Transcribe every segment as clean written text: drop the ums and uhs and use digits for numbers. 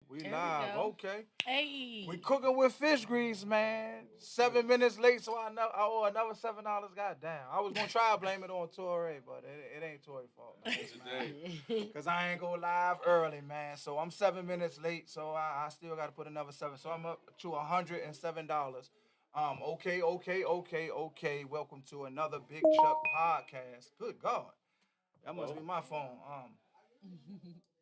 We There we live. go. Okay. We Hey. cooking with fish grease, man. 7 minutes late, so I owe another $7. Goddamn. I was gonna try to blame it on Torre, but it ain't Torre's fault, man. It's mine. Cause I ain't go live early, man. So I'm 7 minutes late, so I still gotta put another seven. So I'm up to $107. Okay. Welcome to another Big Chuck podcast. Good God. That must be my phone.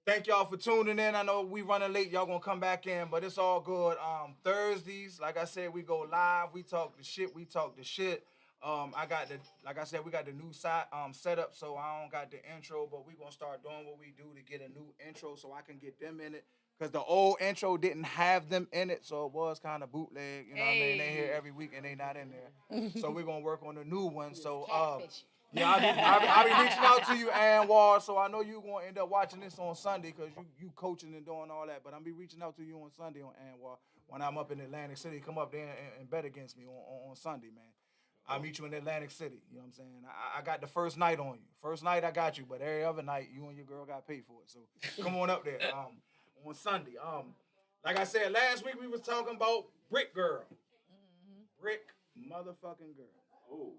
Thank y'all for tuning in. I know we running late. Y'all gonna come back in, but it's all good. Thursdays, like I said, we go live. We talk the shit. We talk the shit. I got the like I said, we got the new side setup, so I don't got the intro, but we gonna start doing what we do to get a new intro so I can get them in it. Cause the old intro didn't have them in it, so it was kind of bootleg. You know what I mean? They here Hey. every week and they not in there. So we're gonna work on the new one. So Catfish. yeah, I be reaching out to you, Ann Wall. So I know you gonna end up watching this on Sunday because you coaching and doing all that. But I'm be reaching out to you on Sunday on Ann Wall when I'm up in Atlantic City. Come up there and bet against me on Sunday, man. I'll meet you in Atlantic City. You know what I'm saying? I got the first night on you. First night I got you, but every other night you and your girl got paid for it. So come on up there on Sunday. Like I said last week, we was talking about Brick Girl, Brick motherfucking girl. Oh,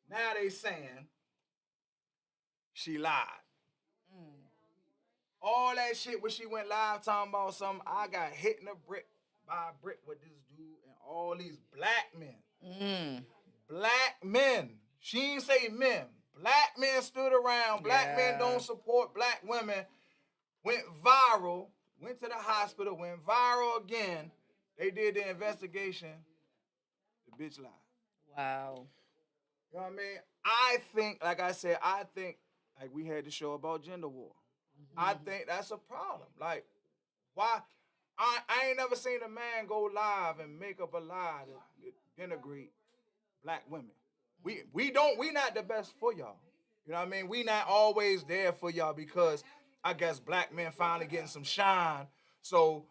now they saying she lied. All that shit when she went live talking about something, I got hit in the brick by a brick with this dude and all these black men. Mm. Black men. She ain't say men. Black men stood around. Black men Yeah. don't support black women. Went viral. Went to the hospital. Went viral again. They did the investigation. The bitch lied. Wow. You know what I mean? I think, like I said, I think like we had the show about gender war. I think that's a problem. Like, why? I ain't never seen a man go live and make up a lie to denigrate black women. We not the best for y'all. You know what I mean? We not always there for y'all because I guess black men finally getting some shine. So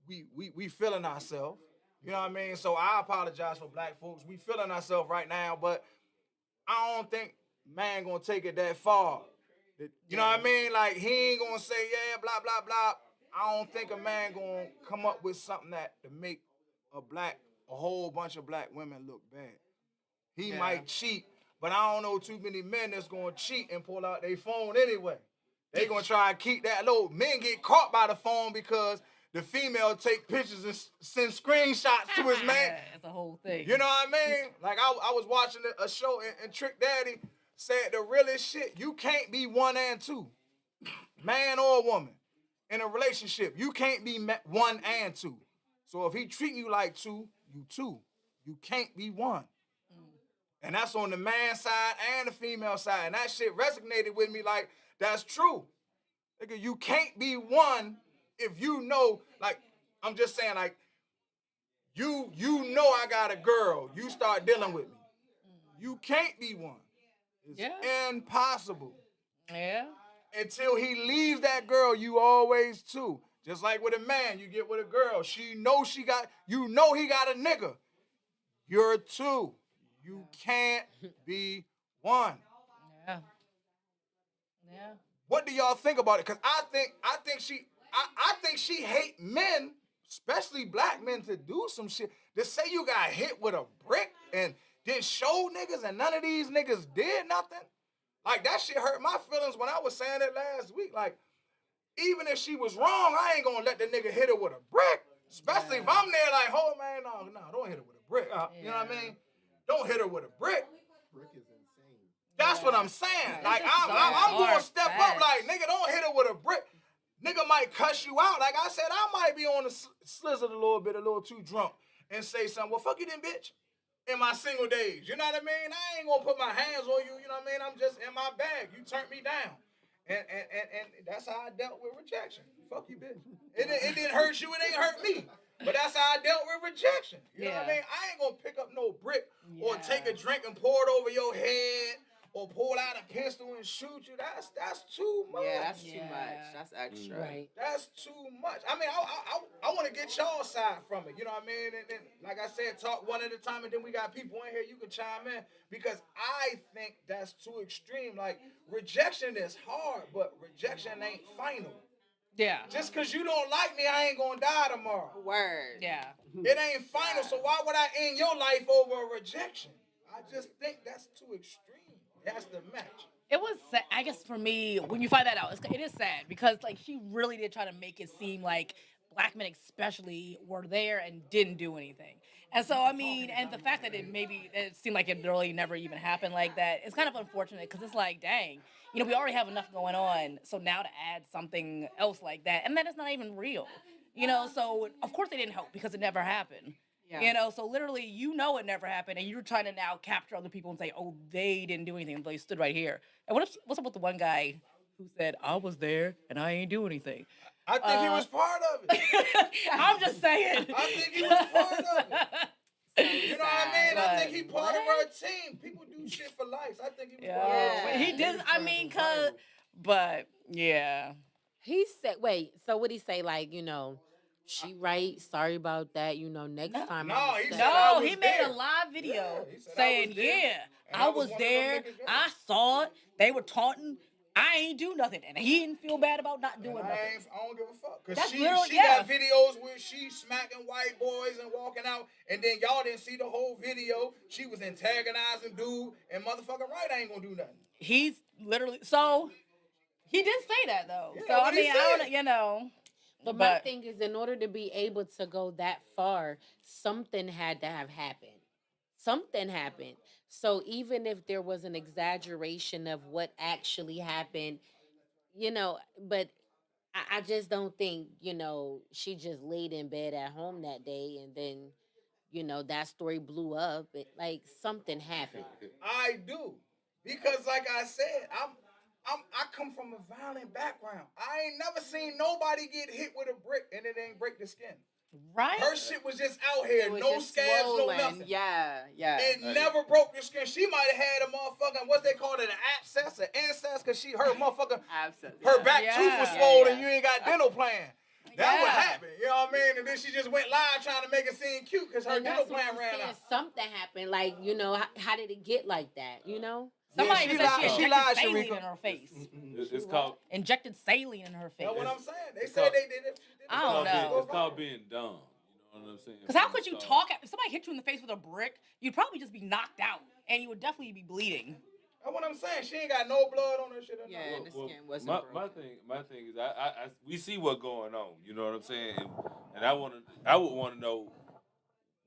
we feeling ourselves. You know what I mean? So I apologize for black folks. We feeling ourselves right now, but I don't think man gonna take it that far. You know what I mean? Like he ain't gonna say yeah, blah blah blah. I don't think a man gonna come up with something that to make a whole bunch of black women look bad. He Yeah. might cheat, but I don't know too many men that's gonna cheat and pull out their phone anyway. They gonna try and keep that low. Men get caught by the phone because the female take pictures and send screenshots to his man. Yeah, it's a whole thing. You know what I mean? Like I was watching a show and Trick Daddy said the realest shit. You can't be one and two, man or woman, in a relationship. You can't be one and two. So if he treating you like two, you two. You can't be one. And that's on the man side and the female side. And that shit resonated with me like, that's true. Nigga, you can't be one if you know, like, I'm just saying, like, you know I got a girl. You start dealing with me. You can't be one. It's Yeah. impossible. Yeah. Until he leaves that girl, you always two. Just like with a man, you get with a girl. You know he got a nigga. You're two. You can't be one. Yeah. Yeah. What do y'all think about it? Cause I think she hate men, especially black men, to do some shit. To say you got hit with a brick and then show niggas and none of these niggas did nothing. Like that shit hurt my feelings when I was saying it last week. Like, even if she was wrong, I ain't gonna let the nigga hit her with a brick. Especially if I'm there like, oh man, no, don't hit her with a brick. You know what I mean? Don't hit her with a brick. Brick is insane. That's what I'm saying. It's Like just I'm so going to step up. fast. Like nigga, don't hit her with a brick. Nigga might cuss you out. Like I said, I might be on the slizzard a little bit, a little too drunk, and say something. Well, fuck you then, bitch. In my single days, you know what I mean? I ain't gonna put my hands on you. You know what I mean? I'm just in my bag. You turned me down, and that's how I dealt with rejection. Fuck you, bitch. It didn't hurt you. It ain't hurt me. But that's how I dealt with rejection. You know what I Yeah. mean? I ain't gonna pick up no brick or Yeah. take a drink and pour it over your head or pull out a pistol and shoot you. That's too much. Yeah, that's too Yeah. much. That's extra. Right. That's too much. I mean, I want to get y'all side from it. You know what I mean? And then, like I said, talk one at a time, and then we got people in here. You can chime in because I think that's too extreme. Like rejection is hard, but rejection ain't final. Yeah. Just because you don't like me, I ain't gonna die tomorrow. Word. Yeah. It ain't final, so why would I end your life over a rejection? I just think that's too extreme. It has to match. It was sad. I guess for me, when you find that out, it is sad because like she really did try to make it seem like black men especially were there and didn't do anything. And so I mean, and the fact that it seemed like it really never even happened like that, it's kind of unfortunate because it's like, dang, we already have enough going on, so now to add something else like that, and then it's not even real. So of course they didn't help because it never happened. Yeah. So literally, it never happened, and you're trying to now capture other people and say, "Oh, they didn't do anything; they stood right here." And what's up with the one guy who said, "I was there and I ain't do anything"? I think he was part of it. I'm just saying. I think he was part of it. You know what I mean? I think he part of our team. People do shit for likes. I think he was part of Yeah, it. he did. I mean, but yeah, He said, wait, so what he say? Like, she right, sorry about that. Next time. No, I'ma he say- said I no, was he made there. a live video Yeah, he said I saying, was there, "Yeah, and I I was was one of them there. niggas, yeah." I saw it. They were taunting. I ain't do nothing, and he didn't feel bad about not doing And nothing." I don't give a fuck. Because That's she literally- got videos where she smacking white boys and walking out, and then y'all didn't see the whole video. She was antagonizing dude, and motherfucking right ain't gonna do nothing. He's literally so. He did say that though. Yeah, So I what he mean, I said. don't. But my thing is, in order to be able to go that far, something had to have happened. Something happened. So even if there was an exaggeration of what actually happened, but I just don't think, she just laid in bed at home that day and then, that story blew up. Like something happened. I do. Because like I said, I come from a violent background. I ain't never seen nobody get hit with a brick and it ain't break the skin. right. Her shit was just out here, It was no just scabs, swollen. no nothing. Yeah. It never broke the skin. She might have had a motherfucking, what's they call it, an abscess, an incest, because her motherfucking, her back tooth was Yeah. swollen, you ain't got dental plan. That Yeah. what happened, you know what I mean? And then she just went live trying to make it seem cute because her And dental that's what plan I'm ran saying. out. Something happened. Like, how did it get like that? Somebody she even said lied- she she injected lied, saline Sharika. in her face. It's called Injected saline in her face. That's what I'm saying. They It's said called- they did it. I don't know. it's called being dumb. You know what I'm saying? Because how could you talk? If somebody hit you in the face with a brick, you'd probably just be knocked out, and you would definitely be bleeding. That's what I'm saying. She ain't got no blood on her shit. Or Yeah, nothing. and the skin wasn't my broken. my thing is we see what's going on. You know what I'm saying? And I would want to know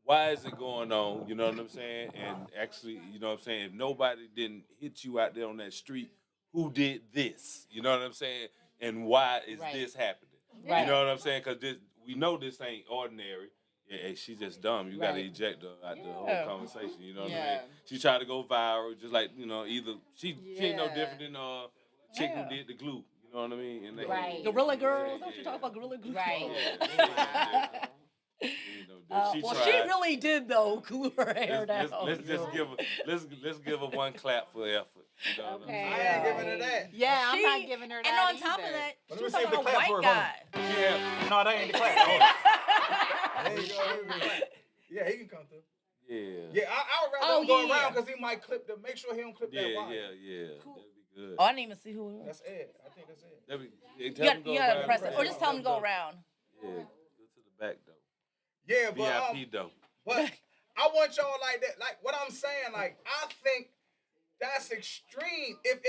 why is it going on? You know what I'm saying? And actually, you know what I'm saying? If nobody didn't hit you out there on that street, who did this? You know what I'm saying? And why is Right. this happening? Right. You know what I'm saying? Because we know this ain't ordinary. Yeah, she's just dumb. You got to Right. eject her out the Yeah. whole conversation. You know what I Yeah. mean? She tried to go viral, just like either she ain't no Yeah. different than chick Yeah. who did the glue. You know what I mean? And Right. Gorilla Girls. Don't you talk about Gorilla Girls? Right. Yeah. Wow. Well, she really did though glue her hair down. Let's just give her one clap for effort. You know what I'm Okay. saying? I ain't giving her that. Yeah, I'm She- not giving her that. And on top of either. that, But she let was me see talking if the about a claps white work. guy. Yeah. No, that ain't the clap. Hold on. There you go. Yeah, he can come through. Yeah. Yeah, I would rather Oh, him go yeah. around because he might make sure he don't clip that Yeah, wire. yeah. Cool. That'd be good. Oh, I didn't even see who it was. That's Ed. I think that's Ed. That'd be, You tell him gotta, you gotta around. press it, or just tell him to go around. Yeah, go to the back though. Yeah, but VIP though. but I want y'all like that. Like what I'm saying, like I think that's extreme. If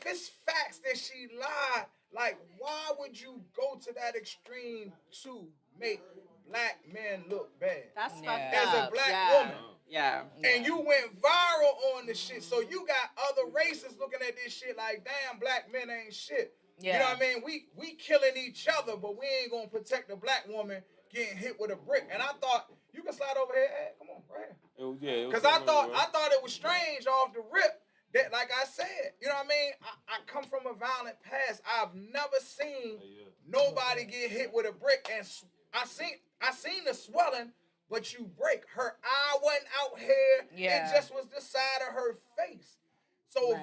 it's facts that she lied, like why would you go to that extreme to make black men look bad? That's Yeah. fucked As a up. black yeah. woman. Yeah. And you went viral on the shit, so you got other races looking at this shit like, damn, black men ain't shit. Yeah. You know what I mean? We killing each other, but we ain't gonna protect the black woman getting hit with a brick. And I thought you can slide over here, Ed. Come on, right here. It was Because I thought it was strange off the rip that, like I said, you know what I mean? I come from a violent past. I've never seen nobody get hit with a brick, and I seen the swelling, but you break. Her eye wasn't out here. Yeah. It just was the side of her face. So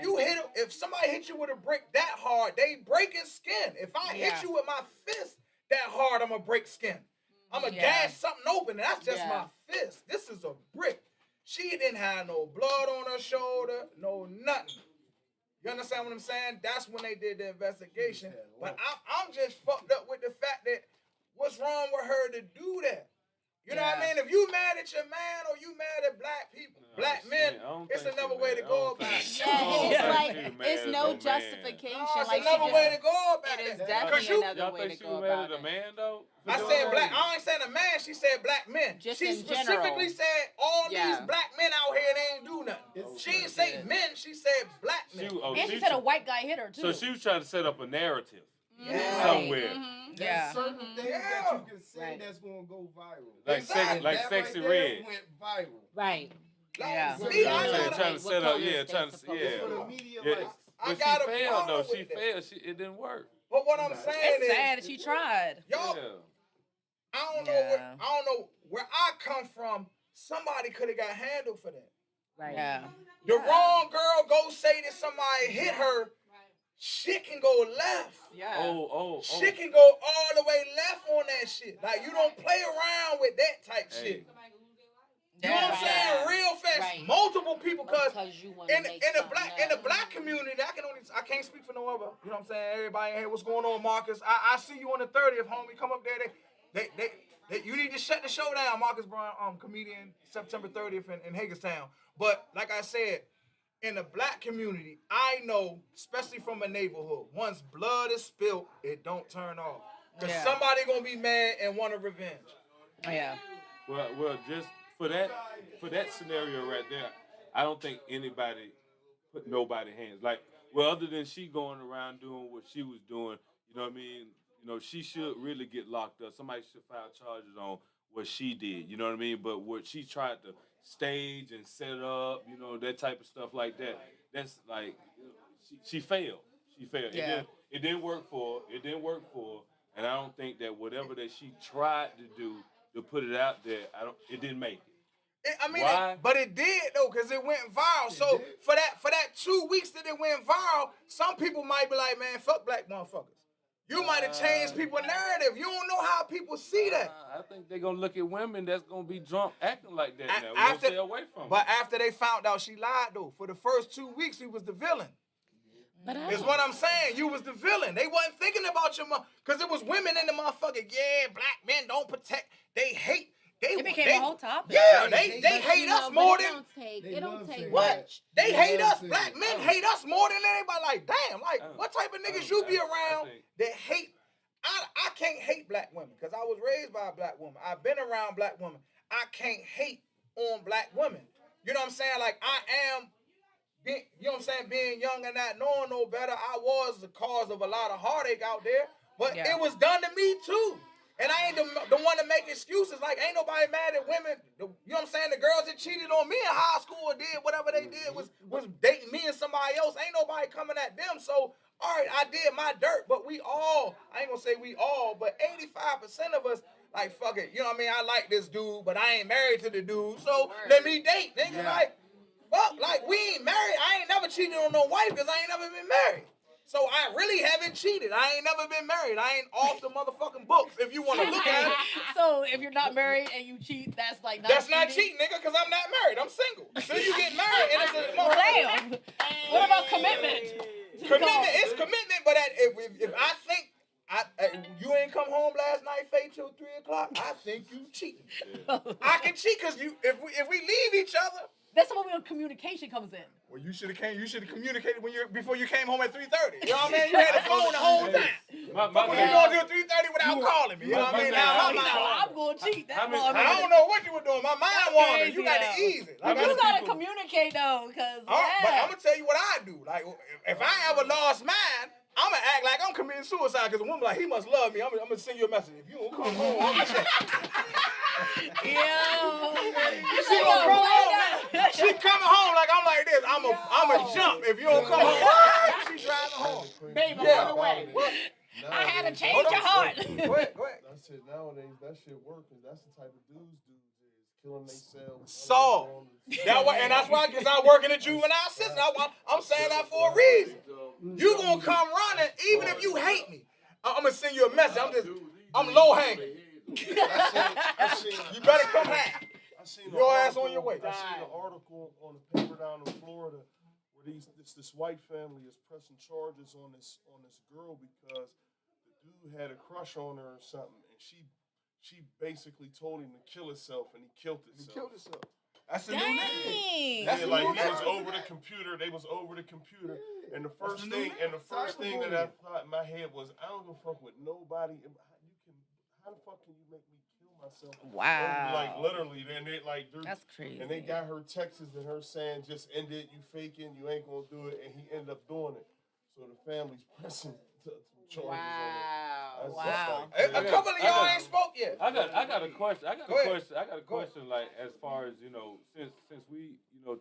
if somebody hit you with a brick that hard, they breaking skin. If I Yeah. hit you with my fist that hard, I'm gonna break skin. I'm gonna Yeah. gash something open, and that's just my fist. This is a brick. She didn't have no blood on her shoulder, no nothing. You understand what I'm saying? That's when they did the investigation. But I'm just fucked up with the fact that what's wrong with her to do that? You know what I mean? If you mad at your man or you mad at black people, black men, it's another way to go about it. Yeah, it's like it's no justification. No, it's like another way to go about it. It Is definitely another way to go about it. Man, though? I said black. I ain't saying a man. She said black men. Just she in specifically general. said all these black men out here they ain't do nothing. She didn't say men. She said black men. And she said a white guy hit her too. So she was trying to set up a narrative somewhere. There's certain things that you can say that's gonna go viral. Like Sexy Red. Went viral. Right. Yeah. Trying to set up. Trying to. For the media likes. I But got she failed though. She failed. It didn't work. But what I'm saying It's is, sad that she tried. y'all. I don't know where I come from. Somebody could have got handled for that. Right. Yeah. The wrong girl go say that somebody hit her. Shit can go left. Yeah. Oh. Shit can go all the way left on that shit. Like you don't play around with that type shit. You know what I'm saying? Real fast. Right. Multiple people, cause you wanna in make the black community, I can't speak for no other. You know what I'm saying? Everybody in here, what's going on, Marcus? I see you on the 30th, homie. Come up there. They you need to shut the show down, Marcus Brown, comedian, September 30th in Hagerstown. But like I said, in the black community, I know, especially from a neighborhood, once blood is spilled, it don't turn off. Cause somebody gonna be mad and want a revenge. Yeah. Well, just for that scenario right there, I don't think anybody put nobody hands. Like, well, other than she going around doing what she was doing, you know what I mean? You know, she should really get locked up. Somebody should file charges on what she did, you know what I mean? But what she tried to stage and set up, you know, that type of stuff like that, that's like, she failed. She failed. Yeah. It didn't work for her. And I don't think that whatever that she tried to do to put it out there, it didn't make it. Why? But it did though, cause it went viral. So for that 2 weeks that it went viral, some people might be like, man, fuck black motherfuckers. You might have changed people's narrative. You don't know how people see that. I think they're gonna look at women that's gonna be drunk acting like that now. We're gonna stay away from But after they found out she lied though, for the first 2 weeks he was the villain. Is what I'm saying. You was the villain. They wasn't thinking about your mother, cause it was women in the motherfucker. Yeah, black men don't protect. They hate. It became a whole topic. Yeah, they hate us more than. It don't take What? much. They hate us. Black men hate us more than anybody. Like, damn, like, what type of niggas you be around that hate? I can't hate black women because I was raised by a black woman. I've been around black women. I can't hate on black women. You know what I'm saying? Like, I am, you know what I'm saying, being young and not knowing no better, I was the cause of a lot of heartache out there. But it was done to me, too. And I ain't the one to make excuses. Like, ain't nobody mad at women. You know what I'm saying? The girls that cheated on me in high school or did whatever they did was dating me and somebody else. Ain't nobody coming at them. So, all right, I did my dirt. But we all, I ain't going to say we all, but 85% of us, like, fuck it. You know what I mean? I like this dude, but I ain't married to the dude. So, let me date. Nigga, like, fuck, like, we ain't married. I ain't never cheated on no wife because I ain't never been married. So I really haven't cheated. I ain't never been married. I ain't off the motherfucking books if you want to look at it. So if you're not married and you cheat, that's like not That's cheating? not cheating, nigga, because I'm not married. I'm single. So you get married and it's a Well, damn. What about commitment? Commitment is commitment, but if I think you ain't come home last night, Faye, till 3 o'clock, I think you cheating. I can cheat because if we leave each other. That's when communication comes in. Well, you should have communicated before you came home at 3:30. You know what I mean? You had a phone the whole time. What you going to do at 3:30 without calling me? You know what I mean? Now I'm going to cheat. I don't know what you were doing. My mind wandered. You got to ease it. Like, you got to communicate though, because But I'm gonna tell you what I do. Like, if I ever lost mine, I'm gonna act like I'm committing suicide because a woman like, he must love me. I'm gonna send you a message. If you don't come home, I'm gonna say. She gonna come home. She coming home like I'm like this. I'm a jump if you don't come home. She driving home. Babe, I'm on the way. I had to change your heart. Go ahead. That's it. Nowadays, that shit working. That's the type of dudes is killing themselves. So that's why, because I work in a juvenile system. I'm saying that for a reason. You gonna come running even if you hate me. I'm gonna send you a message. I'm low hanging. You better come hang. Your ass on your way. I seen an article on the paper down in Florida where this white family is pressing charges on this girl because the dude had a crush on her or something, and she basically told him to kill himself, and he killed He himself. killed himself. That's the new name. Dang. That's Yeah, the like new he was name. over the computer. They was over the computer, and the first the new thing, name. that I thought in my head was, I don't give a fuck with nobody. How the fuck can you make me kill myself? Wow. Like literally, then they like, That's crazy. and they got her texts and her saying, just end it. You faking. You ain't gonna do it, and he ended up doing it. So the family's pressing charges on it. Wow. A couple of y'all ain't spoke yet. I got a question. I got Go a ahead. question. I got a question. Like as far as since we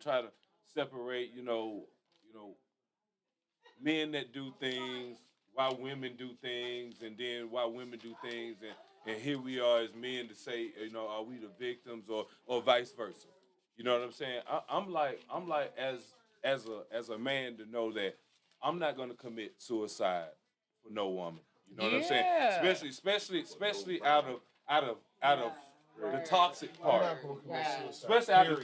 try to separate men that do things, why women do things, and then why women do things, and here we are as men to say, are we the victims or vice versa? You know what I'm saying? I'm like as a man to know that I'm not gonna commit suicide for no woman. You know what I'm saying? Especially out of the toxic I'm part. not gonna commit suicide. Especially out of,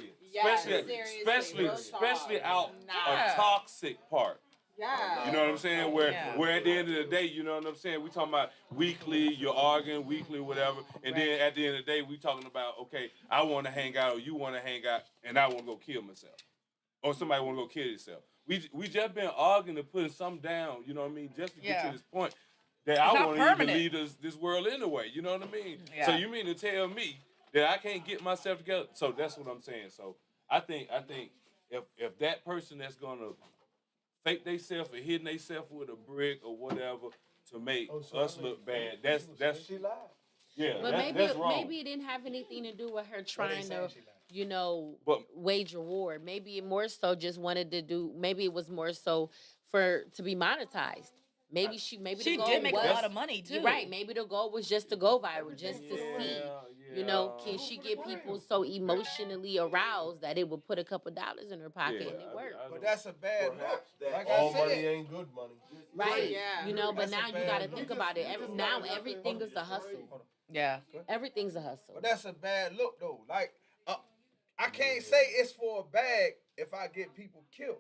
Period. especially out a toxic part. Yeah. You know what I'm saying? Where at the end of the day, you know what I'm saying? We talking about weekly, you're arguing weekly, whatever, and then at the end of the day, we talking about, okay, I want to hang out, or you want to hang out, and I want to go kill myself, or somebody want to go kill yourself. We just been arguing and putting something down, you know what I mean, just to get to this point that I want to even leave this world anyway. You know what I mean? Yeah. So you mean to tell me that I can't get myself together? So that's what I'm saying. So I think if that person that's gonna fake theyself or hitting theyself with a brick or whatever to make us look bad, that's She lied. yeah, But that's wrong. maybe it didn't have anything to do with her trying to, she lied. wage a war. Maybe it more so just wanted to do. Maybe it was more so to be monetized. Maybe She the goal did make was, a lot of money too. You're right. Maybe the goal was just to go viral, just to see. Can she get people so emotionally aroused that it would put a couple dollars in her pocket and it worked? But that's a bad look. Like All I money said. ain't good money. Right. Yeah. But That's now a you bad got to look. think about it. Everything is a hustle. Yeah. Everything's a hustle. But that's a bad look though. Like I can't say it's for a bag if I get people killed.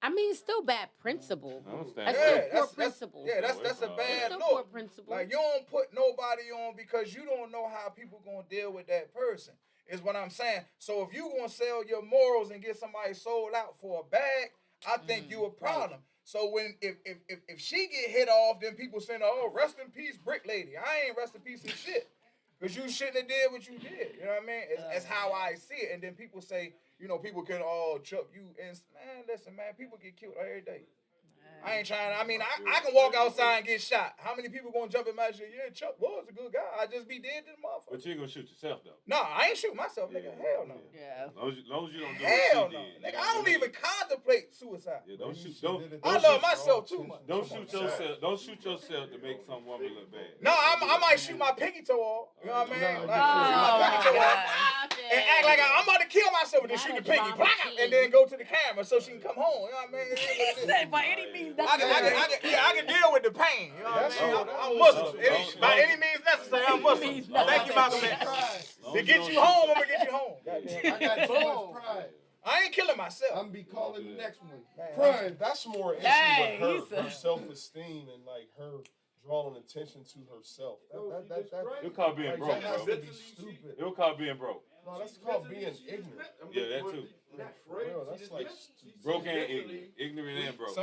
I mean, it's still bad principle. I understand. That's that. still Yeah, poor that's principle. Yeah, that's a It's bad still poor look. principle. Like you don't put nobody on because you don't know how people gonna deal with that person. Is what I'm saying. So if you gonna sell your morals and get somebody sold out for a bag, I think you a problem. So when if she get hit off, then people saying, "Oh, rest in peace, Brick Lady." I ain't rest in peace of shit. Because you shouldn't have did what you did. You know what I mean? It's how I see it. And then people say, people can all chuck you. And man, listen, man, people get killed every day. I ain't trying. I mean, I can walk outside and get shot. How many people gonna jump in my shit? Yeah, Chuck was a good guy. I just be dead to the motherfucker. But you ain't gonna shoot yourself though. No, I ain't shoot myself, nigga. Hell no. Yeah. As long as you don't do Hell what she no. did. Nigga, I don't even contemplate suicide. Yeah, don't shoot. I love myself too much. Don't shoot yourself. Don't shoot yourself to make some woman look bad. No, I might shoot my pinky toe off. You know what I mean? Like, Oh my my pinky toe off. God. And act like I'm about to kill myself and then shoot the pinky, black, and then go to the camera so she can come home. You know what I mean? It is what it is. Said by any means I can deal with the pain. You know what I mean? I'm Muslim. By any means necessary, I'm Muslim. Thank you, Malcolm X. To get you home, I'm gonna get you home. I got too much pride. I ain't killing myself. I'm be calling the next one. Pride. That's more issue Dang, with her he's self-esteem and like her drawing attention to herself. You'll call being broke, That has bro. to be stupid. You'll call being broke. No, that's called being ignorant. Yeah, that too. For real, that's like stupid. Broke and ignorant. Ignorant and broke.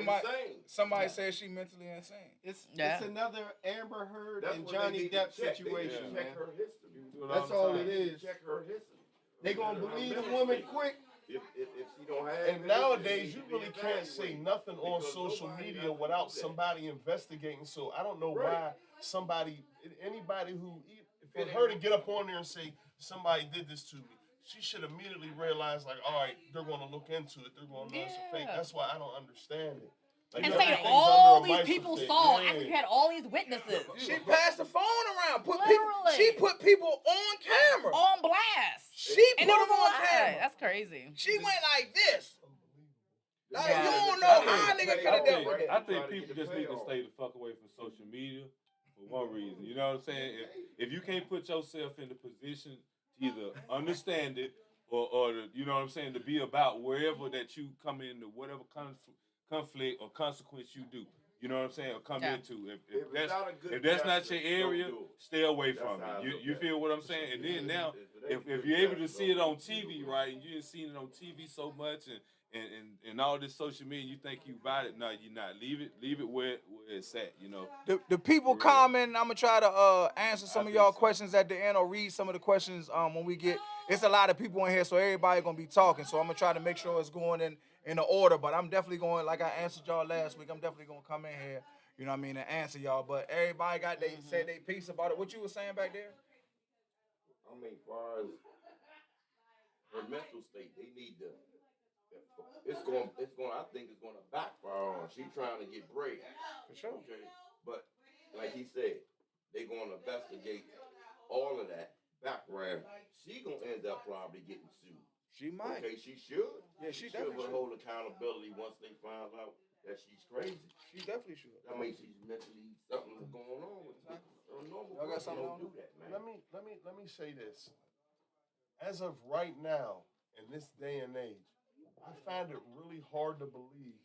Somebody says she mentally insane. It's Yeah. another Amber Heard That's and what Johnny they need Depp to check. situation, They man. check her history. That's all it is. Check her history. They gonna believe a woman quick. If she don't have And it, nowadays, they you need to really be can't say evaluated. nothing on Because social nobody media does without that. somebody investigating. So I don't know Right. why anybody who, for her to get up on there and say, somebody did this to me, she should immediately realize, like, all right, they're going to look into it. They're going to know it's a fake. Yeah. That's why I don't understand it. Like, And you say have things all under a these people microscope. saw Yeah. after you had all these witnesses She passed the phone around. Literally. She put people on camera. on blast. She And put it them was on a lie. camera. That's crazy. She went like this. Like, Yeah. you don't know how a nigga could have dealt with I that. think people just need to stay the fuck away from social media for one reason. You know what I'm saying? If you can't put yourself in the position to either understand it or you know what I'm saying, to be about wherever that you come into, whatever conflict or consequence you do. You know what I'm saying, or come Yeah. into. If it's That's not a good if that's not gesture, your area, don't do it. stay away That's from how I it. look You at feel it. what I'm saying? And then now, it ain't if good you're able to gesture, see it on don't do TV, it. right, and you didn't seen it on TV so much, and all this social media, you think you about it. No, you're not. Leave it where it's at. You know. The people For real. commenting, I'm gonna try to answer some I of y'all think so. questions at the end or read some of the questions when we get. It's a lot of people in here, so everybody gonna be talking. So I'm gonna try to make sure it's going in the order. But I'm definitely going, like I answered y'all last week. I'm definitely gonna come in here, you know what I mean, and answer y'all. But everybody got they said they piece about it. What you were saying back there? I mean, as far as her mental state, they need to. It's going. I think it's going to backfire on her. She trying to get brave. For sure. Okay, but like he said, they going to investigate all of that background. She gonna end up probably getting sued. She might. Okay, she should. Yeah, she should definitely should. hold accountability once they find out that she's crazy. She definitely should. I mean, she's mentally something's going on with her. A normal Y'all got person something don't on? do that, man. Let me say this. As of right now, in this day and age, I find it really hard to believe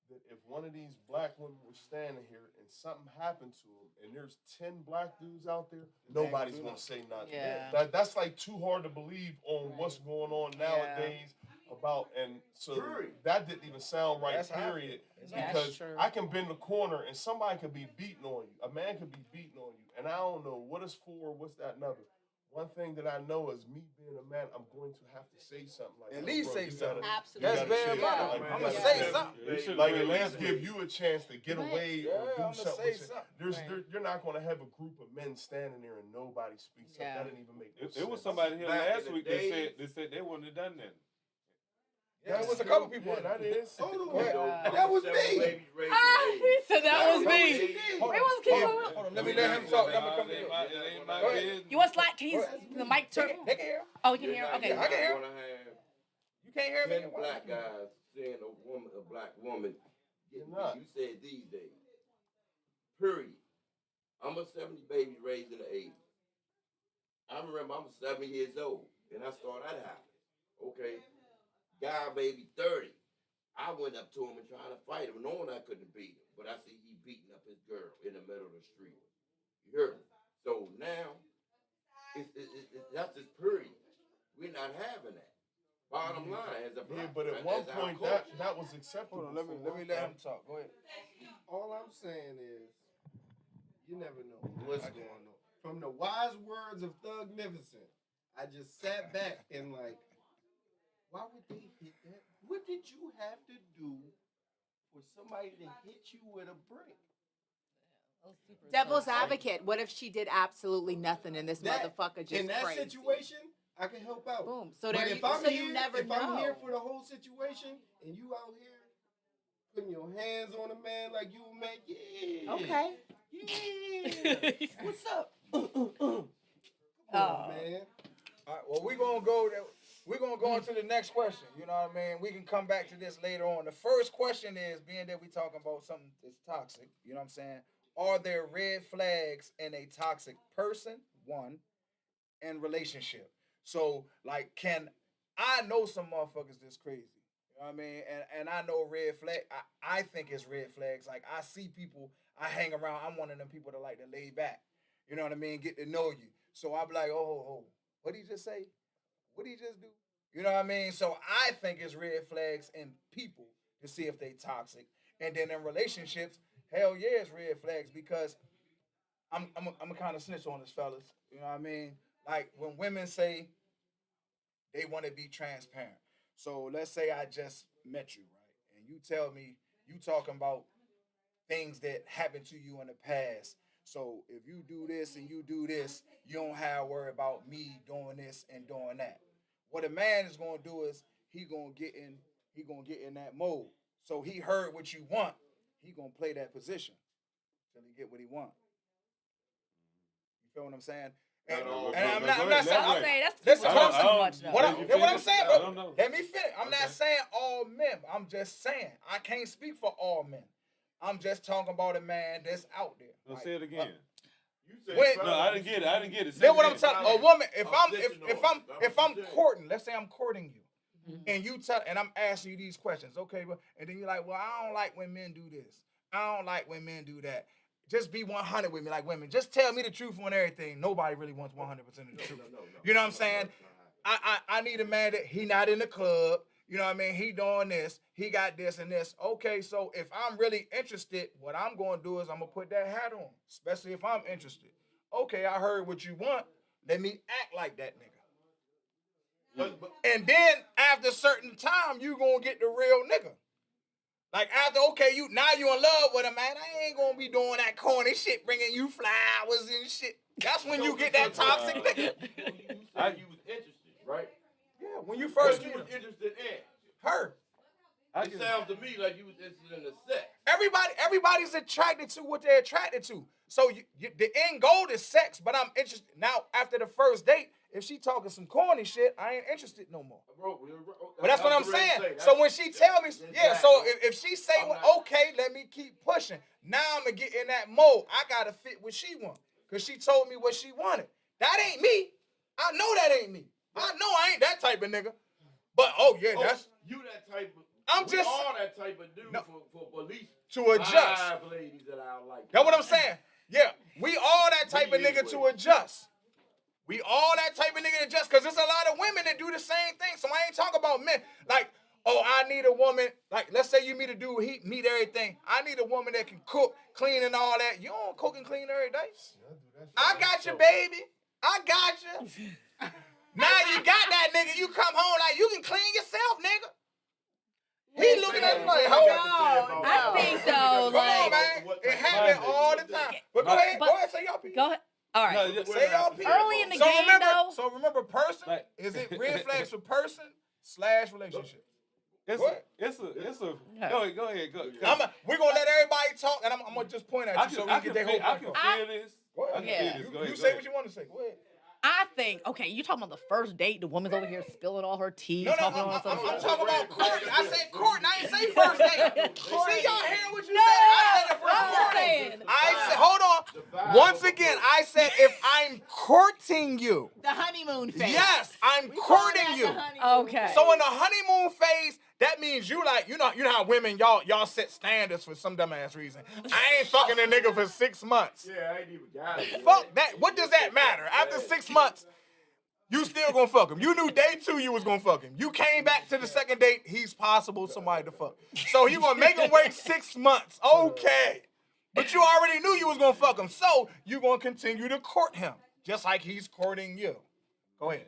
that if one of these black women was standing here and something happened to him, and there's 10 black dudes out there, nobody's gonna say nothing. Yeah. That's like too hard to believe on what's going on nowadays. About and so that didn't even sound right. That's how I period. feel. That's Because true. I can bend the corner and somebody could be beating on you. A man could be beating on you, and I don't know what it's for. What's that another? One thing that I know is me being a man, I'm going to have to say something like At that. least Bro, say you something. gotta- Absolutely. you That's gotta bare say minimum. something. I'm You gonna gotta say say something. They should like really at least do give it. you a chance to get Right. away Yeah, or do I'ma something. say with it. something. You're not going to have a group of men standing there and nobody speaks up. Yeah. That didn't even make no sense. It was somebody here Back in last the week days- that said they wouldn't have done that. Yeah, it was a couple people. Yeah, that is. Hold on. Go ahead. That was 7 me. babies raised in He age. said that was me. Hold We on. was keeping Hold on. Hold on. Let me let him talk. Let me come to you. It ain't my Go ahead. business. You want slide? Can you Go ahead. the mic turn? They can hear. Oh, you can You're hear? not- Okay. you're I can not hear. gonna have You can't hear me? 10 black guys saying a black woman getting You're not. beat. You said these days. Period. I'm a 70 baby raised in the 80s. I remember I'm 7 years old and I saw that happen. Okay. Guy baby 30. I went up to him and tried to fight him, knowing I couldn't beat him. But I see he beating up his girl in the middle of the street. You heard me? So now, that's just period. We're not having that. Bottom line, as a Yeah, black, but at as one our point culture. that was acceptable. Hold on. Let for me one let time. him talk. Go ahead. All I'm saying is, you never know what's I going did. on. From the wise words of Thugnificent, I just sat back and like, why would they hit that? What did you have to do for somebody to hit you with a brick? Devil's advocate. What if she did absolutely nothing and this That- motherfucker just In that crazy? situation, I can help out. Boom. So But there if you, I'm so here, you never if know. I'm here for the whole situation and you out here putting your hands on a man like you a man, yeah. Okay. Yeah. What's up? Come on, man. All right, well, we're gonna go into the next question. You know what I mean? We can come back to this later on. The first question is, being that we talking about something that's toxic, you know what I'm saying? Are there red flags in a toxic person? One, and relationship. So, like, I know some motherfuckers that's crazy. You know what I mean? And I know red flag. I think it's red flags. Like, I see people, I hang around. I'm one of them people that like to lay back. You know what I mean? Get to know you. So I be like, oh, what did he just say? What did he just do? You know what I mean? So I think it's red flags in people to see if they toxic. And then in relationships, hell yeah, it's red flags because I'm a kind of snitch on this, fellas. You know what I mean? Like when women say they want to be transparent. So let's say I just met you, right? And you tell me you talking about things that happened to you in the past. So if you do this and you do this, you don't have to worry about me doing this and doing that. What a man is gonna do is he gonna get in that mode. So he heard what you want, he gonna play that position till he get what he want. You feel what I'm saying? And, Not all. and I'm Go not ahead, saying I'll elaborate. say that's This people is talk what too I'm- much though. what Did I'm you saying, finish? I don't bro. know. Let me finish. I'm not Okay. saying all men. I'm just saying I can't speak for all men. I'm just talking about a man that's out there. No, Like, say it again. When- No, I didn't get it. I didn't get it. Say Then it what I'm again. telling a woman, if I'm I'm courting, let's say I'm courting you, and you tell, and I'm asking you these questions, okay, but and then you're like, well, I don't like when men do this. I don't like when men do that. Just be 100 with me, like women. Just tell me the truth on everything. Nobody really wants 100% of the truth. You know what I'm saying? I need a man that he not in the club. You know what I mean? He doing this. He got this and this. Okay, so if I'm really interested, what I'm going to do is I'm going to put that hat on, especially if I'm interested. Okay, I heard what you want. Let me act like that nigga. And then after a certain time, you going to get the real nigga. Like after, okay, you in love with him, man. I ain't going to be doing that corny shit, bringing you flowers and shit. That's when you get that toxic nigga. You said you was interested, right? Yeah, when you first you meet was her. interested in. Her. It sounds to me like you was interested in the sex. Everybody's attracted to what they're attracted to. So the end goal is sex, but I'm interested. Now, after the first date, if she talking some corny shit, I ain't interested no more. But that's what I'm saying. So when she tell me, yeah, so if she say, well, okay, let me keep pushing. Now I'm going to get in that mode. I got to fit what she want because she told me what she wanted. That ain't me. I know that ain't me. I know I ain't that type of nigga. But, that's... You that type of... I'm we just... all that type of dude for at least to adjust. 5 ladies that I like. That's what I'm saying. Yeah, we all that type of nigga to adjust. We all that type of nigga to adjust because there's a lot of women that do the same thing. So I ain't talking about men. Like, oh, I need a woman. Like, let's say you meet a dude, he meet everything. I need a woman that can cook, clean, and all that. You don't cook and clean every day. I got you, baby. I got you. Now you got that nigga. You come home like you can clean yourself, nigga. He looking at me like, hold on. I think though, Come on, like, man. It happen all the time. But go ahead, say y'all piece. go ahead. All right. No, Say y'all piece. Early in the game, though. So remember, person, is it red flags for person / relationship? It's Go ahead. Go ahead. We're gonna let everybody talk, and I'm gonna just point at you so we I can can get their whole feel this. Go ahead. I can Yeah. feel this. Go ahead. You say what you want to say. Go ahead. I think, okay, you talking about the first date, the woman's over here spilling all her tea, No, talking I'm all talking stuff. about courting. I said courting. I didn't say first date. See, y'all hearing what you No, said? I said it for I'm courting. saying. I said, hold on. Once again, I said if I'm courting you. The honeymoon phase. Yes, I'm courting you. Okay. So in the honeymoon phase, that means you like, you know how women, y'all set standards for some dumbass reason. I ain't fucking a nigga for 6 months. Yeah, I ain't even got it. Fuck that. What does that matter? After 6 months, you still gonna fuck him. You knew day 2 you was gonna fuck him. You came back to the second date, he's possible somebody to fuck. So you gonna make him wait 6 months. Okay. But you already knew you was gonna fuck him. So you gonna continue to court him. Just like he's courting you. Go ahead.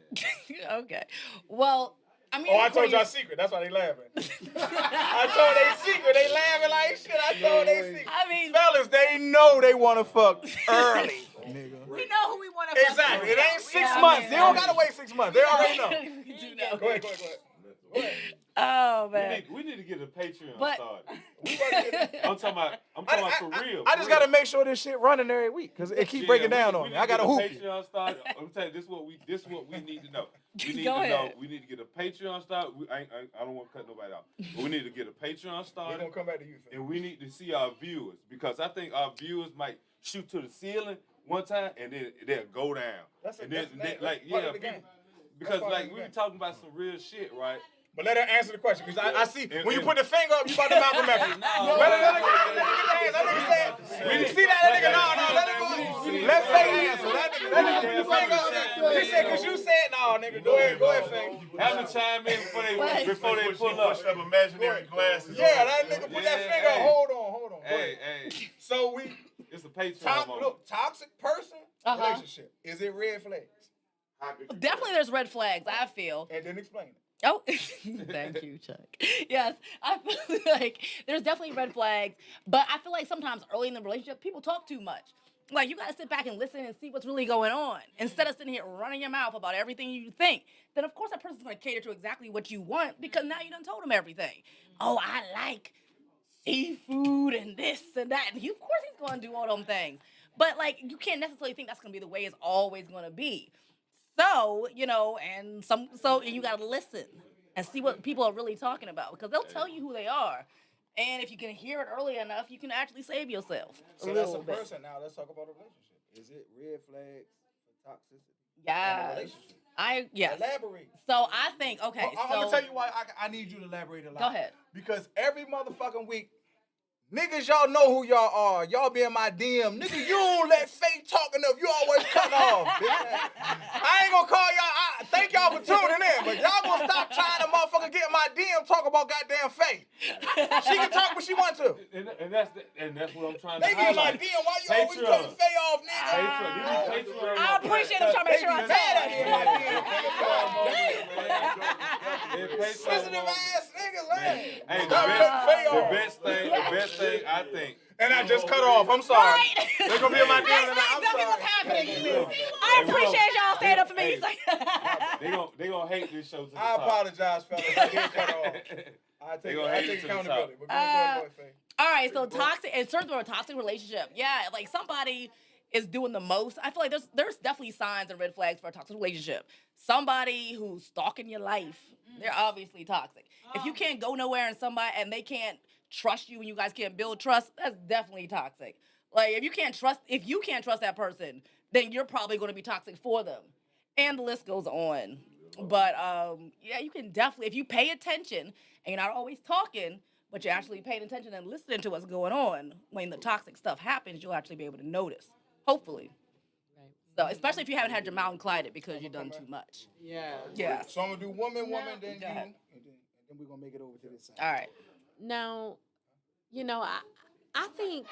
Okay. Well, I mean, Oh, I told y'all secret. That's why they laughing. I told they secret. They laughing like shit. I told they secret. I mean, Fellas, they know they want to fuck early, nigga. We know who we want to Exactly. It ain't 6 Yeah, months. I they don't mean, gotta wait 6 months. They already know. we do know. Go ahead. Go ahead. Oh man. We need to get a Patreon But- started. I'm talking about for real. I just gotta make sure this shit running every week because it keep breaking down on me. I gotta hoop you. Patreon started. I'm telling you, this what we need to know. We need Go to know. ahead. We need to get a Patreon started. I don't want to cut nobody out. But we need to get a Patreon We're started, gonna come back to you, fam. and we need to see our viewers because I think our viewers might shoot to the ceiling one time and then they'll go down. That's And then part like of the game. because part of like the we were game. talking about some real shit, right? But let her answer the question because I see And- when you and- put the finger up, you about to Malcolm X. Let her get the hands. That nigga said, when you see that nigga, no, let it go. Let Faye answer. That nigga put the finger up. He said, because you said, no, nigga, go ahead, Faye. Have them chime in before they pull up. Push up imaginary glasses. Yeah, that nigga put that Yeah, finger up. hey. Hold on. Go ahead. Hey, So we, it's a Patreon moment. toxic person, Uh-huh. relationship. Is it red flags? Definitely, there's red flags. I feel. And then explain it. Oh, thank you, Chuck. Yes, I feel like there's definitely red flags, but I feel like sometimes early in the relationship, people talk too much. Like, you gotta sit back and listen and see what's really going on. Instead of sitting here running your mouth about everything you think, then of course that person's gonna cater to exactly what you want because now you done told them everything. Oh, I like seafood and this and that. And of course he's gonna do all them things. But, like, you can't necessarily think that's gonna be the way it's always gonna be. So, you know, and you gotta listen and see what people are really talking about because they'll tell you who they are. And if you can hear it early enough, you can actually save yourself. So that's a person now. Let's talk about a relationship. Is it red flags for toxicity? In a Yes. relationship? Yes. Elaborate. So I think okay. I'm So gonna tell you why I need you to elaborate a lot. go ahead. Because every motherfucking week, niggas, y'all know who y'all are. Y'all be in my DM. Nigga, you don't let Faye talk enough. You always cut off. Bitch. I ain't gonna call y'all. Thank y'all for tuning in, but y'all gonna stop trying to motherfucker get in my DM talk about goddamn Faye. She can talk when she want to. And that's what I'm trying They to get in my highlight. DM. Why you always cutting Faye off, nigga? Patreon. I appreciate them trying to make sure I tag. Sensitive ass niggas, man. Hey, the best thing I think. And I just cut off. I'm sorry. Right. They're gonna be in my DM Next tonight. I'm thing, tell me sorry. what's happening. I appreciate y'all staying up for me. Hey. He's like, They gonna hate this show to the I top. apologize, fellas. I did cut off. I They take gonna hate it take to the accountability. top. But go ahead, Faye. all right, so toxic in terms of a toxic relationship, yeah, like somebody is doing the most. I feel like there's definitely signs and red flags for a toxic relationship. Somebody who's stalking your life, they're obviously toxic. If you can't go nowhere and somebody and they can't trust you and you guys can't build trust, that's definitely toxic. Like if you can't trust that person, then you're probably going to be toxic for them. And the list goes on. But yeah, you can definitely if you pay attention and you're not always talking, but you're actually paying attention and listening to what's going on, when the toxic stuff happens, you'll actually be able to notice. Hopefully. Right. So, especially if you haven't had your mountain collided because you've done too much. Yeah. Yeah. So I'm gonna do woman, then you, Go ahead. and then we're gonna make it over to this side. All right. Now, I think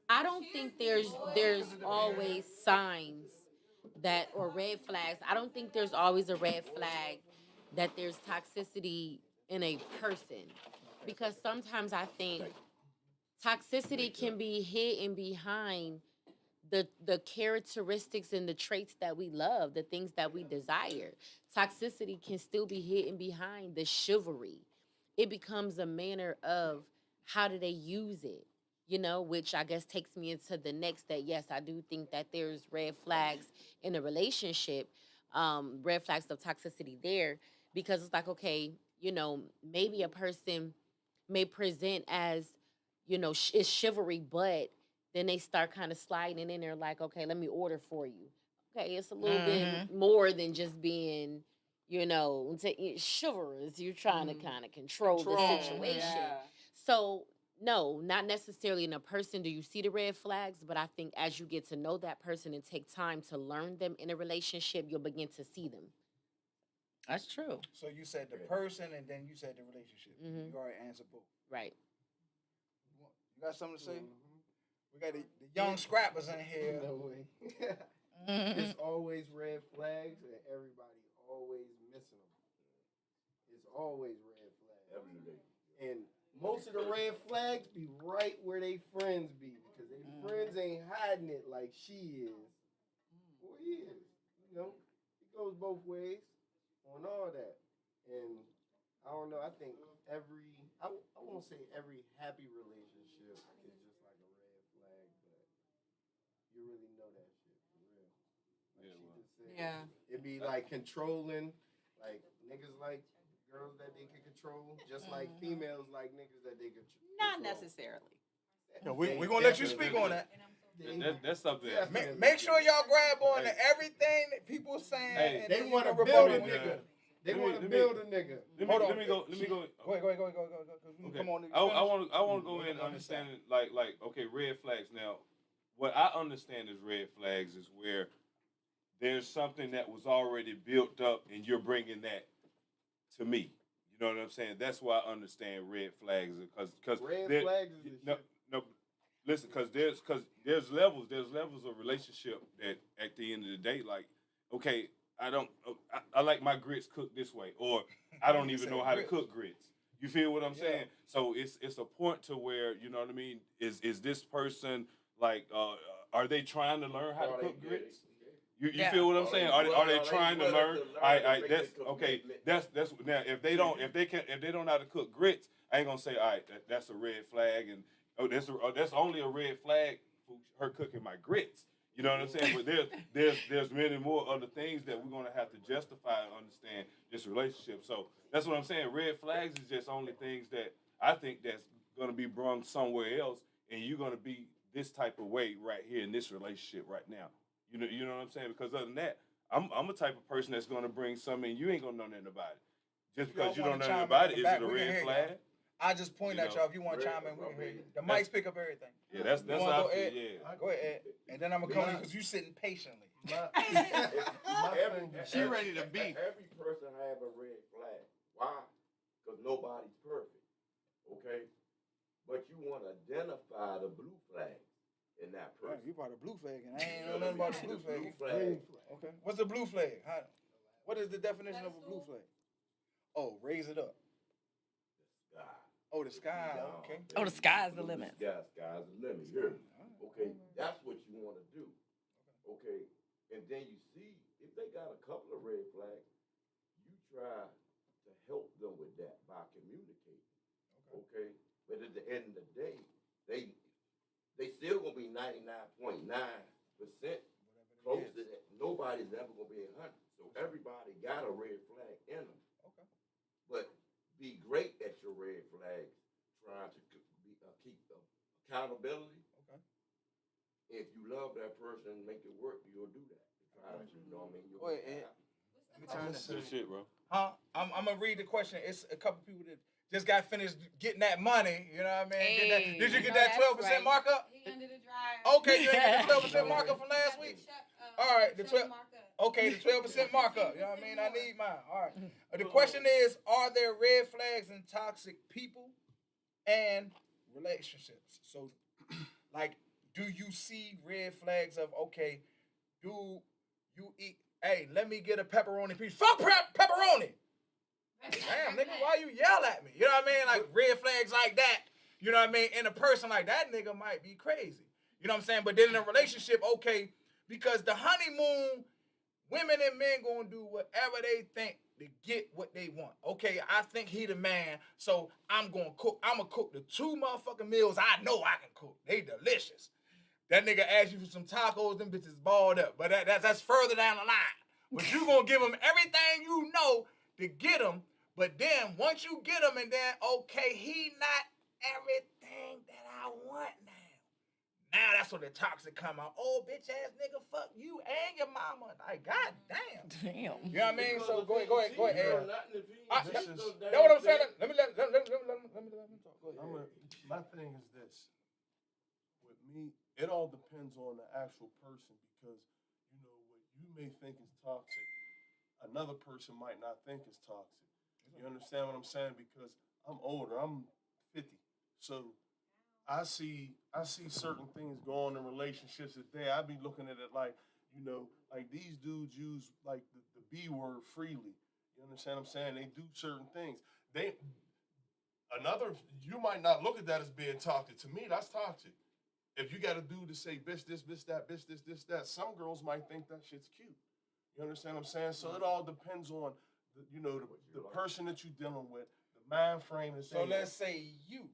I don't think there's always signs that or red flags. I don't think there's always a red flag that there's toxicity in a person, because sometimes I think toxicity can be hidden behind the characteristics and the traits that we love, the things that we desire. Toxicity can still be hidden behind the chivalry. It becomes a manner of how do they use it, which I guess takes me into the next, that yes, I do think that there's red flags in a relationship, red flags of toxicity there, because it's like, okay, maybe a person may present as, it's chivalry, but then they start kind of sliding in there like, okay, let me order for you. Okay, it's a little bit more than just being, chivalrous. You're trying to kind of control the situation. Yeah. So, no, not necessarily in a person do you see the red flags, but I think as you get to know that person and take time to learn them in a relationship, you'll begin to see them. That's true. So you said the person, and then you said the relationship. Mhm. You already answered both. Right. You got something to say? We got the young scrappers in here. No way. Mm-hmm. It's always red flags, and everybody always missing them. It's always red flags. Every day. And most of the red flags be right where they friends be, because they friends ain't hiding it like she is. Or he is. It goes both ways on all that. And I don't know, I think I won't say every happy relationship is just like a red flag, but you really know that shit for real. Like she just said. Yeah. It be like controlling, like niggas like girls that they can control, just like females like niggas that they can control. Not necessarily. Yeah, we're gonna let you speak on that. That's something. Make sure y'all grab on to everything that people saying. Hey, and They then you want to can build rebuttal a it. nigga. They Let me- want to let me- build a nigga. Hold on. Let me go. Go ahead. Okay. Come on. I want to go in and understand it, like okay, red flags. Now, what I understand as red flags is where there's something that was already built up and you're bringing that to me. You know what I'm saying? That's why I understand red flags, because Red flags is the shit. no. Listen, because there's levels of relationship that at the end of the day, like, okay, I like my grits cooked this way, or I don't even know how to cook grits. You feel what I'm saying? So it's a point to where, you know what I mean? Is this person like are they trying to learn how to cook grits? You feel what I'm saying? Are they trying to learn? That's okay. That's now if they don't know how to cook grits, I ain't gonna say all right. That's a red flag, and that's only a red flag for her cooking my grits. You know what I'm saying? But there's many more other things that we're gonna have to justify and understand this relationship. So that's what I'm saying. Red flags is just only things that I think that's gonna be brung somewhere else, and you're gonna be this type of way right here in this relationship right now. You know what I'm saying? Because other than that, I'm a type of person that's gonna bring something you ain't gonna know nothing about it. Just because you don't know nothing about it, is it a red flag? I just point You at know, y'all. If you want to chime in, we can hear you. The mics pick up everything. Yeah, that's You how wanna I go, feel. Ed? Yeah. Go ahead, Ed. And then I'm gonna come to you because you sitting patiently. She ready to beat. Every person have a red flag. Why? Because nobody's perfect. Okay? But you want to identify the blue flag in that person. You brought a blue flag, and I ain't know nothing about the blue flag. Blue flag. Okay. What's the blue flag? What is the definition of a blue flag? Oh, raise it up. Sky. Oh, the sky. Okay. Oh, the sky's the limit. Sky's the limit. Here. Okay, that's what you want to do. Okay, and then you see if they got a couple of red flags, you try to help them with that by communicating. Okay, but at the end of the day, they still gonna be 99.9% close to that. Nobody's ever gonna be 100. So everybody got a red flag in them. Okay. But be great at your red flags, trying to keep accountability. Okay. If you love that person and make it work, you'll do that. You know what I mean? Go ahead, Ed. Let me turn this. Good shit, bro. Huh? I'm gonna read the question. It's a couple people that just got finished getting that money. You know what I mean? Hey. Did you get No, that that's 12% right. markup? He under the dryer. Okay, you ain't got the 12% markup from last week. All right, the 12. Okay, the 12% markup. You know what I mean? I need mine. All right. The question is: are there red flags in toxic people and relationships? So, like, do you see red flags of okay? Do you eat? Hey, let me get a pepperoni piece. Fuck pepperoni. Damn, nigga, why you yell at me? You know what I mean? Like red flags like that. You know what I mean? And a person like that nigga might be crazy. You know what I'm saying? But then in a relationship, okay, because the honeymoon, women and men gonna do whatever they think to get what they want. Okay, I think he the man, so I'm gonna cook. I'm gonna cook the 2 motherfucking meals I know I can cook. They delicious. That nigga asked you for some tacos, them bitches balled up. But that's further down the line. But you gonna give him everything you know to get him. But then once you get him, and then okay, he not everything that I want now. Now that's when the toxic come out. Oh, bitch ass nigga, fuck you and your mama. Like, god damn. Damn. You know what I mean? So go ahead. That's That's what I'm saying. Let me talk. Go ahead. My thing is this. With me, it all depends on the actual person because, you know, what you may think is toxic, another person might not think is toxic. You understand what I'm saying? Because I'm older. I'm 50. So I see certain things go on in relationships today. I be looking at it like, you know, like these dudes use like the B word freely. You understand what I'm saying? They do certain things. You might not look at that as being toxic. To me, that's toxic. If you got a dude to say bitch this, bitch that, bitch this, that, some girls might think that shit's cute. You understand what I'm saying? So it all depends on the person that you're dealing with, the mind frame that So let's say you.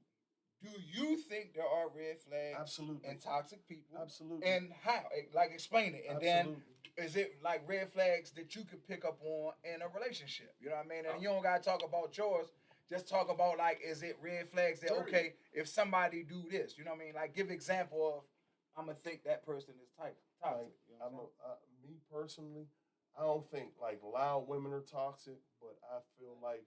Do you think there are red flags Absolutely. and toxic people? Absolutely. And how? Like, explain it. And Absolutely. then, is it like red flags that you could pick up on in a relationship? You know what I mean? And you don't gotta talk about yours. Just talk about like, is it red flags that okay, if somebody do this, you know what I mean? Like, give example of, I'm gonna think that person is toxic. Like, me personally, I don't think like loud women are toxic, but I feel like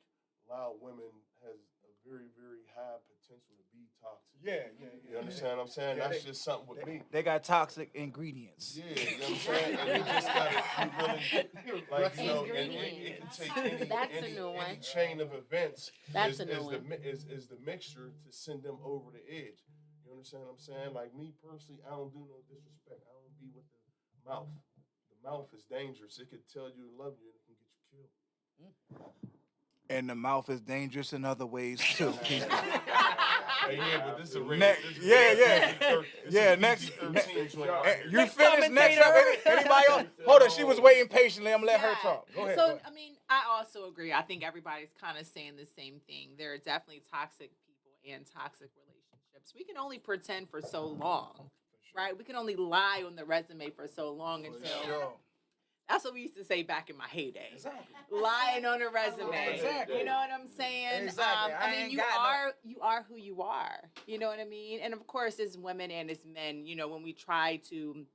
loud women has a very, very high potential to be toxic. Yeah. You understand what I'm saying? Yeah, That's just something with me. They got toxic ingredients. Yeah, you know what I'm saying? And you just gotta be willing, like, you know, and it can take That's a any new one. chain of events That's is a new one. is the mixture to send them over the edge. You understand what I'm saying? Like me personally, I don't do no disrespect. I don't be with the mouth. The mouth is dangerous. It could tell you it love you and it can get you killed. And the mouth is dangerous in other ways too. Hey, yeah, but this is a Next. You Next finished. Next up. commentator. Anybody else? Hold on. She was waiting patiently. I'm gonna let her talk. Go ahead. So, I mean, I also agree. I think everybody's kind of saying the same thing. There are definitely toxic people and toxic relationships. We can only pretend for so long, right? We can only lie on the resume for so long until That's what we used to say back in my heyday. Exactly. Lying on a resume. Exactly. You know what I'm saying? Exactly. I I mean, ain't you got are who you are. You know what I mean? And of course, as women and as men, when we try to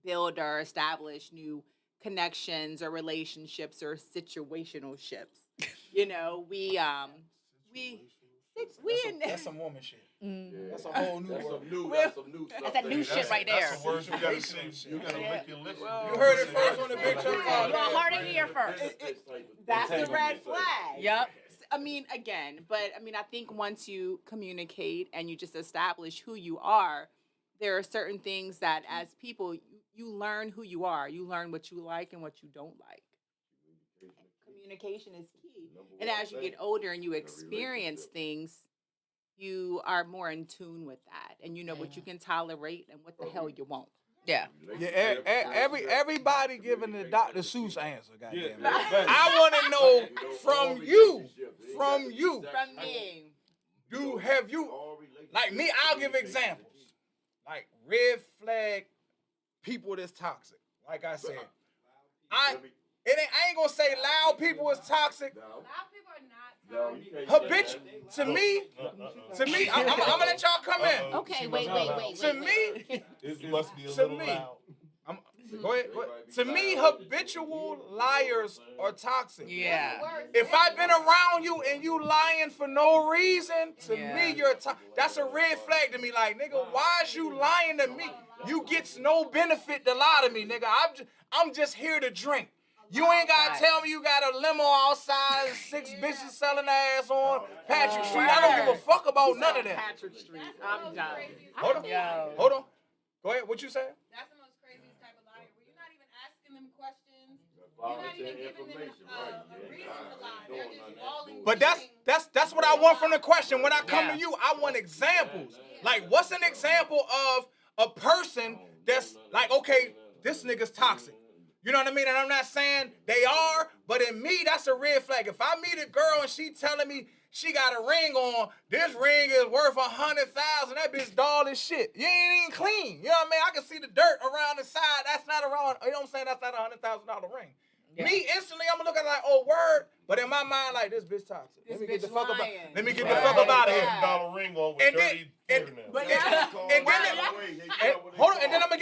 build or establish new connections or relationships or situational ships, That's some woman shit. Mm. That's a whole new That's word. some new. Well, That's some new stuff. That's that new shit right there. That's some words you gotta say. You gotta lick your lips. You heard it first on the Big Chuck You podcast. heard it here first. That's the red flag. Yep. I mean, again, but I mean, I think once you communicate and you just establish who you are, there are certain things that as people, you learn who you are. You learn what you like and what you don't like. Communication is key. And as you get older and you experience things, you are more in tune with that. And you know what you can tolerate and what the hell you won't. Yeah. Yeah, everybody giving the Dr. Seuss answer, goddamn it. Yeah. I want to know from you, From me. have you, like me, I'll give examples. Like red flag people that's toxic. Like I said, I ain't gonna say loud people is toxic. No, Loud you people are not can't toxic. say Habitual that. to me, I'm gonna let y'all come in. Okay, wait. To me, It must be a To little me. loud. Go ahead. To me, habitual liars are toxic. Yeah. If I've been around you and you lying for no reason, to me you're that's a red flag to me. Like, nigga, why is you lying to me? You gets no benefit to lie to me, nigga. I'm just here to drink. You ain't gotta tell me you got a limo outside, 6 bitches selling ass on Patrick Street. I don't give a fuck about none of that. Patrick Street. I'm done. Hold on. Hold on. Go ahead. What you saying? That's the most craziest type of liar where you're not even asking them questions. You're not even giving them a reason to lie. They're just falling. But that's what I want from the question. When I come to you, I want examples. Like, what's an example of a person that's like, okay, this nigga's toxic. You know what I mean? And I'm not saying they are, but in me, that's a red flag. If I meet a girl and she telling me she got a ring on, this ring is worth $100,000. That bitch dull as shit. You ain't even clean. You know what I mean? I can see the dirt around the side. That's not around. You know what I'm saying? That's not a $100,000 ring. Yeah. Me instantly, I'm gonna look at it like, oh, word. But in my mind, like, this bitch toxic. Let me get the fuck about. Let me get the fuck up out of here. $100 ring on with dirty fingernails. Hold on, and then I'm gonna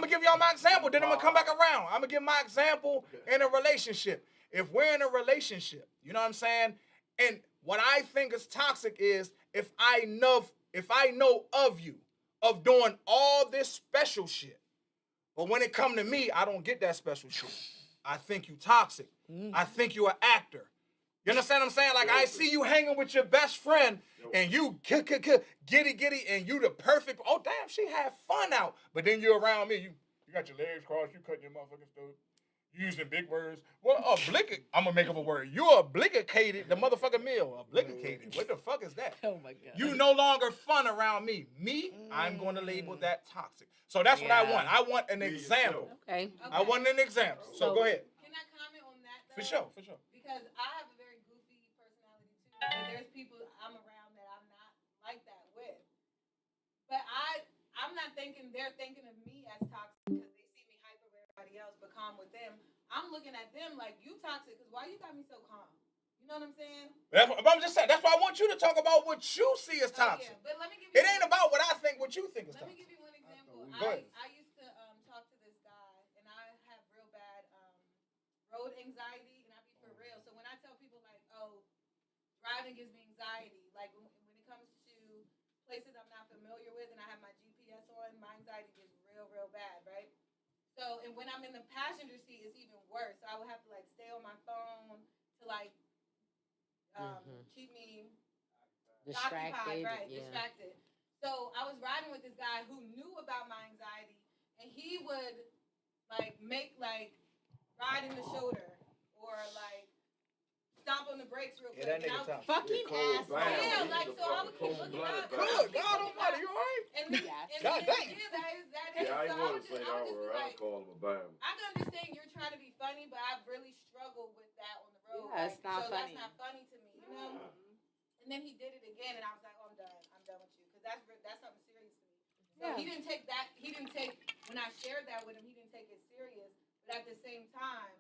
give y'all my example. Then I'm gonna come back around. I'm gonna give my example in a relationship. If we're in a relationship, you know what I'm saying? And what I think is toxic is if I know of you, of doing all this special shit, but when it come to me, I don't get that special shit. I think you toxic. I think you an actor. You understand what I'm saying? Like, I see you hanging with your best friend, and you giddy, and you the perfect. Oh, damn, she had fun out. But then you're around me. You got your legs crossed. You cutting your motherfucking stuff. You using big words. Well, I'm gonna make up a word. You obligated the motherfucking meal. Obligated. What the fuck is that? Oh my God. You no longer fun around me. I'm going to label that toxic. So that's what I want. I want an example. Okay. I want an example. So go ahead. Can I comment on that, though? For sure. Because I have a very goofy personality, too. And there's people I'm around that I'm not like that with. But I'm not thinking they're thinking of me as toxic because they see me hyper with everybody else, but calm with them. I'm looking at them like, you toxic because why you got me so calm? You know what I'm saying? I'm just saying. That's why I want you to talk about what you see as toxic. Yeah. But let me give you It ain't about what I think, what you think is Let toxic. me give you one example. Go ahead. I used to talk to this guy, and I have real bad road anxiety, and I be for real. So when I tell people like, oh, driving gives me anxiety, like when it comes to places I'm not familiar with, and I have my GPS on, my anxiety gets real, real bad, right? So, and when I'm in the passenger seat, it's even worse. So I would have to like stay on my phone to like keep me Distracted. occupied, right? Yeah. Distracted. So I was riding with this guy who knew about my anxiety, and he would like make like ride in the shoulder or like stomp on the brakes real quick. Yeah, that nigga And I- tough. Fucking ass. Yeah, like so I would keep looking up. Good God Almighty, you alright? And God damn. that is. Yeah, I ain't So want to would say just- that I would just be word. I like, call him a bam. I can understand you're trying to be funny, but I've really struggled with that on the road. Yeah, it's not so funny. that's not funny to me, you know? And then he did it again, and I was like, oh, I'm done with you, because that's something serious to me. So Yeah. he didn't take, when I shared that with him, he didn't take it serious. But at the same time,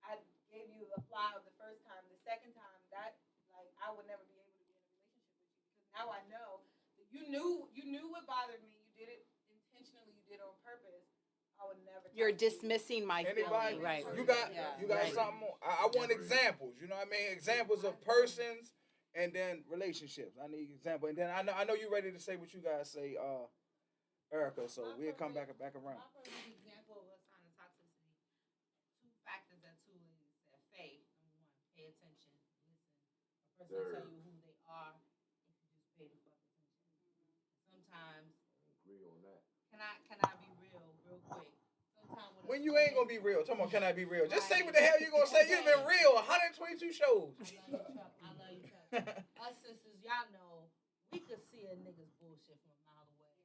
I gave you the fly the first time. The second time, that like I would never be able to be in a relationship with you because now I know that you knew what bothered me. You did it intentionally. You did it on purpose. I would never. You're talk to you. dismissing my Anybody? feelings. Right. You got Yeah. you got Right. something more? I want examples. You know what I mean? Examples of persons and then relationships. I need example. And then I know you ready to say what you guys say, Erica. So we'll come back around. My perfect example of a sign of toxicity. Two factors that two ladies said. Faith, number one, pay attention, listen. A person will tell you who they are if you just pay the fuck attention. Sometimes, Agree on that. can I be real quick? Sometimes When you ain't gonna be real, come on, can I be real? Just say what the hell you gonna say. You've been real 122 shows. I love you, Chuck. Us sisters, y'all know we could see a nigga's bullshit from a mile away.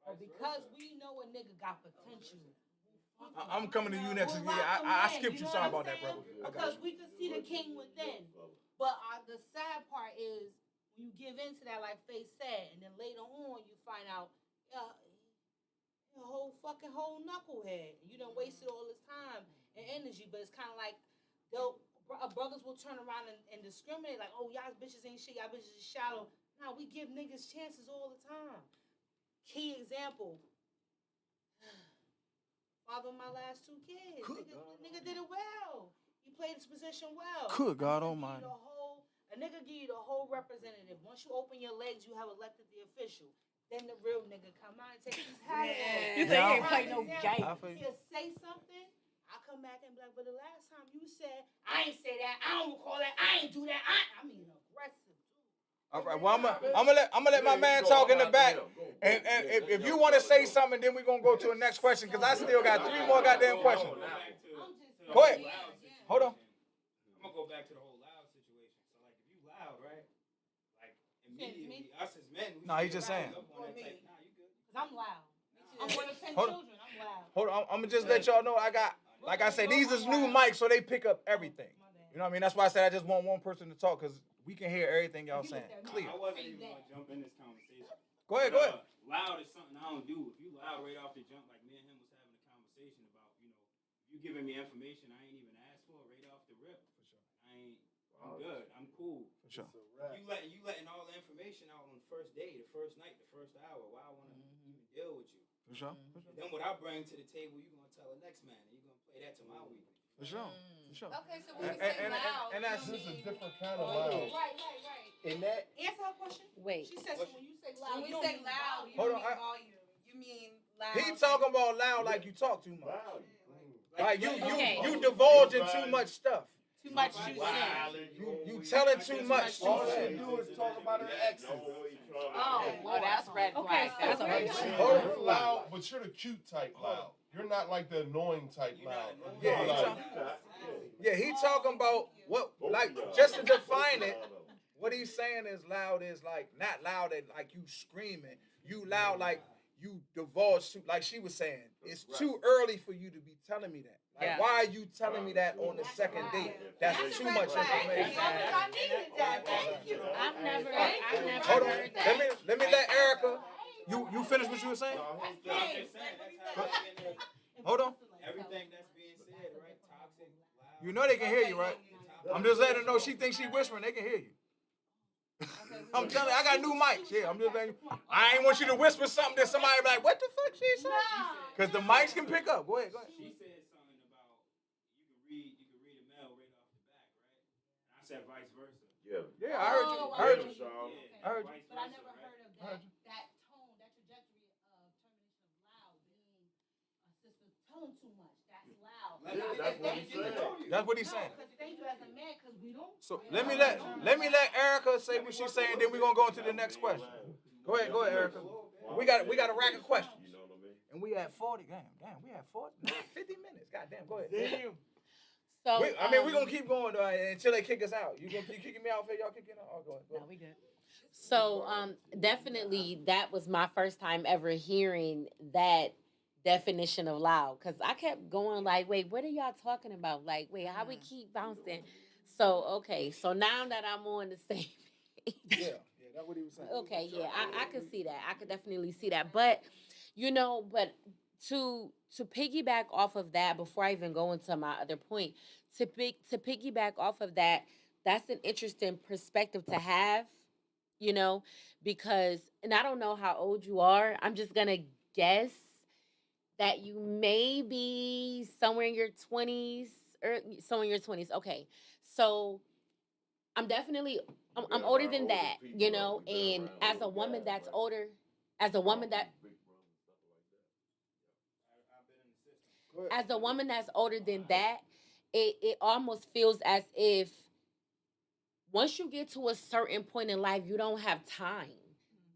But because we know a nigga got potential. I'm coming to you next we'll week. lock him I in, skipped you. know Sorry what about that, I'm brother. saying? I got Because you. we could see the king within. But the sad part is when you give into that, like Faith said, and then later on you find out, a whole knucklehead. You done wasted all this time and energy. But it's kind of like brothers will turn around and discriminate, like, oh, y'all bitches ain't shit, y'all bitches is shallow. Nah, we give niggas chances all the time. Key example. Father of my last two kids. Nigga did it well. He played his position well. Good God Almighty. A nigga give you the whole representative. Once you open your legs, you have elected the official. Then the real nigga come out and take his hat off. You say he ain't play no game. He'll say something. I come back and be like, but the last time you said, I ain't say that, I don't recall that, I ain't do that. I mean aggressive. All right. Well, I'm gonna let my man talk in the back. And if you want to say something, then we're gonna go to the next question because I still got 3 more goddamn questions. Go ahead. Hold on. I'm gonna go back to the whole loud situation. So like, if you loud, right? Like immediately, us as men. No, he's just saying. Nah, you good. Because I'm loud. I'm one of 10 Hold on. children. I'm loud. Hold on. I'm gonna just let y'all know I got, like I said, these is new mics, so they pick up everything. You know what I mean? That's why I said I just want one person to talk because we can hear everything y'all saying clear. I wasn't even gonna jump in this conversation. Go ahead. Go ahead. Loud is something I don't do. If you loud right off the jump, like me and him was having a conversation about, you giving me information I ain't even asked for right off the rip. For sure. I'm good. I'm cool. For sure. You letting all the information out on the first day, the first night, the first hour. Why I want to even deal with you? For sure. And then what I bring to the table, you gonna tell the next man, and you gonna play that to my week. For sure. For sure. Okay, so when you say loud, and that's This is a mean, different kind of loud. right. And that Answer her question. Wait. She says when you say loud, When we you don't say mean loud, volume. Hold You on, mean volume. You mean loud. he talking about loud like you talk too much. Loud. Like Okay. you divulging too much stuff. Too much juice. You telling too much. All they do is talk about her exes. Oh, that's red flag. Okay, That's so red maybe- flag. Hold on. You're loud, but you're the cute type loud. You're not like the annoying type loud. Yeah, You're he like, talk- Yeah, he talking about what, like, just to define it, what he's saying is loud is like, not loud and like you screaming. You loud like you divulge, like she was saying. It's too early for you to be telling me that. Like, Yeah. why are you telling me that on the second date? That's too much information. I needed that. Thank you. I've never Hold on, heard that. let me let Erica. You finish what you were saying? Hold on. Everything that's being said, right? Toxic, loud. You know they can hear you, right? I'm just letting her know she thinks she whispering. They can hear you. I'm telling you, I got new mics. Yeah, I'm just letting you. I ain't want you to whisper something that somebody be like, what the fuck she said? Because the mics can pick up. Go ahead. She said something about you can read a mail right off the back, right? And I said vice versa. Yeah, I heard you. I heard you. I heard you. Vice But I versa, never right? heard of that tone, that trajectory of termination of loud being a sister tone too much. That's loud. That's what he said. That's what he's saying. Because thank you as a man, because we don't. So let me let Erica say what she's saying. Then we're gonna go into the next question. Go ahead, Erica. We got a rack of questions. And we had 40. Damn, we had 40, 50 minutes. Goddamn, go ahead. So We're gonna keep going though, until they kick us out. You kicking me out? Y'all kicking out? Oh, go ahead. No, we good. So definitely that was my first time ever hearing that definition of loud, because I kept going like, wait, what are y'all talking about? Like, wait, how we keep bouncing? So okay, so now that I'm on the same page, Yeah, that's what he was saying. okay, yeah, I could see that. I could definitely see that. But, but to piggyback off of that before I even go into my other point, to piggyback off of that, that's an interesting perspective to have, you know, because and I don't know how old you are. I'm just gonna guess that you may be somewhere in your 20s or somewhere in your 20s. Okay. So I'm definitely I'm older than that, you know, and as a woman that's older, as a woman that Go ahead. as a woman that's older than that, it almost feels as if once you get to a certain point in life, you don't have time.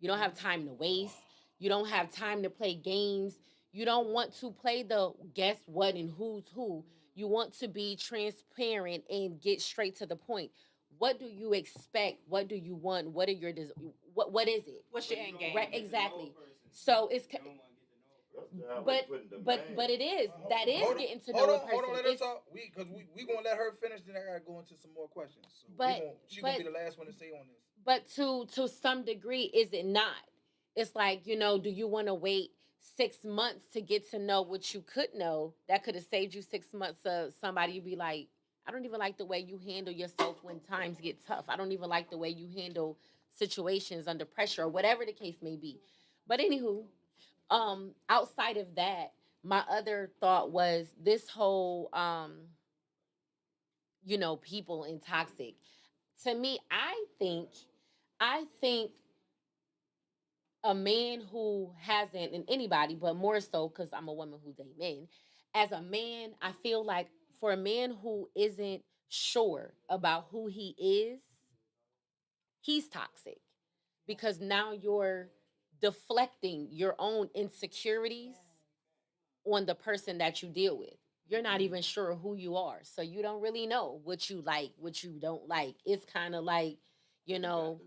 You don't have time to waste. You don't have time to play games. You don't want to play the guess what and who's who. You want to be transparent and get straight to the point. What do you expect? What do you want? What are your what is it? What's your end game? Right, exactly. So it's but but it is that is Hold on, getting to know hold a on, person. hold on. Let her It's- talk. We gonna let her finish. Then I gotta go into some more questions. So But- she gonna be but- the last one to say on this. But to some degree, is it not? It's like, you know, do you want to wait 6 months to get to know what you could know? That could have saved you 6 months of somebody you be like, I don't even like the way you handle yourself when times get tough. I don't even like the way you handle situations under pressure or whatever the case may be. But anywho, outside of that, my other thought was this whole you know, people and toxic. To me, I think a man who hasn't, and anybody, but more so because I'm a woman who date men. As a man, I feel like for a man who isn't sure about who he is, he's toxic because now you're deflecting your own insecurities on the person that you deal with. You're not even sure who you are. So you don't really know what you like, what you don't like. It's kind of like, you know,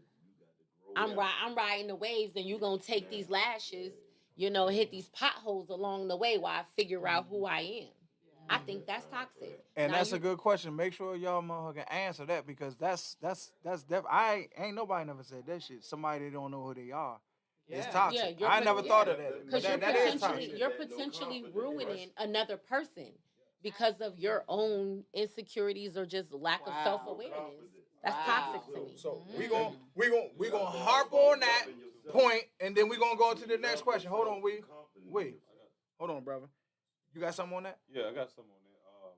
I'm riding the waves and you're going to take these lashes, you know, hit these potholes along the way while I figure out who I am. I think that's toxic. And Now that's you- a good question. Make sure y'all motherfucker answer that because that's I ain't nobody never said that shit. Somebody that don't know who they are. It's toxic. Yeah, you're I put- never yeah. thought of that. Because But you're that is potentially toxic. you're potentially ruining another person because of your own insecurities or just lack of Wow. self awareness. That's Wow. toxic to me. So we gonna harp on that point, and then we gonna go to the next question. Hold on, wait, hold on, brother. You got something on that? Yeah, I got some on that.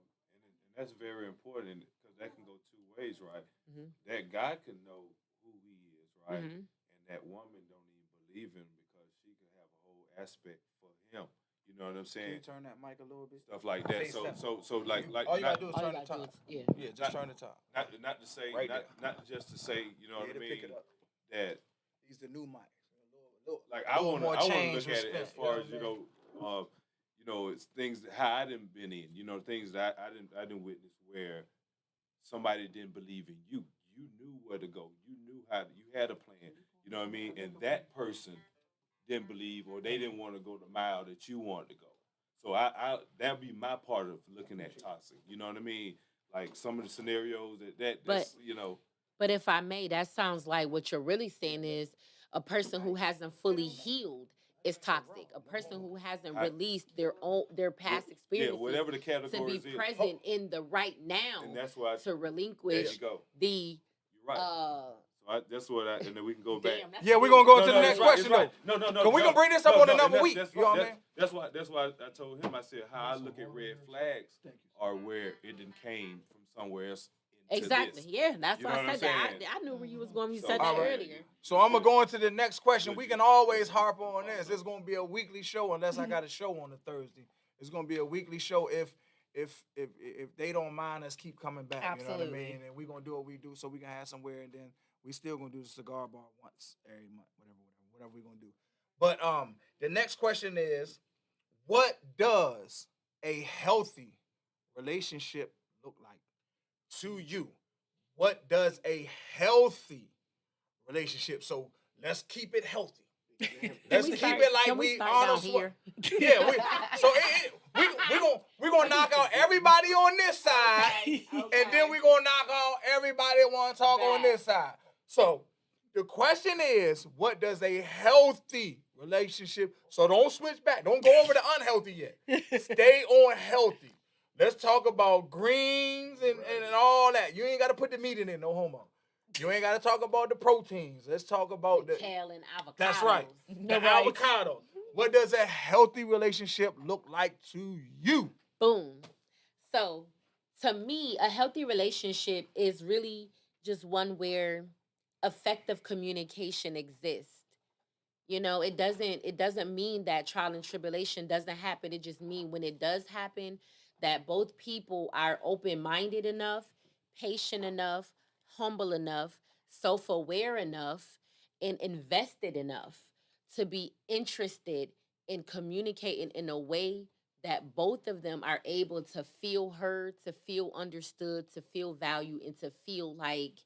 And that's very important because that can go two ways, right? Mhm. That guy can know who he is, right? Mhm. And that woman don't even believe him because she can have a whole aspect for him. You know what I'm Can you saying? turn that mic a little bit? Stuff like that. Say So something. like All you not, gotta do is All you turn the gotta do top. is- yeah. Yeah, just turn the top. not to say Right not just to say, you know Yeah, what I to mean? pick it up. That These the new mics. like I want to look change at it respect, as far as you know you know, it's things that how I didn't been in, you know, things that I didn't witness where somebody didn't believe in you. You knew where to go. You knew you had a plan. You know what I mean? And that person didn't believe or they didn't want to go the mile that you wanted to go. So I that'd be my part of looking at toxic. You know what I mean? Like some of the scenarios that's you know. But if I may, that sounds like what you're really saying is a person who hasn't fully healed is toxic. A person who hasn't released their past experiences whatever the to categories be is. present in the right now And that's why to there relinquish you go. the You're right. So that's what and then we can go back. damn, that's Yeah, we deep. gonna go No, to no, the it's next right, question it's right. though. No. Cause we gonna bring this up on and another week. That's You know what I why, mean? that's why I told him. I said how I look at red flags are where it didn't came from somewhere else. Into Exactly. This. Yeah, that's You why know I what said I'm that. saying? I knew where you was going when you So- said that Alright. earlier. So I'm gonna go into the next question. We can always harp on this. It's gonna be a weekly show unless I got a show on a Thursday. It's gonna be a weekly show if they don't mind us keep coming back. You know what I Absolutely. mean? And we gonna do what we do so we can have somewhere, and then we still gonna do the cigar bar once every month, whatever we gonna do. But the next question is, what does a healthy relationship look like to you? What does a healthy relationship? So let's keep it healthy. Let's keep it like can we start Arnold down Schwar- here? Yeah, we gonna knock out everybody on this side, and then we gonna knock out everybody that want to talk on this side. So the question is, what does a healthy relationship. So don't switch back. Don't go over to unhealthy yet. Stay on healthy. Let's talk about greens and all that. You ain't got to put the meat in it, no homo. You ain't got to talk about the proteins. Let's talk about the kale and avocado. That's right. The Right. avocado. What does a healthy relationship look like to you? Boom. So, to me, a healthy relationship is really just one where effective communication exists. You know, it doesn't mean that trial and tribulation doesn't happen. It just means when it does happen, that both people are open-minded enough, patient enough, humble enough, self-aware enough, and invested enough to be interested in communicating in a way that both of them are able to feel heard, to feel understood, to feel valued, and to feel like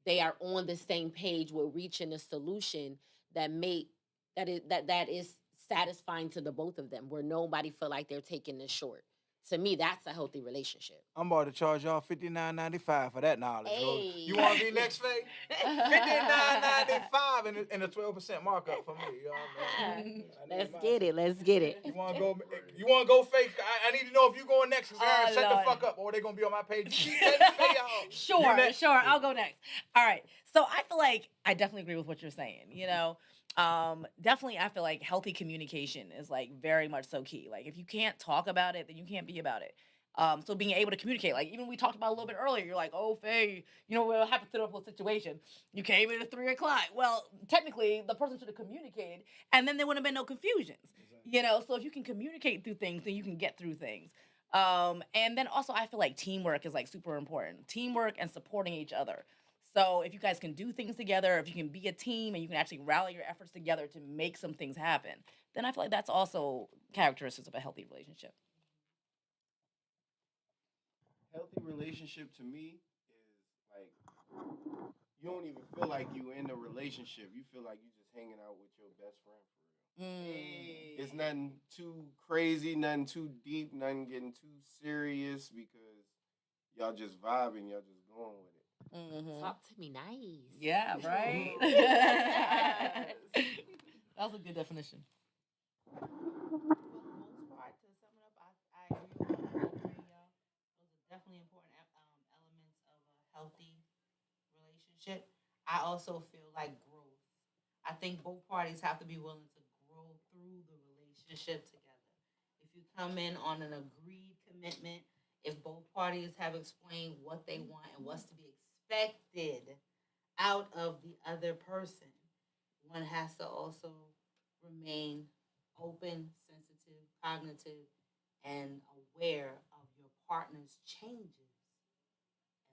they are on the same page with reaching a solution that make that is satisfying to the both of them, where nobody feel like they're taking this short. To me, that's a healthy relationship. I'm about to charge y'all $59.95 for that knowledge. Rose. Hey. You want to be next, Faye? $59.95 and a 12% markup for me. You know what I mean? Let's get it. Let's get it. You want to go? You want to go, Faye? I need to know if you going next. 'Cause Oh, shut Lord. the fuck up, or they gonna be on my page. You keep cutting Faye off. Sure, You next. sure. I'll go next. All right. So I feel like I definitely agree with what you're saying. You know, definitely I feel like healthy communication is like very much so key. Like if you can't talk about it, then you can't be about it. So being able to communicate, like even we talked about a little bit earlier, you're like, oh, Faye, you know what happened to the whole situation? You came in at 3 o'clock. Well, technically, the person should have communicated, and then there would have been no confusions. You know, so if you can communicate through things, then you can get through things. And then also, I feel like teamwork is like super important. Teamwork and supporting each other. So if you guys can do things together, if you can be a team and you can actually rally your efforts together to make some things happen, then I feel like that's also characteristics of a healthy relationship. Healthy relationship to me is like you don't even feel like you in a relationship. You feel like you just hanging out with your best friend for real. It's nothing too crazy, nothing too deep, nothing getting too serious because y'all just vibing, y'all just going with it. Talk to me nice. Yeah, right? That was a good definition. For the most part, to sum it up, I agree with all three of y'all. Those are definitely important elements of a healthy relationship. I also feel like growth. I think both parties have to be willing to grow through the relationship together. If you come in on an agreed commitment, if both parties have explained what they want and what's to be expected out of the other person, one has to also remain open, sensitive, cognitive, and aware of your partner's changes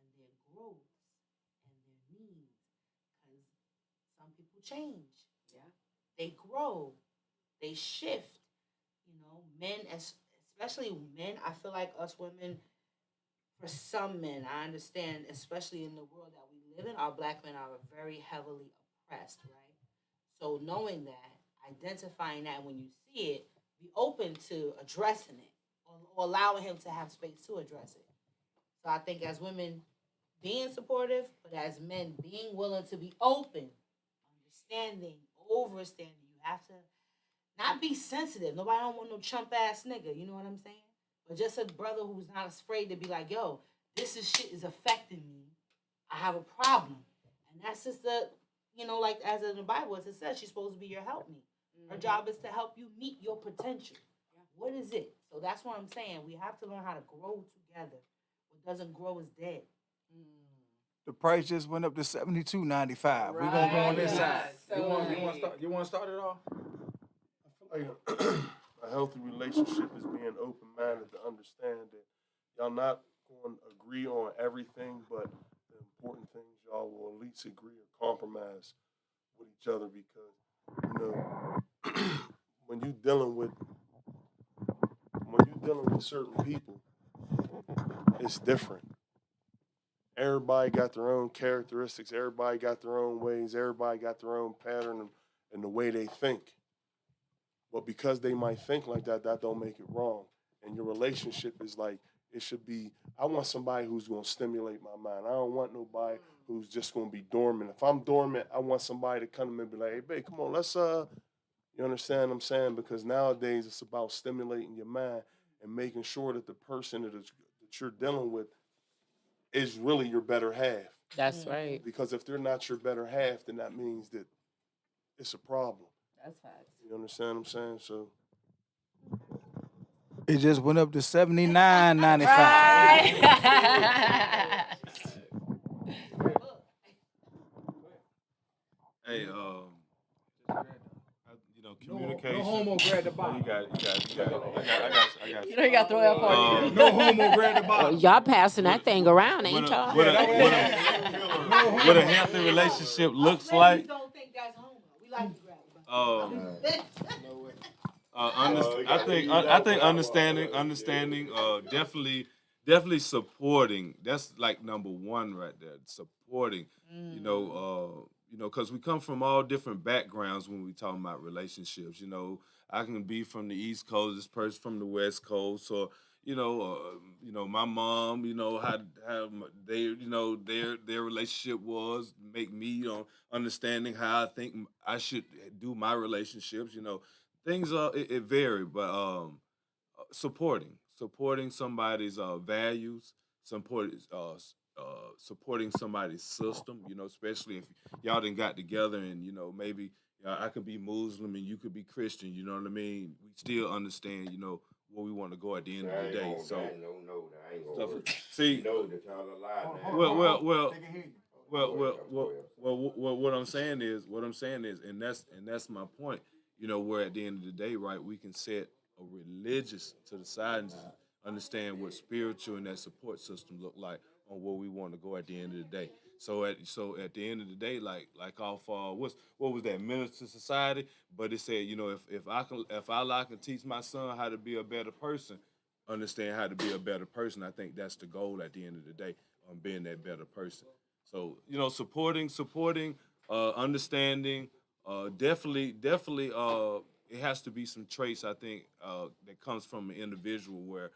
and their growth and their needs. Because some people change. Yeah. They grow. They shift. You know, men, especially men, I feel like us women, for some men, I understand, especially in the world that we live in, our black men are very heavily oppressed, right? So knowing that, identifying that when you see it, be open to addressing it or allowing him to have space to address it. So I think as women being supportive, but as men being willing to be open, understanding, overstanding, you have to not be sensitive. Nobody don't want no chump ass nigga, you know what I'm saying? But just a brother who's not afraid to be like, yo, this is shit is affecting me. I have a problem. And that's just the, you know, like as in the Bible, as it says, she's supposed to be your helpmeet. Her job is to help you meet your potential. What is it? So that's what I'm saying. We have to learn how to grow together. What doesn't grow is dead. The price just went up to $72.95. We're gonna go on this side. You want to start it off? I feel like a healthy relationship is being open minded to understand that y'all not going to agree on everything, but the important things y'all will at least agree or compromise with each other because you know when you dealing with certain people, it's different. Everybody got their own characteristics. Everybody got their own ways. Everybody got their own pattern and the way they think. But because they might think like that, that don't make it wrong. And your relationship is like, it should be, I want somebody who's going to stimulate my mind. I don't want nobody who's just going to be dormant. If I'm dormant, I want somebody to come to me and be like, hey, babe, come on, let's, You understand what I'm saying? Because nowadays it's about stimulating your mind and making sure that the person that you're dealing with is really your better half. That's right. Because if they're not your better half, then that means that it's a problem. That's facts. You understand what I'm saying? So It just went up to $79.95. Right. Hey, communication. No homo grab the bottle. You got it. I got you. You know you gotta throw that party. No homo grab the bottle. Y'all passing that thing around, ain't y'all? What a healthy relationship looks like. Don't think that's homo. We like to grab I think understanding, definitely supporting. That's like number one right there. Supporting, because we come from all different backgrounds when we talking about relationships. I can be from the East Coast, this person from the West Coast, or my mom, how they, their relationship was, make me, understanding how I think I should do my relationships. Things it vary, but supporting somebody's values, supporting somebody's system. Especially if y'all done got together and maybe I could be Muslim and you could be Christian. You know what I mean? We still understand. Where we want to go at the end of the day. So, I ain't gonna work. see, You know that y'all alive now. What I'm saying is, and that's my point. Where at the end of the day, right, we can set a religious to the side and just understand what spiritual and that support system look like on where we want to go at the end of the day. So at the end of the day, like off what was that, Minister Society? But it said, if I can teach my son how to be a better person, understand how to be a better person, I think that's the goal at the end of the day, on being that better person. So supporting, understanding, definitely. It has to be some traits, I think, that comes from an individual where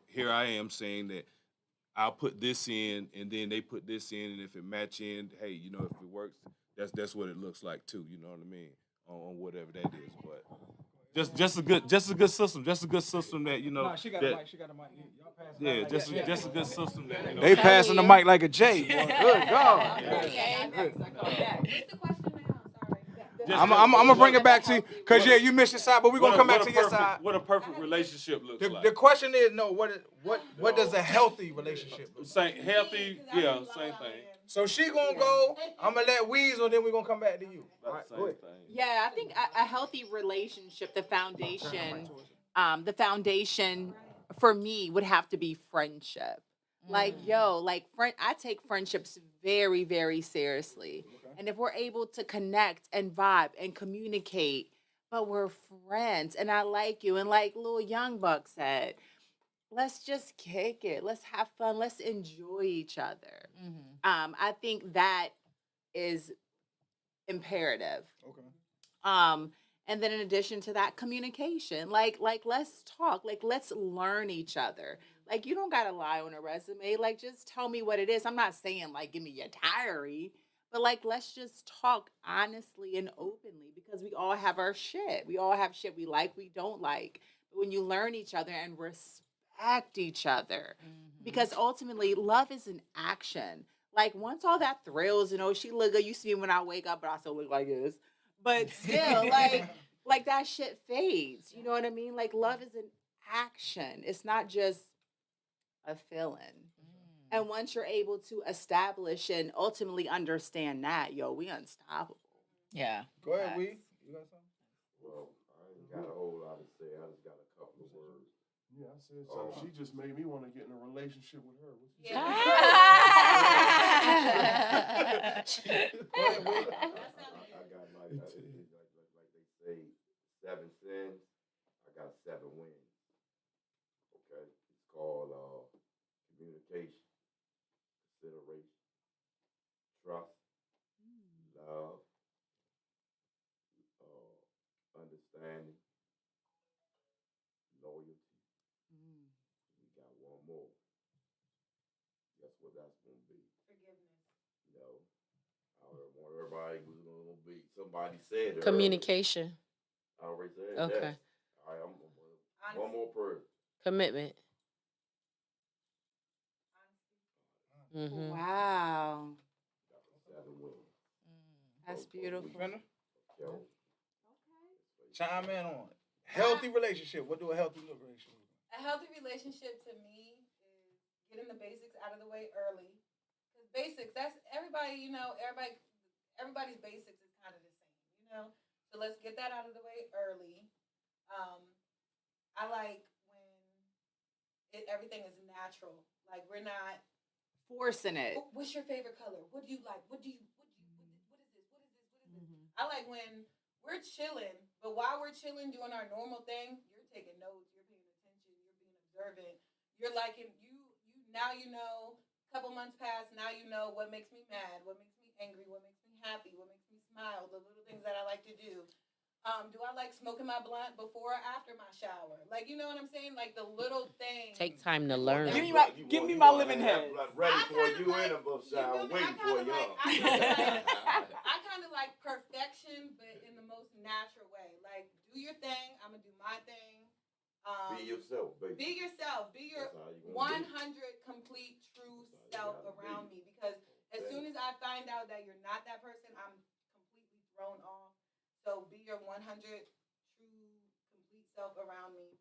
here I am saying that I'll put this in, and then they put this in, and if it match in, hey, if it works, that's what it looks like too. You know what I mean? On whatever that is, but just a good system, that Nah, she got a mic. She got a mic. Y'all pass it yeah, like just that. a good system that They passing the mic like a J. Boy. Good God. What's the question now? Sorry. I'm gonna bring it back to you because you missed your side, but we're gonna come back to your side. What a perfect relationship looks like. The question is, what does a healthy relationship look like? Same healthy, yeah, same thing. So she gonna go. I'm gonna let Weasel, then we're gonna come back to you. All right, go ahead. Yeah, I think a healthy relationship, the foundation for me would have to be friendship. Like, I take friendships very, very seriously. And if we're able to connect and vibe and communicate, but we're friends and I like you, and like Lil Young Buck said, let's just kick it. Let's have fun. Let's enjoy each other. I think that is imperative. Okay. And then in addition to that, communication. Like let's talk. Like, let's learn each other. Like, you don't gotta lie on a resume. Like, just tell me what it is. I'm not saying like give me your diary, but like let's just talk honestly and openly, because we all have our shit. We all have shit we like, we don't like. But when you learn each other and respect each other, because ultimately love is an action. Like, once all that thrills, she look good. You see me when I wake up, but I still look like this. But still, like that shit fades. You know what I mean? Like, love is an action. It's not just a feeling. And once you're able to establish and ultimately understand that, we unstoppable. Yeah. Go ahead, Wee. You got something? Well, I ain't got a whole lot to say. I just got a couple of words. yeah, I said so. She just made me want to get in a relationship with her. What you Yeah. I got like they say, 7 sins. I got 7 wins. Okay, it's called communication, consideration, trust, love, understanding, loyalty. We got one more. Guess what that's gonna be? Forgiveness. No. I want everybody was gonna be. Somebody said it earlier. Communication. already said Okay. that. All right, one more person. Commitment. Mm-hmm. Wow. Seven wins. That's beautiful. Brenda, Yo, chime in on it. Healthy relationship. What do a healthy relationship look like? A healthy relationship to me is getting the basics out of the way early. Because basics, that's everybody, everybody's basics is kind of the same. So let's get that out of the way early. Um, I like when everything is natural. Like we're not Forcing it. What's your favorite color? What do you like? What is this? What is this? What is this? I like when we're chilling, but while we're chilling doing our normal thing, you're taking notes, you're paying attention, you're being observant. You're liking now a couple months pass, now you know what makes me mad, what makes me angry, what makes me happy, what makes me smile, the little things that I like to do. Do I like smoking my blunt before or after my shower? Like, you know what I'm saying? Like the little things. Take time to learn. Give me my living head. Ready for you in a shower, waiting for you. I kind of like perfection, but in the most natural way. Like, do your thing. I'm gonna do my thing. Be yourself, baby. Be yourself. Be your 100 complete true self around me. Because as soon as I find out that you're not that person, I'm completely thrown off. So be your 100 true complete self around me.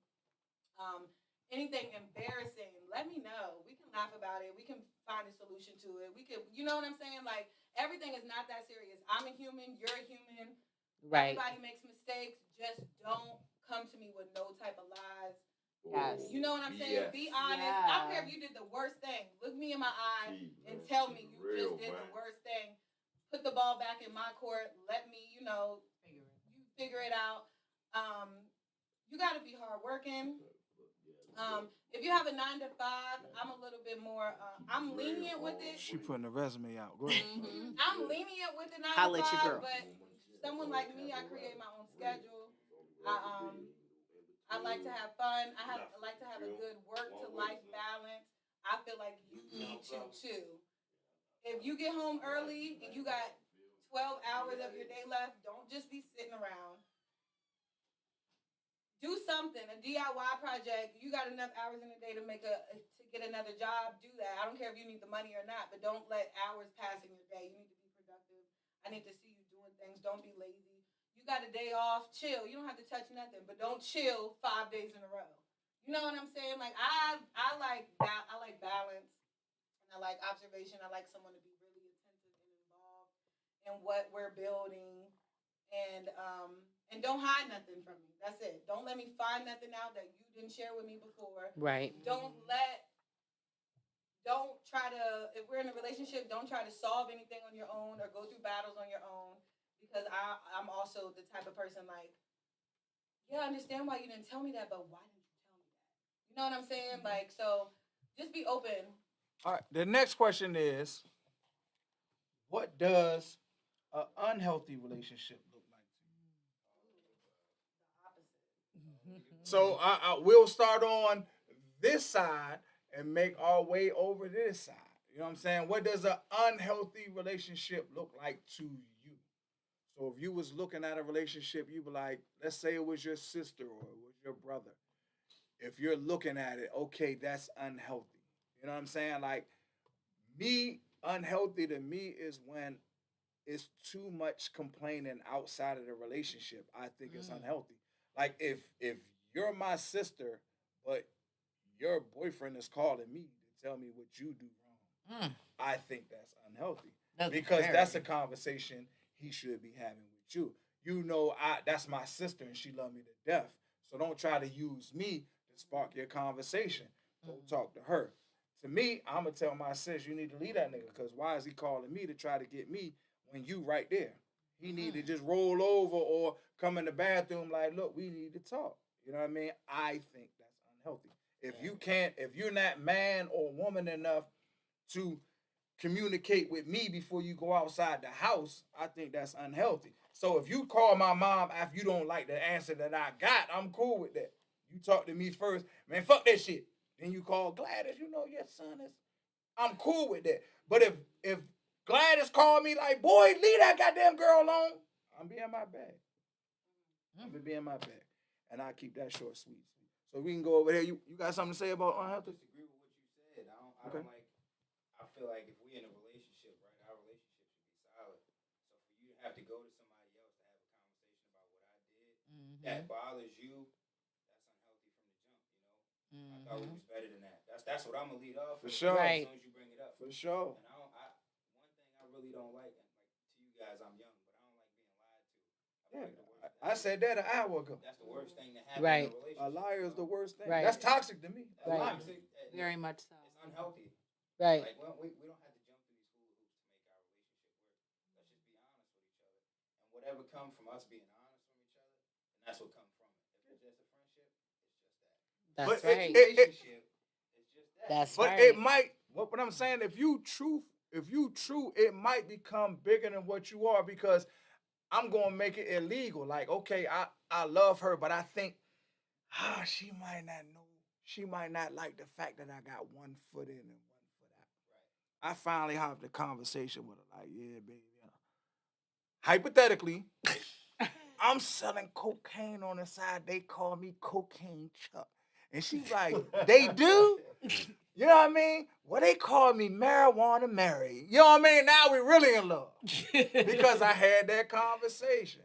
Anything embarrassing, let me know. We can laugh about it. We can find a solution to it. We could, you know what I'm saying? Like, everything is not that serious. I'm a human. You're a human. Right. Everybody makes mistakes. Just don't come to me with no type of lies. Yes. You know what I'm saying? Be honest. Yeah. I don't care if you did the worst thing. Look me in my eye and tell me you just did the worst thing. Put the ball back in my court. Let me, figure it out. You got to be hardworking. If you have a 9 to 5, I'm a little bit more. I'm lenient with it. She putting the resume out. Go ahead. I'm lenient with the 9 Holla to at 5, your girl. but someone like me, I create my own schedule. I like to have fun. I like to have a good work to life balance. I feel like you need to too. If you get home early and you got 12 hours of your day left, don't just be sitting around. Do something, a DIY project. You got enough hours in a day to get another job, do that. I don't care if you need the money or not, but don't let hours pass in your day. You need to be productive. I need to see you doing things. Don't be lazy. You got a day off, chill. You don't have to touch nothing, but don't chill 5 days in a row. You know what I'm saying? Like I like balance, and I like observation. I like someone to be really attentive and involved in what we're building, and don't hide nothing from me. That's it. Don't let me find nothing out that you didn't share with me before. Right. Don't try to, if we're in a relationship, don't try to solve anything on your own or go through battles on your own. Because I'm also the type of person like, yeah, I understand why you didn't tell me that, but why didn't you tell me that? You know what I'm saying? Like, so just be open. All right. The next question is, what does an unhealthy relationship look like to you? So we'll start on this side and make our way over this side. You know what I'm saying? What does an unhealthy relationship look like to you? So if you was looking at a relationship, you be like, let's say it was your sister or it was your brother. If you're looking at it, okay, that's unhealthy. You know what I'm saying? Like unhealthy to me is when it's too much complaining outside of the relationship. I think it's unhealthy. Like if you're my sister, but your boyfriend is calling me to tell me what you do wrong, I think that's unhealthy. Because that's a conversation he should be having with you. You know, that's my sister and she love me to death. So don't try to use me to spark your conversation. Go talk to her. To me, I'm going to tell my sis, you need to leave that nigga because why is he calling me to try to get me when you right there? He need to just roll over or come in the bathroom like, look, we need to talk. You know what I mean? I think that's unhealthy. If you're not man or woman enough to communicate with me before you go outside the house, I think that's unhealthy. So if you call my mom after you don't like the answer that I got, I'm cool with that. You talk to me first, man, fuck that shit. Then you call Gladys, you know your son is. I'm cool with that. But if Gladys called me like, boy, leave that goddamn girl alone, I'm being my bag. I'm gonna be in my bag, and I keep that short, sweet. So we can go over there. You got something to say about unhealthy? Disagree with what you said. I Okay. don't like. I feel like if we in a relationship, right, our relationship should be solid. So for you to have to go to somebody else to have a conversation about what I did that bothers you, that's unhealthy from the jump. You know, I thought we was better than that. That's what I'm gonna lead off For with, sure. Right. As soon as you bring it up, For sure. And one thing I really don't like, and like to you guys, I'm young, but I don't like being lied to. Yeah, Like the worst I said that an hour ago. That's the worst thing that happens Right. in a relationship. A liar is the worst thing. Right. That's toxic to me. A Right. liar. Toxic, and Very much so. It's unhealthy. Right. Like we don't have to jump through these hula hoops to make our relationship work. Let's just be honest with each other, and whatever comes from us being honest with each other, and that's what comes from it. If it's just a friendship, it's just that. That's But right. Relationship, it's just that. That's But right. it might. What I'm saying, if you true, it might become bigger than what you are because I'm gonna make it illegal. Like, okay, I love her, but I think, she might not know. She might not like the fact that I got 1 foot in and 1 foot out. I finally have the conversation with her, like, yeah, baby. Hypothetically, I'm selling cocaine on the side. They call me Cocaine Chuck. And she's like, they do? You know what I mean? Well, they call me Marijuana Mary. You know what I mean? Now we really in love. Because I had that conversation.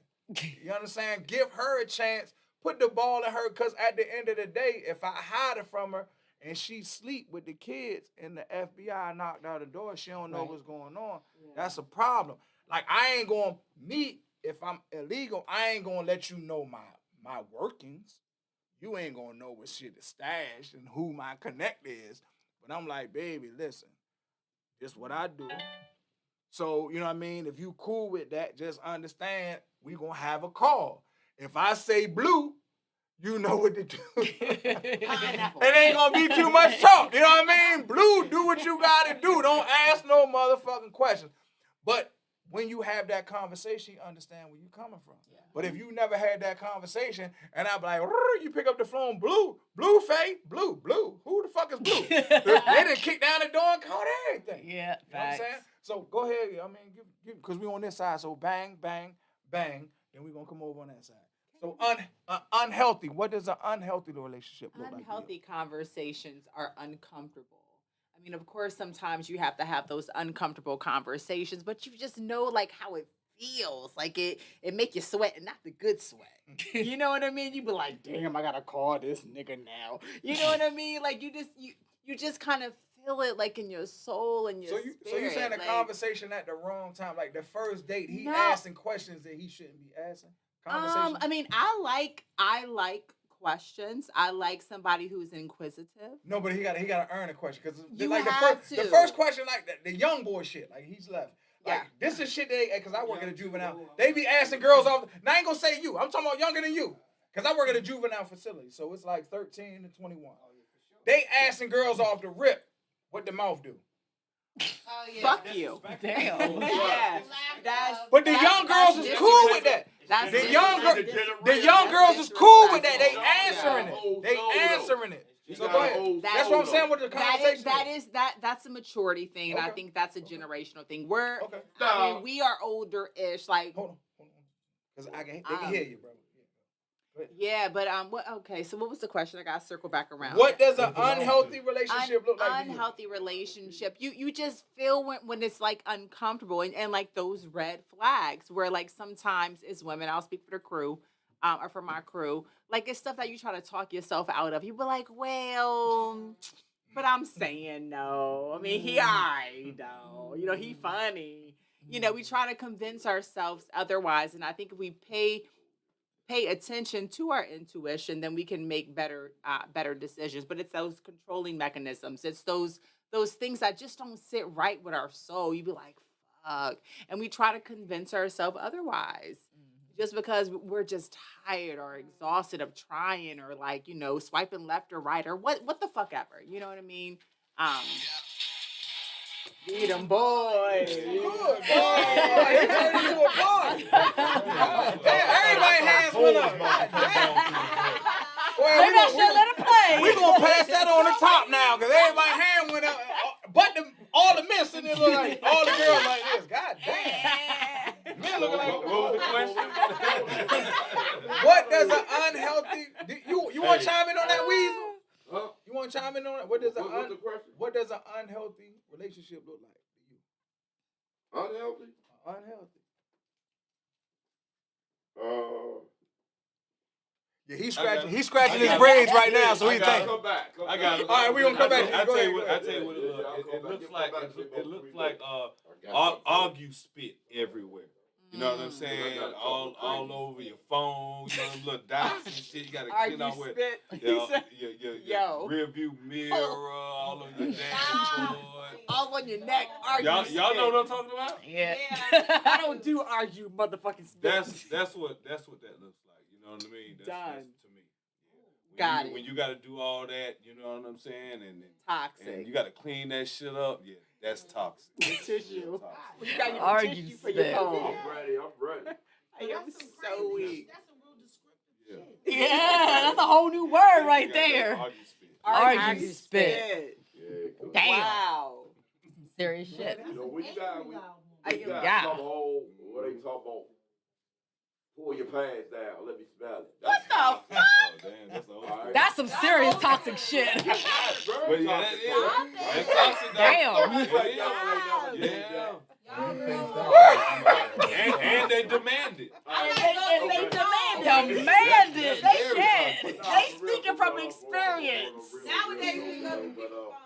You understand? Give her a chance. Put the ball in her. Because at the end of the day, if I hide it from her and she sleep with the kids and the FBI knocked out the door, she don't know what's going on. That's a problem. Like, I ain't going to meet, if I'm illegal, I ain't going to let you know my workings. You ain't going to know what shit is stashed and who my connect is. But I'm like, baby, listen, this what I do. So, you know what I mean? If you cool with that, just understand we going to have a call. If I say blue, you know what to do. It ain't going to be too much talk. You know what I mean? Blue, do what you got to do. Don't ask no motherfucking questions. But when you have that conversation, you understand where you're coming from. Yeah. But if you never had that conversation, and I'm like, you pick up the phone, blue, Faye, blue. Who the fuck is blue? They done kick down the door and caught everything. Yeah, You know what I'm saying? So go ahead. I mean, because we on this side. So bang, bang, bang. Then we're going to come over on that side. So unhealthy. What does an unhealthy relationship look like? Unhealthy conversations are uncomfortable. I mean, of course, sometimes you have to have those uncomfortable conversations, but you just know like how it feels. Like it make you sweat, and not the good sweat. You know what I mean? You be like, damn, I gotta call this nigga now. You know what I mean? Like you just kind of feel it like in your soul and your spirit. So you saying a like, conversation at the wrong time, like the first date, he No. asking questions that he shouldn't be asking? Conversation? I mean, I like questions. I like somebody who's inquisitive. No, but he got to earn a question because You like have the to. first question, like the young boy shit, like he's left. Like Yeah. this is shit because I work at a juvenile. They be asking girls off. Now I ain't gonna say you. I'm talking about younger than you because I work at a juvenile facility, so it's like 13 to 21. They asking girls off the rip. What the mouth do? Oh, yeah. Fuck you. Damn. Yeah. But the young girls is cool with that. That's The young disrespectful. girls is cool with that. They answering it. They Yeah. answering it. So go ahead. That's what I'm saying with the conversation. That's a maturity thing, and I Okay. think that's a generational thing. We're Okay. I mean, we are older-ish, like Hold on. Because they can hear you, bro. yeah, but okay, so what was the question? I gotta circle back around. What does an unhealthy relationship look like to you? Unhealthy relationship. You just feel when it's like uncomfortable and like those red flags where like sometimes as women, I'll speak for the crew, or for my crew, like it's stuff that you try to talk yourself out of. You be like, well, but I'm saying no. I mean, he alright though. You know, he funny. You know, we try to convince ourselves otherwise, and I think if we pay attention to our intuition, then we can make better decisions. But it's those controlling mechanisms. It's those things that just don't sit right with our soul. You be like, fuck. And we try to convince ourselves otherwise. Just because we're just tired or exhausted of trying or like, you know, swiping left or right or what the fuck ever. You know what I mean? Get them boys. Good, boy. He turned into a boy. Damn, everybody hands went up. Well, Maybe I should let it play. We're going to pass that on the top now because everybody's hand went up. But all the men sitting there look like, all the girls like this. God damn. Men looking like, What was the What does an unhealthy? You want to chime in on that, Weasel? Huh? You want to chime in on that? What does What's the question? what does an unhealthy relationship look like to you? Unhealthy? Unhealthy. Yeah, he's scratching his braids right now, so he's thinking. Come back. I got it. All right, we gonna come back. I Go tell ahead, you what. go I ahead. tell you what. It looks like. It looks like argue spit everywhere. You know what I'm saying? All over your phone. You know them little dots and shit. You gotta clean out with your rear view mirror, all over your dashboard. All on your neck. Y'all know what I'm talking about? Yeah. I don't do argue, motherfucking spit. That's what that looks like. You know what I mean? That's to me. Got it. When you got to do all that, you know what I'm saying, and Toxic. and you got to clean that shit up. Yeah, that's toxic. Tissue. You got your Argue tissue for your spit. phone. I'm ready. I am so weak. That's some real descriptive shit. Yeah, that's a whole new word right there. Argue spit. Argue spit. Yeah, Damn. Wow. Serious shit. you know, when you got Yeah. some old, what they talk about, pull your pants down, let me smell it. What the fuck? Oh damn, that's the old. That's some serious toxic shit. But yeah, that is. That's toxic. Damn. Yeah. Y'all And they demand it. And they demand it. Demanded. They Shit. They speaking from experience. Nowadays we go to people's phones.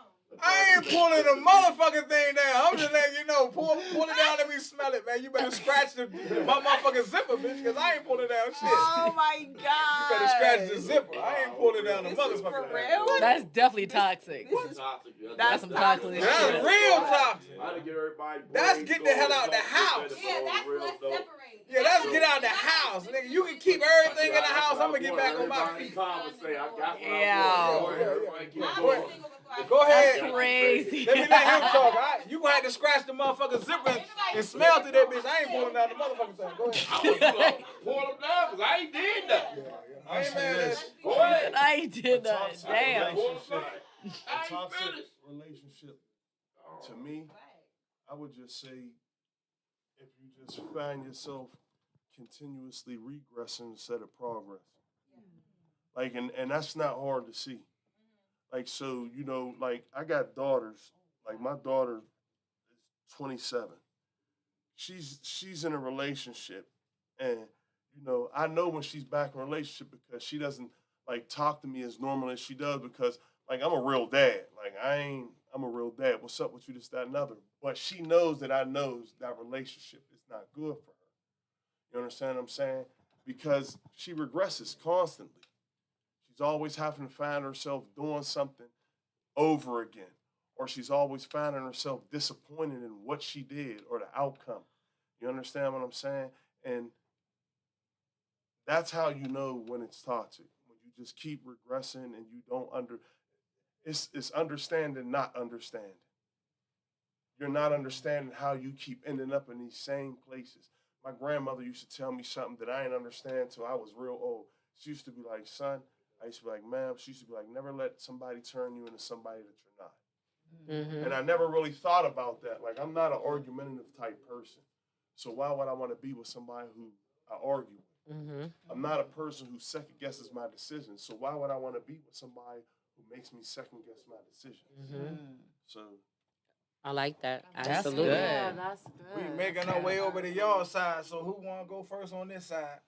I ain't pulling the motherfucking thing down. I'm just letting you know. Pull it down, let me smell it, man. You better scratch my motherfucking zipper, bitch, because I ain't pulling down shit. Oh my God. You better scratch the zipper. I ain't pulling down the This is motherfucking for thing. real? That's definitely toxic. This is That's some toxic That's shit. real toxic. That's That's get the hell out the house. Yeah, that's let's separate. Yeah, that's get out the house, nigga. You can keep everything in the house. I'm gonna get back on my feet. Go ahead. That's crazy. Let me let him talk. All right? You gonna have to scratch the motherfucking zipper and smell through that bitch. I ain't pulling down the motherfucking thing. Go ahead. Pull them down because I ain't did nothing. I ain't mad at you. Go ahead. I did that. Damn. A toxic relationship, to me, I would just say, if you just find yourself continuously regressing instead of progress, like, and that's not hard to see. Like, so, you know, like, I got daughters. Like, my daughter is 27. She's in a relationship, and you know, I know when she's back in a relationship because she doesn't like talk to me as normal as she does because like I'm a real dad. Like I'm a real dad. What's up with you? This, that, and other. But she knows that I knows that relationship is not good for her. You understand what I'm saying? Because she regresses constantly. She's always having to find herself doing something over again. Or she's always finding herself disappointed in what she did or the outcome. You understand what I'm saying? And that's how you know when it's toxic. When you just keep regressing and you don't it's understanding, not understanding. You're not understanding how you keep ending up in these same places. My grandmother used to tell me something that I didn't understand till I was real old. She used to be like, son, I used to be like, ma'am, she used to be like, never let somebody turn you into somebody that you're not. And I never really thought about that. Like, I'm not an argumentative type person. So why would I want to be with somebody who I argue with? I'm not a person who second guesses my decisions. So why would I want to be with somebody who makes me second guess my decisions? So I like that. That's Absolutely. good. Yeah, that's good. We making our way over to y'all side. So who wanna go first on this side?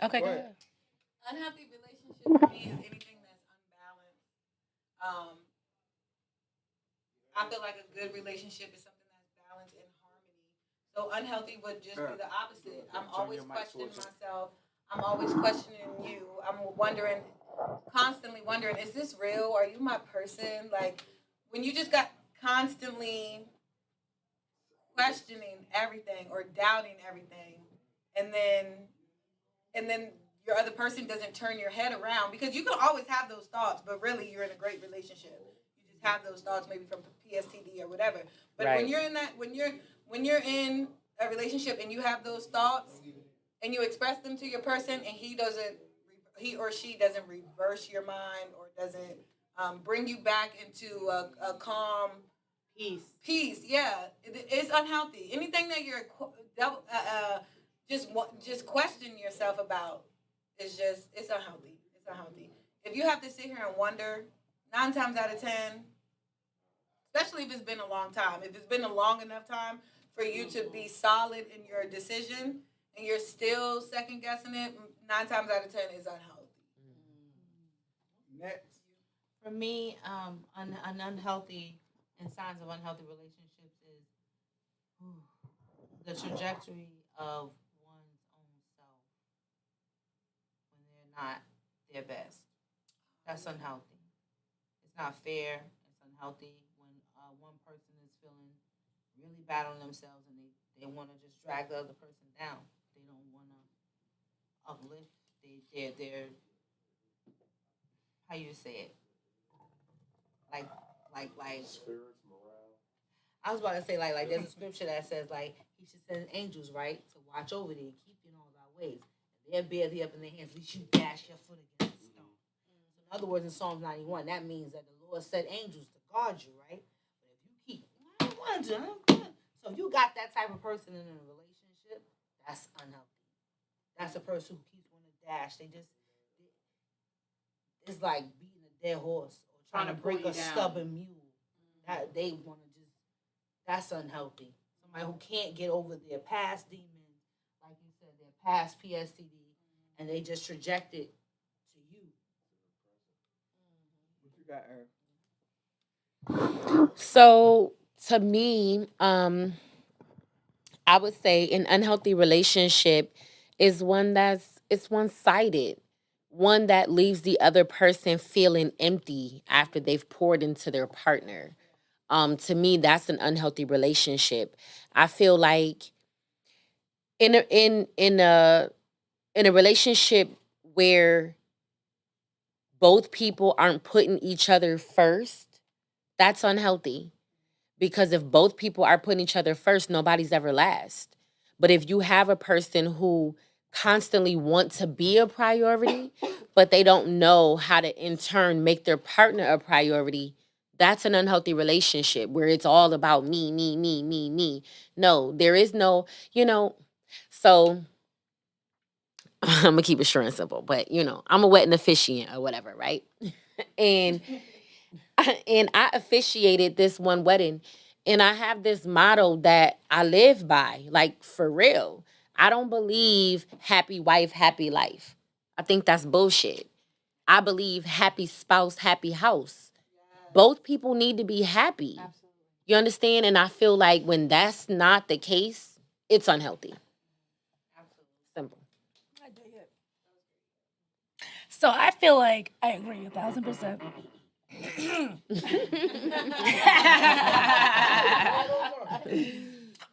Okay, Go go ahead. ahead. Unhealthy relationship for me is anything that's unbalanced. I feel like a good relationship is something that's balanced and harmony. So unhealthy would just be the opposite. I'm always questioning myself. I'm always questioning you. I'm wondering, constantly wondering, is this real? Are you my person? Like when you just got constantly questioning everything or doubting everything, and then your other person doesn't turn your head around, because you can always have those thoughts, but really you're in a great relationship. You just have those thoughts maybe from PSTD or whatever. But when you're in that, when you're in a relationship and you have those thoughts and you express them to your person and he or she doesn't reverse your mind or doesn't bring you back into a calm, Peace, yeah. It's unhealthy. Anything that you're just question yourself about is just it's unhealthy. It's unhealthy. If you have to sit here and wonder, 9 times out of 10, especially if it's been a long time, if it's been a long enough time for you to be solid in your decision and you're still second guessing it, 9 times out of 10 is unhealthy. Next. For me, an unhealthy and signs of unhealthy relationships is the trajectory of one's own self when they're not their best. That's unhealthy. It's not fair. It's unhealthy when one person is feeling really bad on themselves and they want to just drag the other person down. They don't want to uplift their how you say it like Spirits, morale. I was about to say like there's a scripture that says like he should send angels right to watch over thee and keep you in all thy ways. They'll bear thee up in their hands, lest you dash your foot against the stone. So in other words, in Psalms 91, that means that the Lord sent angels to guard you, right? But if you keep, I don't want to, so if you got that type of person in a relationship, that's unhealthy. That's a person who keeps wanting to dash. It's like beating a dead horse or trying to break a stubborn mule. That they want to just, that's unhealthy. Somebody who can't get over their past demons, like you said, their past PSTD, and they just traject it to you. What you got, Eric? So to me, I would say an unhealthy relationship is one it's one-sided. One that leaves the other person feeling empty after they've poured into their partner. To me, that's an unhealthy relationship. I feel like in a relationship where both people aren't putting each other first, that's unhealthy. Because if both people are putting each other first, nobody's ever last. But if you have a person who constantly want to be a priority, but they don't know how to in turn make their partner a priority, that's an unhealthy relationship where it's all about me, me, me, me, me. No, there is no, so I'm gonna keep it short and simple, but I'm a wedding officiant or whatever, right? And and I officiated this one wedding, and I have this motto that I live by, like for real. I don't believe happy wife, happy life. I think that's bullshit. I believe happy spouse, happy house. Both people need to be happy. You understand? And I feel like when that's not the case, it's unhealthy. Simple. I dig it. So I feel like I agree 1,000%.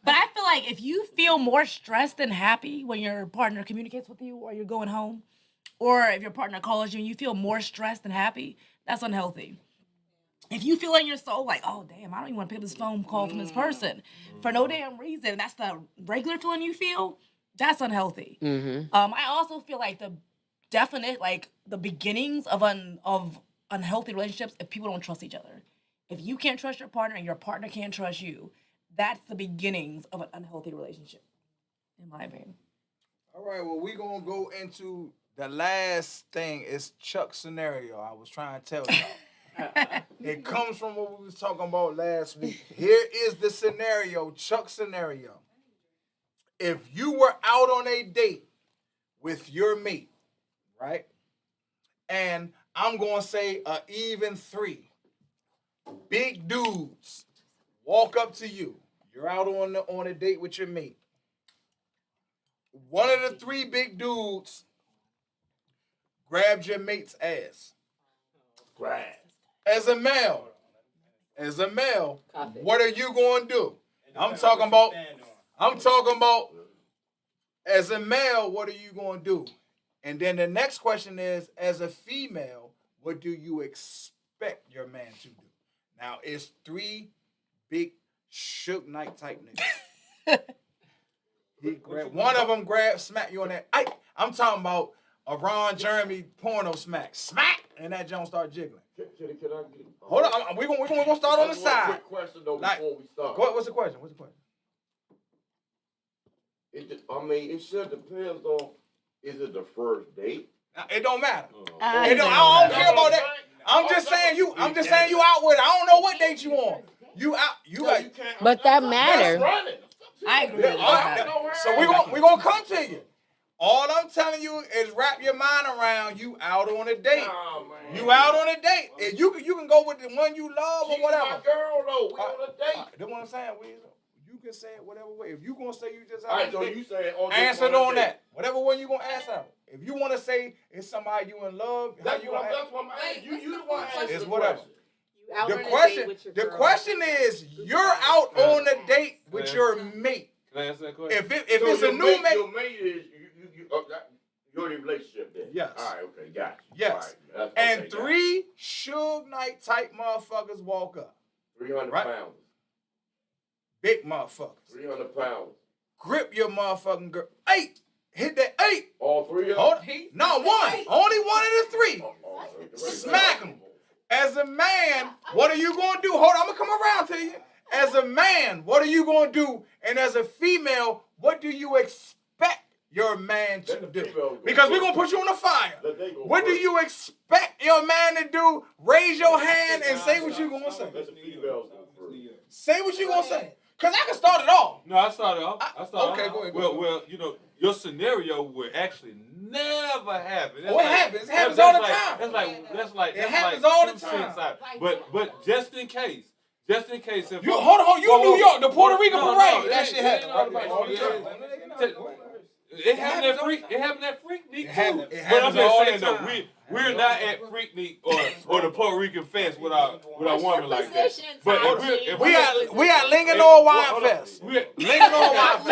But I feel like if you feel more stressed than happy when your partner communicates with you or you're going home, or if your partner calls you and you feel more stressed than happy, that's unhealthy. If you feel in your soul like, oh damn, I don't even want to pick up this phone call from this person for no damn reason, that's the regular feeling you feel, that's unhealthy. I also feel like the beginnings of unhealthy relationships if people don't trust each other. If you can't trust your partner and your partner can't trust you, that's the beginnings of an unhealthy relationship, in my opinion. All right, well, we're going to go into the last thing is Chuck scenario I was trying to tell y'all. It comes from what we was talking about last week. Here is the scenario, Chuck scenario. If you were out on a date with your mate, right? And I'm going to say a even 3 big dudes walk up to you. You're out on a date with your mate. One of the 3 big dudes grabs your mate's ass. Grab. As a male, what are you going to do? I'm talking about, as a male, what are you going to do? And then the next question is, as a female, what do you expect your man to do? Now, it's 3 big Suge Knight type niggas. One of them smack you on that. I'm talking about a Ron Jeremy porno smack. Smack! and that joint start jiggling. Can I get? Hold on, we're gonna start on the side. Quick question though before we start. Go ahead, what's the question? It should depend on. Is it the first date? It don't matter. I I don't care about that. I'm just saying you out with it. I don't know what date you on. You out. But that matter. I agree with that. So we're gonna come to you. All I'm telling you is wrap your mind around you out on a date. You out on a date. And you can go with the one you love or whatever. My girl though, we on a date. That's what I'm saying. You can say it whatever way. If you gonna say you just out All right, on so a date, you saying on answer it on that. Whatever one you gonna answer. If you wanna say it's somebody you in love, That's what I'm asking. You the one asking. It's whatever. The question is, you're out on a date with your mate. Can I answer that question? If it's a new mate, your mate is you're in a relationship then. Yes. All right. Okay. Got you. yes. All right, And 3 Suge Knight type motherfuckers walk up. 300 right? pounds. Big motherfuckers. 300 pounds. Grip your motherfucking girl. 8. Hit that 8. All 3 of them. Hold on. No, 1. Only one of the 3. Smack them. As a man, what are you going to do? Hold on, I'm going to come around to you. As a man, what are you going to do? And as a female, what do you expect your man to do? Because we're going to put you on the fire. What do you expect your man to do? Raise your hand and say what you're going to say. Say what you're going to say. Because I can start it off. No, I started off. Okay, go ahead. Well, your scenario would actually never happen. It happens. It happens all the time. That's like it happens all the time. But just in case if hold on, New York, the Puerto Rican parade. That shit happens all the time. It happened at Freaknik too. It But I'm happens all just the saying time. though, we're not at Freaknik or the Puerto Rican fest with our woman like that. But if we at Linganore Wine Fest. We at Linganore Wine Fest.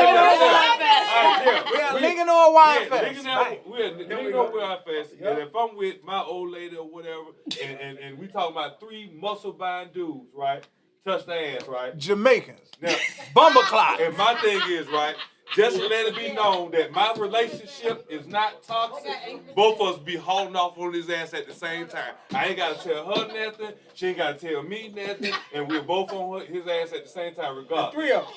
We at Linganore Wine Fest. We're at Linganore Wine Fest. And if I'm with my old lady or whatever, and we talking about 3 muscle-bound dudes, right? Touch their ass, right? Jamaicans. Now, Bumble clock. And my thing is, right, just to let it be known that my relationship is not toxic. Both of us be hauling off on his ass at the same time. I ain't got to tell her nothing. She ain't got to tell me nothing. And we're both on his ass at the same time regardless. 3 of them.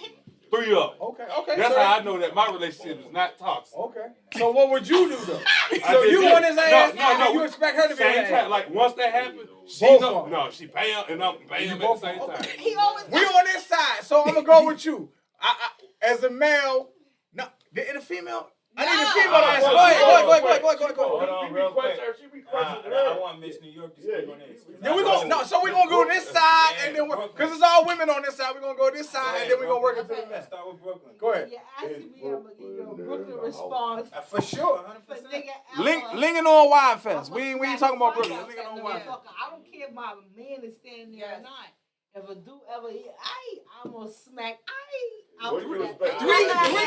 3 of them. Okay. That's how I know that my relationship is not toxic. Okay. So what would you do though? So you on his ass? No. You expect her to be on same his time. ass? Like once that happens, she Both know. of them. No, she pay him and I'm paying him at the same time. We on this side, so I'm gonna go with you. I as a male, no, the female. I need a female to answer. Go ahead. She requested I want Miss New York to speak on this. Yeah, we're gonna go this side and then because it's all women on this side, we're gonna go this side and then we're gonna work it to the next. Start with Brooklyn. Go ahead. You're asking me, I'm gonna give you a Brooklyn response. For sure, 100%. Linganore Wine Fest. We ain't talking about Brooklyn. Linganore Wine Fest. I don't care if my man is standing there or not. If a dude ever, I'm gonna smack. I'll do that. 3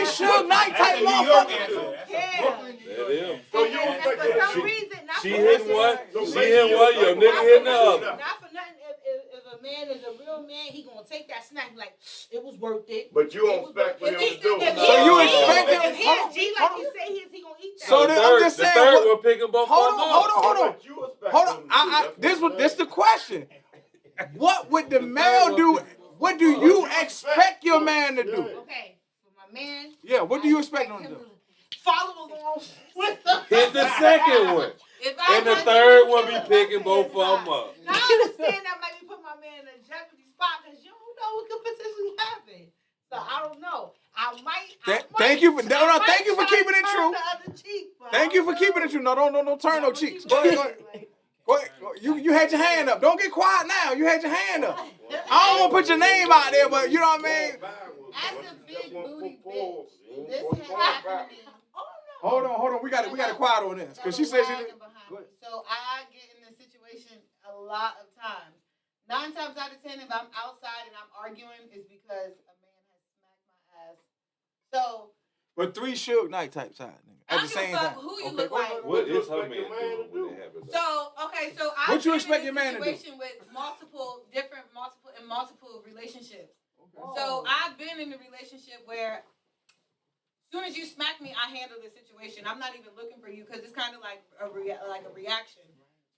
Suge Knight type motherfuckers. I don't care. So you And for some reason, not She for hitting nothing- one, your nigga hitting the other. Not for nothing. If a man is a real man, he gonna take that smack like it was worth it. But you don't expect for him to do it. So you expect him? If he's G like he say he is, he gonna eat that. So I'm just saying. The third one picking both Hold of on. What you expect Hold him on. to do. This the question. What would the male do? What do you expect your man to do? Okay, for my man. Yeah, what do you expect him to do? Follow along with the. Hit the second one. And the third one be picking both of them up. Now I understand that might be put my man in a jeopardy spot because you don't know what could potentially happen. So I don't know. Thank you for keeping it true. Thank you for keeping it true. No, don't turn no cheeks. Go ahead. You had your hand up. Don't get quiet now. You had your hand up. I don't want to put your name out there, but you know what I mean? As a big booty bitch, this happened to me. Hold on. We got it quiet on this. Because she says she didn't. So I get in this situation a lot of times. 9 times out of 10, if I'm outside and I'm arguing, it's because a man has smacked my ass. So. But 3 Suge Knight type side, nigga. At the same time. Who you look like? What is her man doing when it happens? So I. What you expect your man to do? Situation with multiple relationships. So I've been in a relationship where. As soon as you smack me, I handle the situation. I'm not even looking for you because it's kind of like a reaction.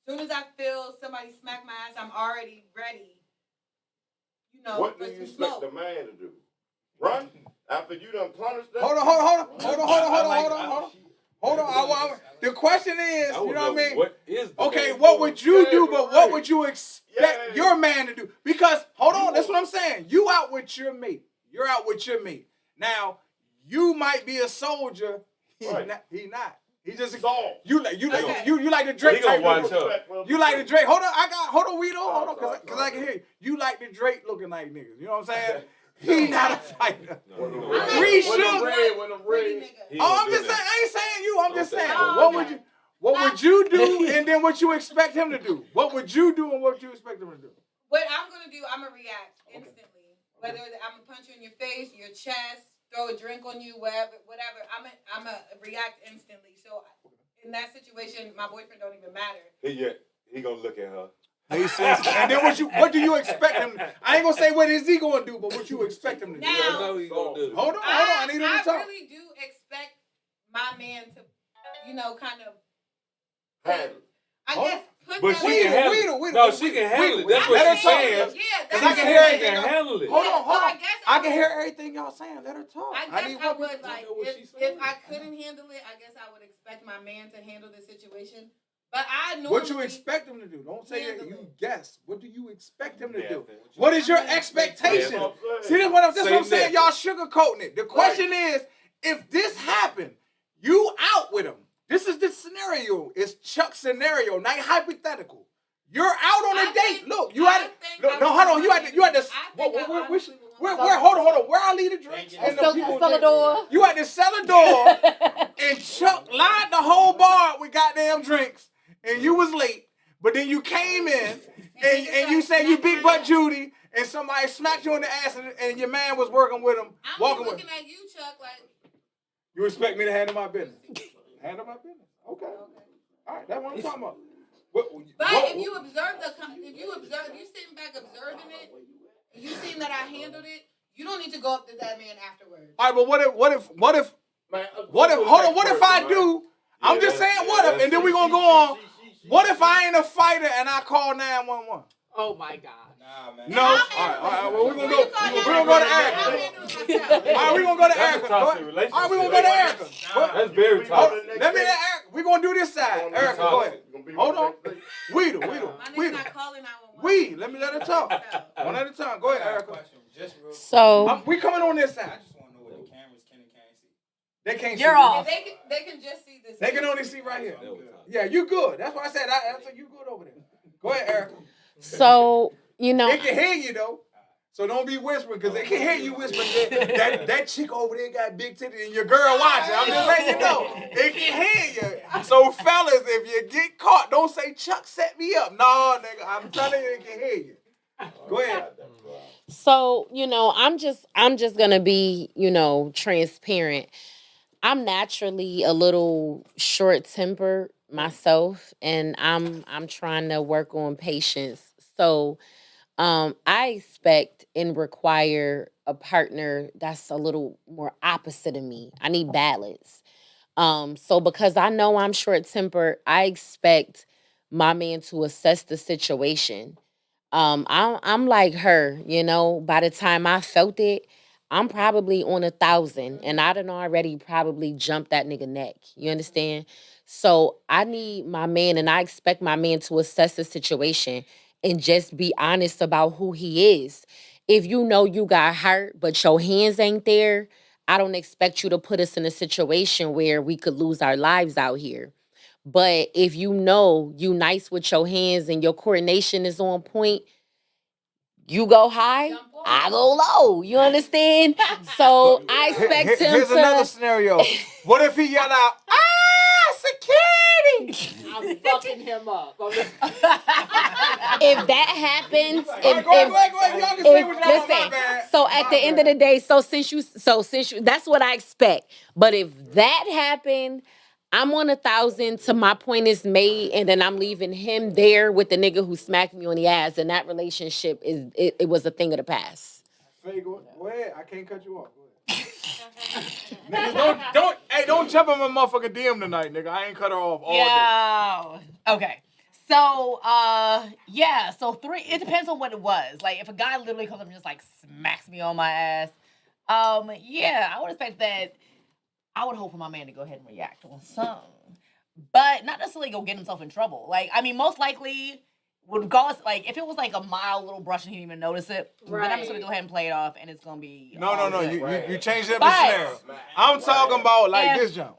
As soon as I feel somebody smack my ass, I'm already ready. You know, What for do you some expect smoke. the man to do? Run after you done punished them? Hold on. The question is, you know what I mean? What is the Okay, man what doing? would you do, you're but what right. would you expect your man to do? Because, hold on, that's what I'm saying. You out with your mate. You're out with your mate. Now, you might be a soldier. Right. He not. He just Soft. you like Okay. you like the Drake He gonna type watch look. her. You like the Drake. Hold on, Weedo. Hold on, Sorry, cause I can hear you. You like the Drake looking like niggas. You know what I'm saying? He not a fighter. When them Three shook. red. Oh, I'm just saying. I ain't saying you. I'm just saying. Okay. What would you do, and then what you expect him to do? What would you do, and what you expect him to do? What I'm gonna do, I'm gonna react instantly. Whether I'm gonna punch you in your face, your chest, throw a drink on you, whatever. I'm gonna react instantly. So in that situation, my boyfriend don't even matter. He gonna look at her. He says, and then what do you expect him? I ain't gonna say what is he gonna do, but what you expect him to do? Now, I know he gonna do. Hold on. I need him to I talk. really do expect my man to, kind of. Handle. I Hold guess put But that. she can handle it. No, she can handle it. That's what she's saying. Yeah, Cause that's I can what hear I'm everything. saying. She can handle it. Hold Yeah, on. so I guess I can hear everything y'all saying. Let her talk. I guess I would would like know what she's if saying. I couldn't handle it, I guess I would expect my man to handle the situation. But I normally What you expect him to do? Don't say handle you it. guess. What do you expect him to do? Nothing. What is your I mean, expectation? Yeah. See, that's what I'm Say saying. nothing. Y'all sugarcoating it. The question is, if this happened, you out with him. This is the scenario. It's Chuck's scenario, not hypothetical. You're out on a I date. think- Look, you I had it. think Look, I no, would hold on. want You had to- to. You had to. I think I honestly would want to- Hold on. Where I leave the drinks? Thank you. And the people Celador. You had to cellar door, and Chuck lined the whole bar with goddamn drinks, and you was late. But then you came in, and you said you big butt Judy, and somebody smacked you in the ass, and your man was working with him, I'm walking with looking him. at you, Chuck, like. You expect me to handle my business? Handle my business. Okay. All right, that's what I'm talking about. But if you sitting back observing it, and you seen that I handled it, you don't need to go up to that man afterwards. All right, but what if I do? I'm just saying what if, and then we gonna go on. What if I ain't a fighter and I call 911? Oh my God. Nah, man. No. All right. Well, we're gonna go to Erica. All right, we're gonna go to That's a Erica. toxic All relationship. right, we're gonna go to Erica. That's very toxic. Let me let Erica. We're gonna do this side. Erica, go ahead. Hold on. Weedle. My nigga not calling 911. Let me let her talk. One at a time. Go ahead, I got a Erica. question, just real quick. So We coming on this I side. just want to know what the cameras can and can't see. They can't You're see. off. They can just see this. They can only see right here. I'm good. Yeah, you good. That's why I said you good over there. Go ahead, Erica. so They can hear you though. So don't be whispering, because they can hear you whispering. That chick over there got big titties and your girl watching. I'm just letting you know. They can hear you. So fellas, if you get caught, don't say Chuck set me up. No, nigga. I'm telling you, they can hear you. Go ahead. So, I'm just gonna be, transparent. I'm naturally a little short-tempered myself, and I'm trying to work on patience. So, I expect and require a partner that's a little more opposite of me. I need balance. So because I know I'm short-tempered, I expect my man to assess the situation. I'm like her, by the time I felt it, I'm probably on 1,000, and I done already probably jumped that nigga neck. You understand? So I need my man, and I expect my man to assess the situation and just be honest about who he is. If you know you got hurt, but your hands ain't there, I don't expect you to put us in a situation where we could lose our lives out here. But if you know you nice with your hands and your coordination is on point, you go high, I go low. You understand? So I expect him Here's to. another scenario. What if he yelled out, security? I'm fucking him up. If that happens, Go ahead. Y'all can say what y'all want. My listen. bad. So at the end of the day, since you, that's what I expect. But if that happened, I'm on 1,000 till my point is made, and then I'm leaving him there with the nigga who smacked me on the ass, and that relationship it was a thing of the past. Faye, go ahead. I can't cut you off. Go ahead. Niggas, don't jump in my motherfucking DM tonight, nigga. I ain't cut her off all day. Okay. So, yeah. So 3. It depends on what it was. Like, if a guy literally comes up and just like smacks me on my ass, yeah, I would expect that. I would hope for my man to go ahead and react on something, but not necessarily go get himself in trouble. Like, I mean, most likely, regardless, like if it was like a mild little brush and he didn't even notice it, then I'm just gonna go ahead and play it off, and it's gonna be No. all good. You changed that But- scenario. I'm talking about like this jump.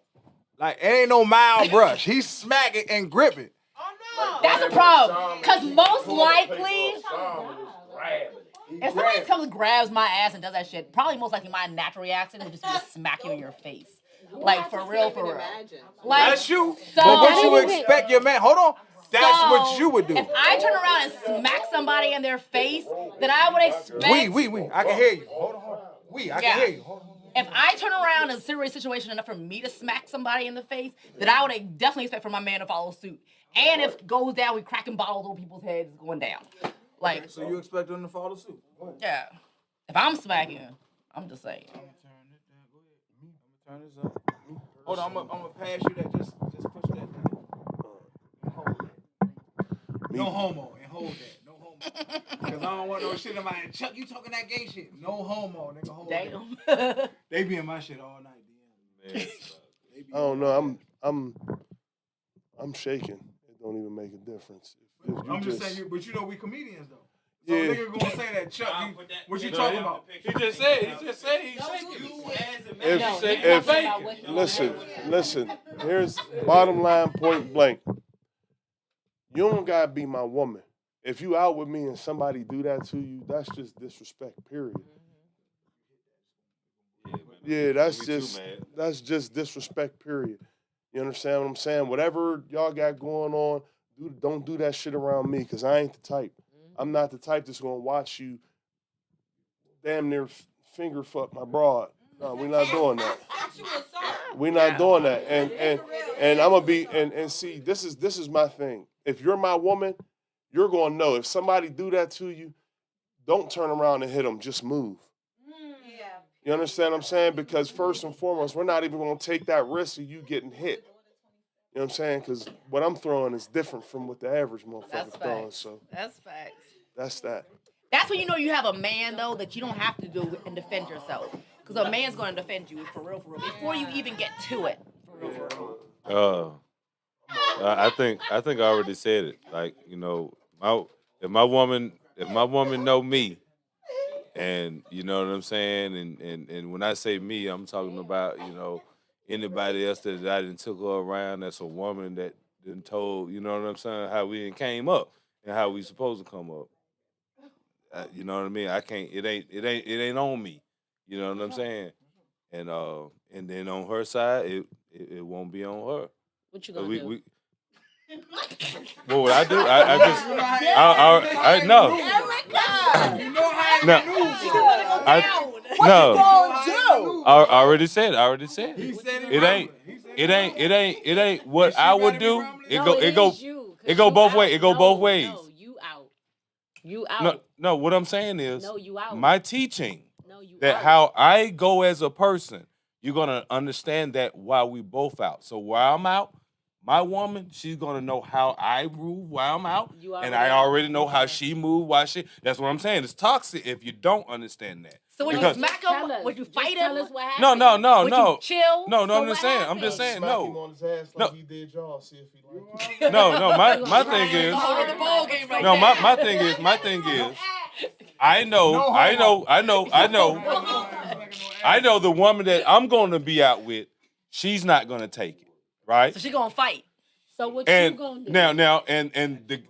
Like, it ain't no mild brush. He smack it and grip it. That's a problem, because most likely, if somebody comes and grabs my ass and does that shit, probably most likely my natural reaction would just be to smack you in your face. Like, for real, for real. Like, That's you. So, But what you expect your man? Hold on. That's what So, you would do. If I turn around and smack somebody in their face, then I would expect. We. I can hear you. Hold on. I can hear you. Hold on. If I turn around in a serious situation enough for me to smack somebody in the face, then I would definitely expect for my man to follow suit. And if it goes down, we cracking bottles over people's heads, it's going down. Like, So you expect them to follow suit? yeah. If I'm smacking, I'm just saying. I'm gonna turn this up. Hold on, I'm gonna pass you that. Just push that down. And hold that. No homo, and hold that. No homo. Because I don't want no shit in my head. Chuck, you talking that gay shit. No homo, nigga, hold that. Damn. They be in my shit all night, I don't know. I'm shaking. It don't even make a difference. If you I'm just saying, but you know we comedians though. So Yeah. nigga gonna say that, Chuck, what you talking about? He just said he's Listen. Here's bottom line, point blank. You don't gotta be my woman. If you out with me and somebody do that to you, that's just disrespect. Period. Yeah, that's just disrespect. Period. You understand what I'm saying? Whatever y'all got going on, don't do that shit around me, cause I ain't the type. I'm not the type that's gonna watch you damn near finger fuck my broad. No, we're not doing that. We're not doing that. And I'm gonna be and see, this is my thing. If you're my woman, you're gonna know. If somebody do that to you, don't turn around and hit them. Just move. You understand what I'm saying? Because first and foremost, we're not even gonna take that risk of you getting hit. You know what I'm saying? Because what I'm throwing is different from what the average motherfucker throwing. So That's facts. that's that. That's when you know you have a man, though, that you don't have to do and defend yourself. Because a man's going to defend you, for real, before you even get to it. For real. I think I already said it. Like, you know, if my woman know me, and you know what I'm saying, and when I say me, I'm talking about, you know, anybody else that I done took her around that's a woman that done told, you know what I'm saying, how we done came up and how we supposed to come up. You know what I mean? I can't. It ain't on me. You know what I'm saying? And then on her side, it won't be on her. What you gonna do? What would I do? I know. No. I already said. It ain't what I would do. It go both ways. It go both ways. No, you out. No. What I'm saying is, No, you out. my teaching You that out. how I go as a person, you're gonna understand that while we both out. So while I'm out, my woman, she's gonna know how I move while I'm out, and I already know how she move while she. That's what I'm saying. It's toxic if you don't understand that. So when you smack him, would you fight him? No. Would you chill? No, So I'm just saying. I'm just saying. Smack him No. on his ass like he did y'all. See if he like it. No. My thing is. No. My thing is. I know the woman that I'm gonna be out with, she's not gonna take it, right? So she gonna fight. So what And you gonna do? now, and the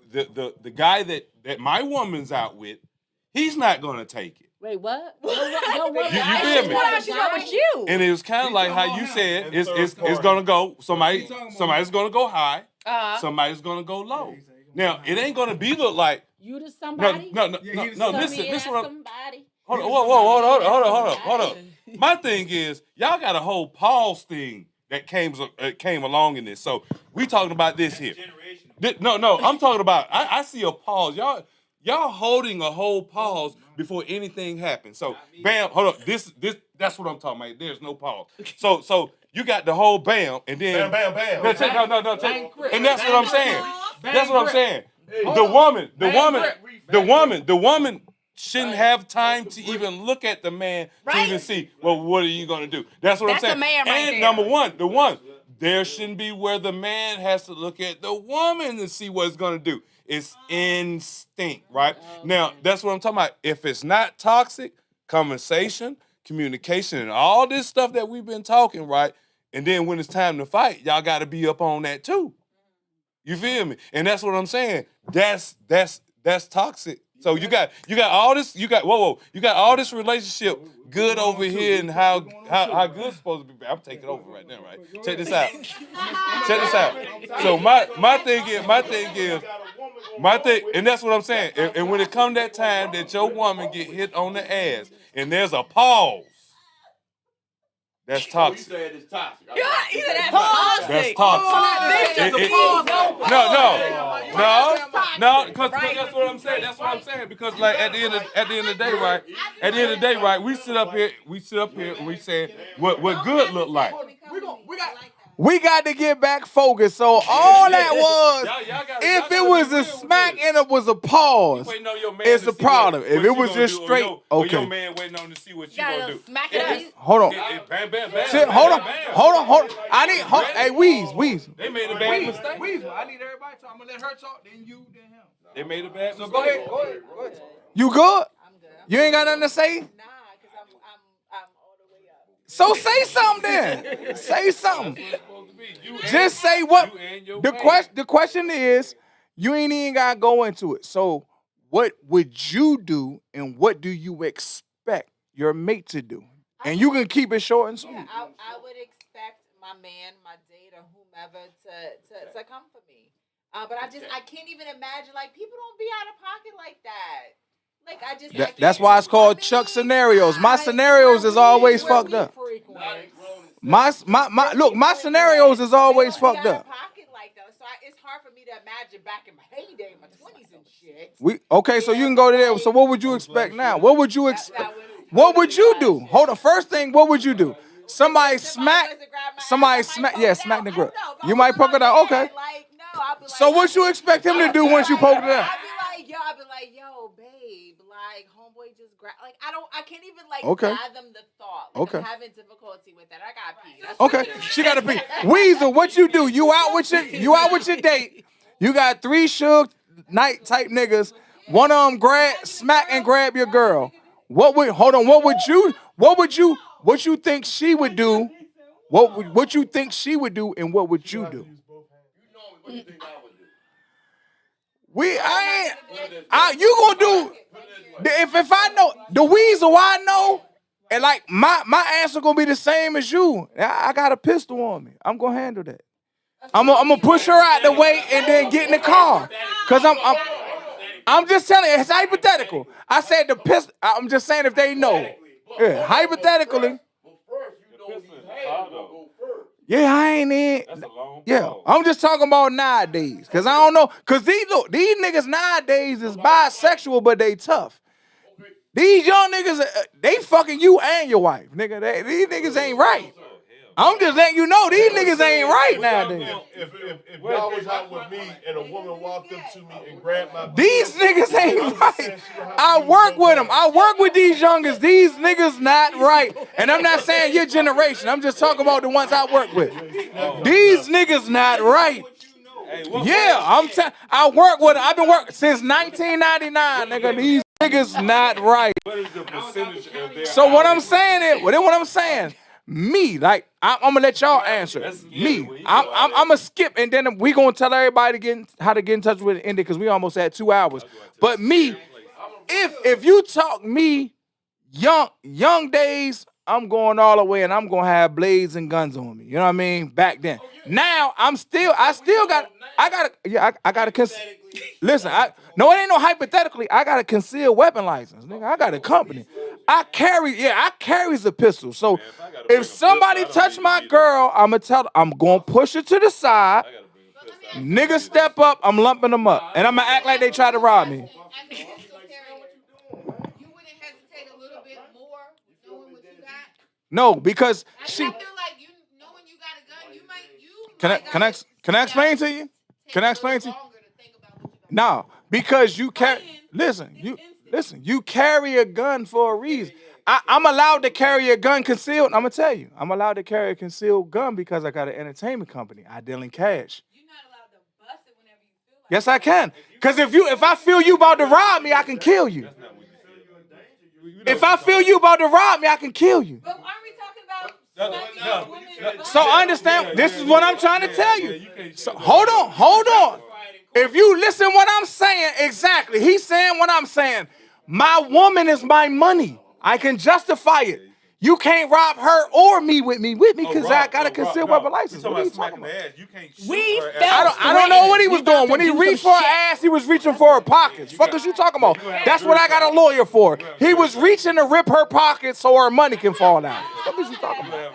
guy that my woman's out with, he's not gonna take it. Wait, what? No, what? You feel me? What she's wrong with you? And it was kind of like how you said, it's gonna go. Somebody's gonna go high, somebody's gonna go low. Now it ain't gonna be like you to somebody. No. Listen. What somebody. Hold up. My thing is, y'all got a whole pause thing that came along in this. So we talking about this here. No, I'm talking about. I see a pause. y'all holding a whole pause before anything happens. So, bam, hold up. This, that's what I'm talking about. There's no pause. So you got the whole bam, and then Bam, bam, bam. No, check. And that's what I'm saying. That's what I'm saying. The woman shouldn't have time to even look at the man to even see, well, what are you gonna do? That's what I'm saying. That's a man right and there. number one, there shouldn't be where the man has to look at the woman to see what it's gonna do. It's instinct, right? Now, that's what I'm talking about. If it's not toxic, conversation, communication, and all this stuff that we've been talking, right? And then when it's time to fight, y'all gotta be up on that too. You feel me? And that's what I'm saying. That's toxic. So you got all this, you got all this relationship good over here and how good it's supposed to be. I'm taking over right now, right? Check this out. So my thing is, and that's what I'm saying. And when it come that time that your woman get hit on the ass and there's a pause, that's toxic. You said it's toxic. That's toxic. No, because that's what I'm saying. That's what I'm saying. Because like at the end of the day, right? We sit up here and we say what good look like. We got to get back focused. So all that was, if it was a smack and it was a pause, it's a problem. If it was just straight, okay. Your man waiting on to see what you gonna do. Smack it up. Hold on. Bam. Hold on. I need. Hey, Weeze. They made a bad mistake. Weeze. I need everybody to talk. I'm gonna let her talk. Then you. Then him. They made a bad mistake. So go ahead. You good? I'm good. You ain't got nothing to say? Nah, because I'm all the way up. So say something then. Say something. Just say what the question is. You ain't even gotta go into it. So what would you do, and what do you expect your mate to do? And you can keep it short and sweet. Yeah, I would expect my man, my date, or whomever to come for me. But I can't even imagine, like, people don't be out of pocket like that. Like, That's why it's called Chuck scenarios. My scenarios is always fucked up. My scenarios is always fucked up. So it's hard for me to imagine back in my heyday, my 20s and shit. So you can go to there. So what would you expect now? What would you expect? What would you do? Hold on. First thing, what would you do? Somebody smack. Yeah, smack the grip. You might poke it out. Okay. So what you expect him to do once you poke it out? I'd be like, yo, babe, like, homeboy just grab. Like, I can't even fathom the thought. Like, I'm having difficulty with that. I got pee. Okay, she got to pee. Weasel, what you do? You out with your date. You got 3 Suge Knight type niggas. One of them smack and grab your girl. What you think she would do? What you think she would do, and what would you do? What do you think I would do? You gonna do? If I know the Weasel, I know, and like my answer gonna be the same as you. I got a pistol on me. I'm gonna handle that. I'm gonna push her out the way and then get in the car, cause I'm just telling you, it's hypothetical. I said the pistol. I'm just saying if they know. Yeah, hypothetically. Yeah, I ain't in. Yeah, I'm just talking about nowadays, cause I don't know, cause these niggas nowadays is bisexual, but they tough. These young niggas, they fucking you and your wife, nigga. These niggas ain't right. I'm just letting you know these niggas ain't right nowadays. If y'all was out with me and a woman walked up to me and grabbed my these niggas ain't right. I work with them. I work with these youngers. These niggas not right. And I'm not saying your generation. I'm just talking about the ones I work with. These niggas not right. Yeah, I work with them. I've been working since 1999, nigga. These niggas not right. What is the percentage of their So what I'm saying, me, like, I'm gonna let y'all answer. Me, I'm gonna skip, and then we gonna tell everybody how to get in touch with Indy, because we almost had 2 hours. But me, if you talk me young days, I'm going all the way, and I'm gonna have blades and guns on me. You know what I mean? Back then. Now I gotta listen. No, it ain't no hypothetically. I got a concealed weapon license, nigga. I got a company. I carries a pistol. So if somebody touch my girl, I'm gonna push her to the side. Niggas step up, I'm lumping them up. And I'm going to act like they tried to rob me. As a postal carrier, you wouldn't hesitate a little bit more knowing what you got? No, because I she... feel like you knowing you got a gun, you might Can I explain to you? Can I explain to you? No, because you carry. Listen, you carry a gun for a reason. I'm allowed to carry a gun concealed. I'm gonna tell you, I'm allowed to carry a concealed gun because I got an entertainment company. I deal in cash. You're not allowed to bust it whenever you feel like Yes, I can. Cause if I feel you about to rob me, I can kill you. If I feel you about to rob me, I can kill you. But aren't we talking about women? So understand, this is what I'm trying to tell you. So hold on. If you listen what I'm saying, exactly. He's saying what I'm saying. My woman is my money. I can justify it. You can't rob her or me with me because I got a concealed weapon license. What are you talking about? You can't shoot We her felt I don't know what he was doing. When he do reached some for her ass, he was reaching for her pockets. Fuck is you talking about? That's what I got a lawyer for. He was reaching to rip her pockets so her money can fall out. Fuck is you talking about?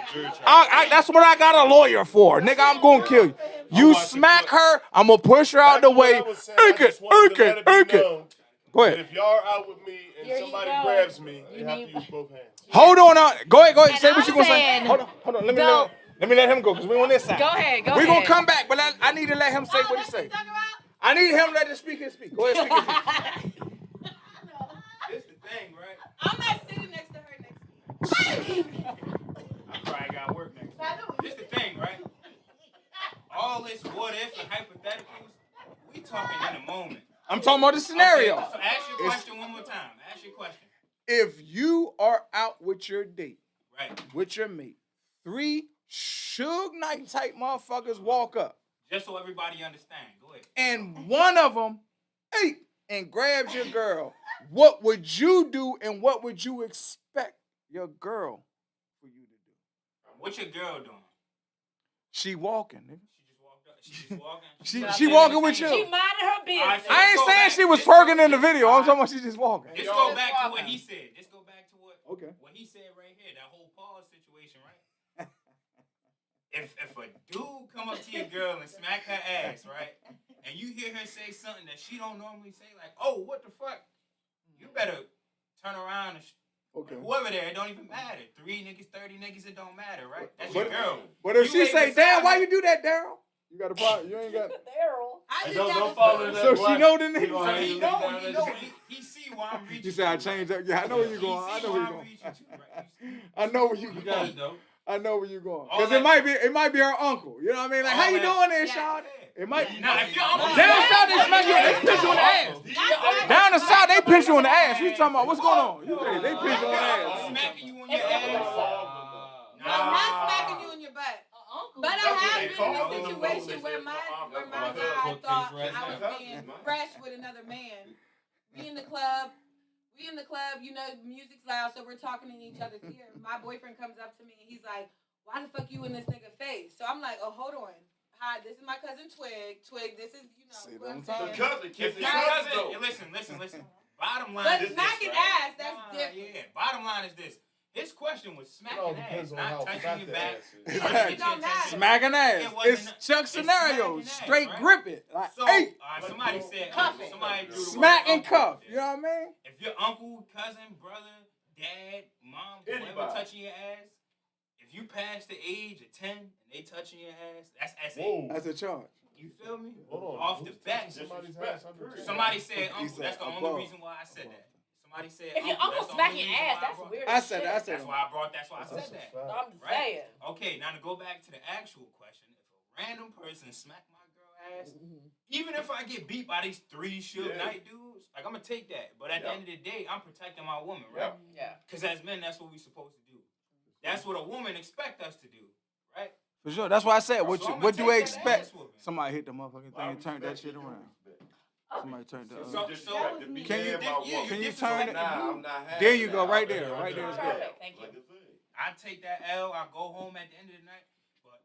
That's what I got a lawyer for. Nigga, I'm gonna kill you. You smack her, I'm gonna push her out the way. Go ahead. If y'all are out with me and somebody grabs me, you have to use both hands. Hold on. Go ahead. Say what you gonna say. saying, Hold on. Let me let him go because we on this side. Go ahead. We gonna come back, but I need to let him say what he say. I need him to let him speak his speak. Go ahead, speak his speak. This the thing, right? I'm not sitting next to her next week. I probably got work next week. This the thing, right? All this what if and hypotheticals, we talking in a moment. I'm talking about the scenario. Okay, so ask your question one more time. Ask your question. If you are out with your date, Right. with your mate, 3 Suge Knight type motherfuckers walk up, Just so everybody understand. Go ahead. and one of them, and grabs your girl, what would you do and what would you expect your girl for you to do? What your girl doing? She walking, nigga. She just walking. She walking with you. She minded her business. I ain't saying she was twerking in the video. I'm talking about she just walking. Just go back to what he said. Just go back to what he said right here. That whole pause situation, right? if a dude come up to your girl and smack her ass, right, and you hear her say something that she don't normally say, like, "Oh, what the fuck," you better turn around and. Whoever there, it don't even matter. 3 niggas, 30 niggas, it don't matter, right? That's your girl. But if she say, "Damn, why you do that, Daryl?" You got a problem. You ain't got. Daryl. I Don't follow that. So she know the nigga. So he know. He see where I'm reaching. You say I changed up. Yeah, I know where you going. I know where you going. I know where you going. I know where you going. Because it might be her uncle. You know what I mean? Like, how you doing there, Sean? It might be. Now, if your uncle Down south, they smack you. They pinch you in the ass. Down the south, they pinch you in the ass. You talking about what's going on? They pinch you in the ass. smacking you in your ass. I'm not smacking you in your butt. But I have been in a situation where my guy thought I was being fresh with another man. We in the club, you know, music's loud, so we're talking in each other's ear. My boyfriend comes up to me and he's like, "Why the fuck you in this nigga face?" So I'm like, "Oh, hold on. Hi, this is my cousin Twig. Twig, this is, you know, what I'm saying." The cousin, If your cousin, listen. Bottom line But is smacking this, right? ass, that's different. Yeah. Bottom line is this. His question was smacking ass, not touching your back. It don't matter. Smacking ass. It's Chuck scenario. Straight grip it. Like, So, hey. somebody said, Cuffing. somebody threw the Smack word and cuff. uncle. You know what I mean? If your uncle, cousin, brother, dad, mom, whoever touching your ass, if you pass the age of 10 and they touching your ass, that's SA. That's a charge. You feel me? Hold on. Off the bat. Somebody said uncle. That's the only reason why I said that. Somebody said If your uncle. uncle smacking your ass, that's weird. I said that. That's why I said that. I'm just Right? saying. Okay, now to go back to the actual question. If a random person smack my girl ass, even if I get beat by these 3 Suge Knight dudes, like, I'm going to take that. But at the end of the day, I'm protecting my woman, right? Yeah. Because as men, that's what we're supposed to do. That's what a woman expect us to do, right? For sure. That's why I said, what So I'ma do you take that expect? ass whooping. Somebody hit the motherfucking thing and turned that shit around. Somebody turned that. So Can you turn it? Nah, I'm not having There you go, that. right there. Right there is good. Perfect. Thank you. I take that L, I go home at the end of the night. But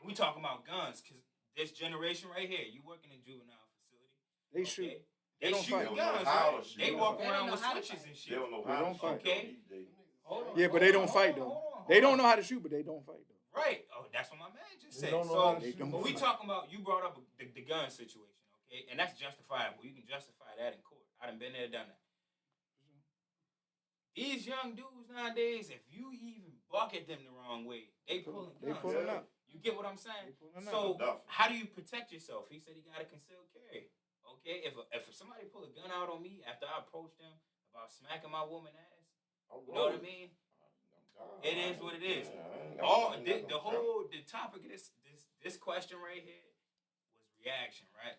we talking about guns, because this generation right here, you work in a juvenile facility. They shoot. They don't shoot fight. guns, How right? to They shoot. walk They around don't with know how to switches and They shit. don't know They how don't to fight. shoot Okay. these days. Hold on, Yeah, but they don't fight though. They don't know how to shoot, but they don't fight though. Right. Oh, that's what my man just They said. don't know So how to shoot. when we talking about, you brought up the gun situation, okay, and that's justifiable. You can justify that in court. I done been there, done that. These young dudes nowadays, if you even buck at them the wrong way, they pulling guns. They pulling up. You get what I'm saying? pulling So up. how do you protect yourself? He said he got a concealed carry. Okay, if somebody pull a gun out on me after I approached them about smacking my woman ass, you know what I mean? It is what it is. The topic of this question right here was reaction, right?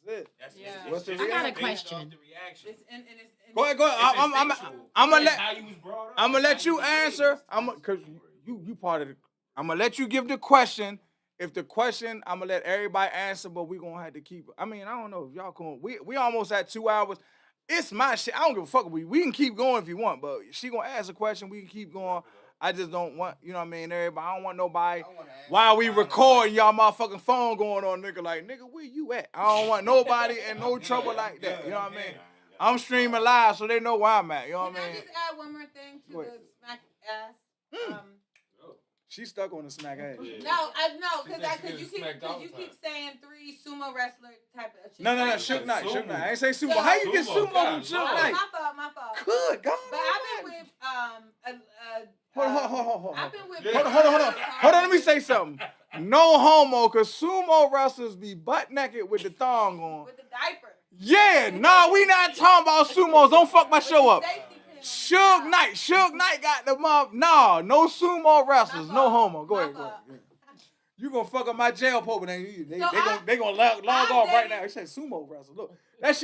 That's it. That's Yeah. What's the I got a reaction? question. The reaction. Go ahead, go ahead. I'm gonna let. How you was brought up. I'm gonna let how you was answer. raised. Cause you part of it. I'm gonna let you give the question. If the question, I'm gonna let everybody answer, but we gonna have to keep. I mean, I don't know if y'all can. We almost at 2 hours. It's my shit. I don't give a fuck. We can keep going if you want, but she gonna ask a question. We can keep going. I just don't want, you know what I mean, everybody. I don't want nobody. While we recording, y'all motherfucking phone going on, nigga. Like, nigga, where you at? I don't want nobody in no trouble like that. You know what I mean? I'm streaming live, so they know where I'm at. You know what Can I I mean? just add one more thing to Go the ahead. smack ass? She stuck on the smack ass. No, because She said she you gets smacked all the keep saying 3 sumo wrestler type of. No, shit. Suge Knight. Sumo. Suge Knight. I ain't say sumo. So- How you get Sumo, sumo God, from Suge Lord. Knight? My fault. Good, God. But I've been with Hold on. I've been with. Hold on, let me say something. No homo, cause sumo wrestlers be butt naked with the thong on. With the diaper. Yeah, nah, we not talking about sumos. Don't fuck my show up. Safety pin on the Suge Knight got the mom. Nah, no sumo wrestlers, no homo. Go ahead. Yeah. You gonna fuck up my jail pope, and they gonna log off right now. He said sumo wrestlers. Look, that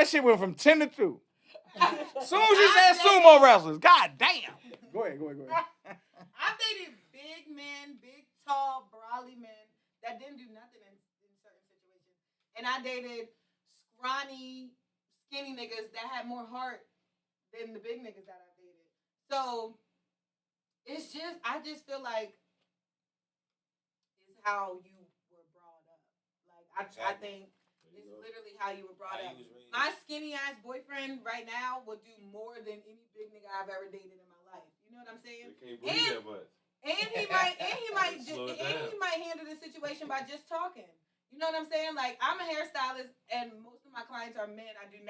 shit went from 10 to 2. Soon as you said sumo wrestlers, god damn. Go ahead. I've dated big men, big, tall, brawly men that didn't do nothing in certain situations. And I dated scrawny, skinny niggas that had more heart than the big niggas that I've dated. So I just feel like it's how you were brought up. Like I think it's literally how you were brought up. My skinny ass boyfriend right now will do more than any big nigga I've ever dated in my life. You know what I'm saying? They can't breathe that much. And he might handle the situation by just talking. You know what I'm saying? Like, I'm a hairstylist, and most of my clients are men. I do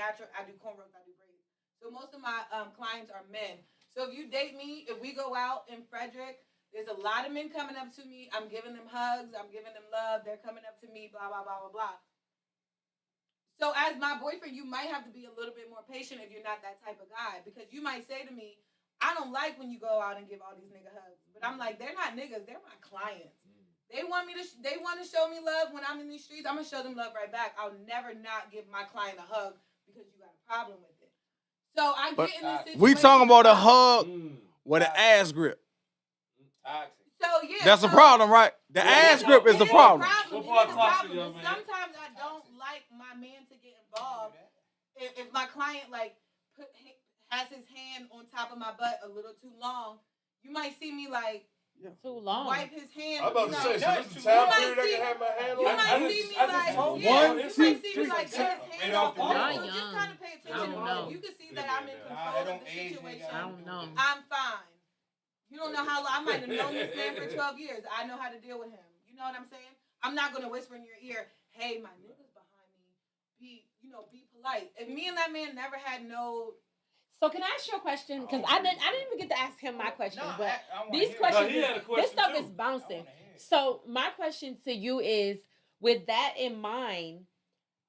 cornrows, I do braids. So most of my clients are men. So if you date me, if we go out in Frederick, there's a lot of men coming up to me. I'm giving them hugs. I'm giving them love. They're coming up to me, blah, blah, blah, blah, blah. So as my boyfriend, you might have to be a little bit more patient if you're not that type of guy. Because you might say to me, I don't like when you go out and give all these nigga hugs. But I'm like, they're not niggas. They're my clients. They want to show me love when I'm in these streets. I'm going to show them love right back. I'll never not give my client a hug because you got a problem with it. So I get in this situation. We talking about a hug with an ass grip. Toxic. So yeah. That's a problem, right? The ass grip is the problem. Sometimes I don't like my man to get involved. If my client has his hand on top of my butt a little too long, you might see me Too long. wipe his hand. I'm about to say, so this is you time might period I see- can have my hand You on. might see me One, you might two, see me get his hand off. Y'all So young. just kind of pay I don't attention. know. You can see that I'm in control of the situation. I don't know. I'm fine. You don't know how long. I might have known this man for 12 years. I know how to deal with him. You know what I'm saying? I'm not going to whisper in your ear, hey, my nigga's behind me. Be polite. If me and that man never had no... So can I ask you a question? Because I didn't even get to ask him my question. But I wanna these hear it. questions, he had a question this stuff too. is bouncing. So my question to you is, with that in mind,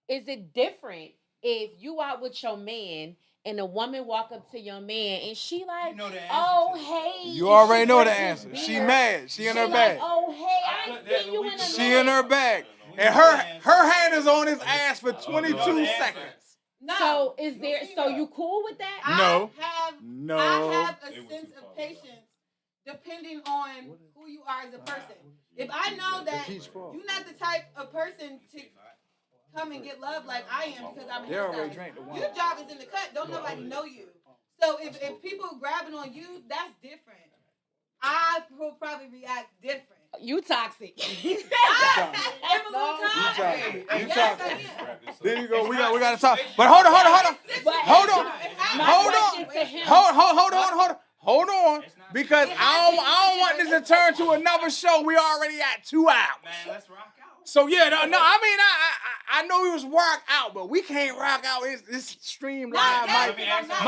is it different if you out with your man and a woman walk up to your man and she like, You know the answer oh to this, hey, You and already she know the grabs his answer. She beard. mad. She in her like, bag. oh hey, I put ain't that seen you the in a week She in her minute. bag. And her hand is on his ass for 22 seconds. No. So is there? So you cool with that? No. I have a sense of patience depending on who you are as a person. If I know that you're not the type of person to come and get love like I am because I'm a They already hairstylist. drank the wine. Your job is in the cut. Don't nobody know you. So if people grabbing on you, that's different. I will probably react different. You toxic. I'm a little toxic. You Yes, toxic. I am. There you go. We got to talk. But hold on. Hold on. Hold on. Because I don't want this to turn to another show. We already at 2 hours. Man, let's rock out. So yeah, no, I mean, I know we was rock out, but we can't rock out. It's stream live.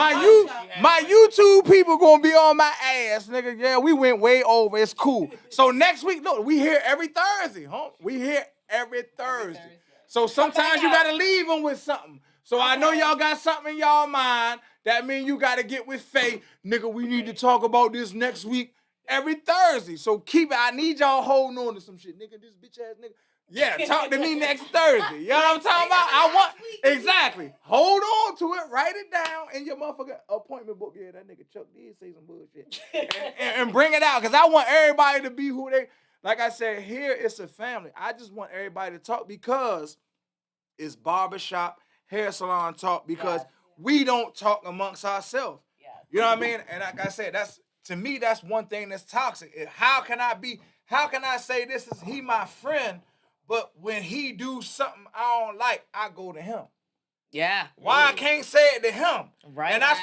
My YouTube people gonna be on my ass, nigga. Yeah, we went way over. It's cool. So next week, look, we here every Thursday, huh? We here every Thursday. So sometimes you gotta leave them with something. So I know y'all got something in y'all mind. That means you gotta get with Faye. Nigga, we need to talk about this next week every Thursday. So keep it. I need y'all holding on to some shit. Nigga, this bitch ass nigga. Yeah, talk to me next Thursday. You know what I'm talking about? I want exactly. Hold on to it. Write it down in your motherfucking appointment book. Yeah, that nigga Chuck did say some bullshit. and bring it out. Cause I want everybody to be who they, like I said, here it's a family. I just want everybody to talk because it's barbershop, hair salon talk, because we don't talk amongst ourselves. You know what I mean? And like I said, that's to me, that's one thing that's toxic. How can I say this is he my friend, but when he do something I don't like, I go to him. Yeah. Why I can't say it to him? Right. And that's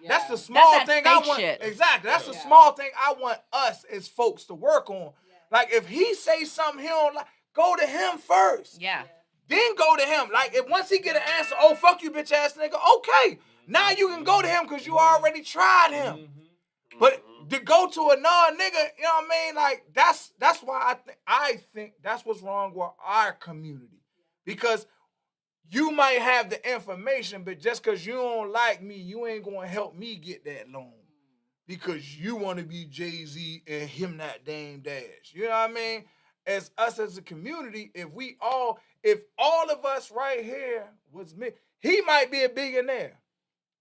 that's the small thing I want. Shit. Exactly. That's the small thing I want us as folks to work on. Like if he say something he don't like, go to him first. Yeah. Then go to him. Like if once he get an answer, oh fuck you bitch ass nigga, okay. Now you can go to him because you already tried him. But to go to another nigga, you know what I mean? Like that's why I think that's what's wrong with our community. Because you might have the information, but just because you don't like me, you ain't gonna help me get that loan. Because you want to be Jay-Z and him not Dame Dash. You know what I mean? As us as a community, if all of us right here was me, he might be a billionaire.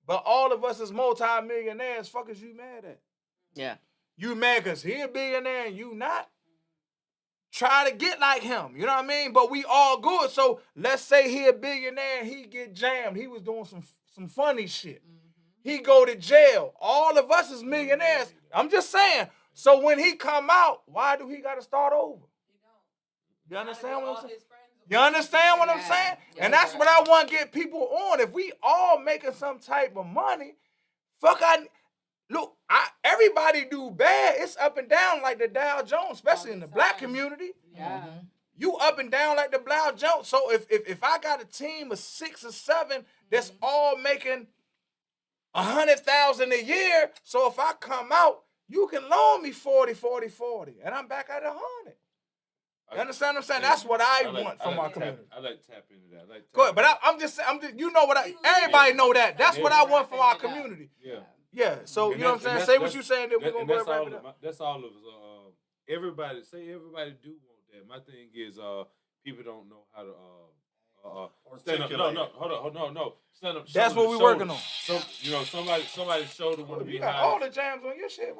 But all of us as multi-millionaires, fuck is you mad at? Yeah. You mad because he a billionaire and you not? Try to get like him, you know what I mean? But we all good. So let's say he a billionaire and he get jammed. He was doing some funny shit. He go to jail. All of us is millionaires. I'm just saying. So when he come out, why do he got to start over? You understand what I'm saying? You understand what I'm saying? And that's what I want to get people on. If we all making some type of money, everybody do bad. It's up and down like the Dow Jones, especially in the black community. Yeah. You up and down like the Dow Jones. So if I got a team of 6 or 7 that's all making 100,000 a year, so if I come out, you can loan me 40, and I'm back at 100. You understand what I'm saying? That's what I want from our community. I like to tap into that. Go ahead, but I'm just you know what everybody know that. That's what I want from our community. Yeah. Yeah. So you know what I'm saying? Say what you saying, then we're gonna go right back. That's all of us. Everybody do want that. My thing is people don't know how to stand up. No, hold on, no. Stand up. That's what we're working on. Somebody's shoulder want to be you got high. all the jams on your shit.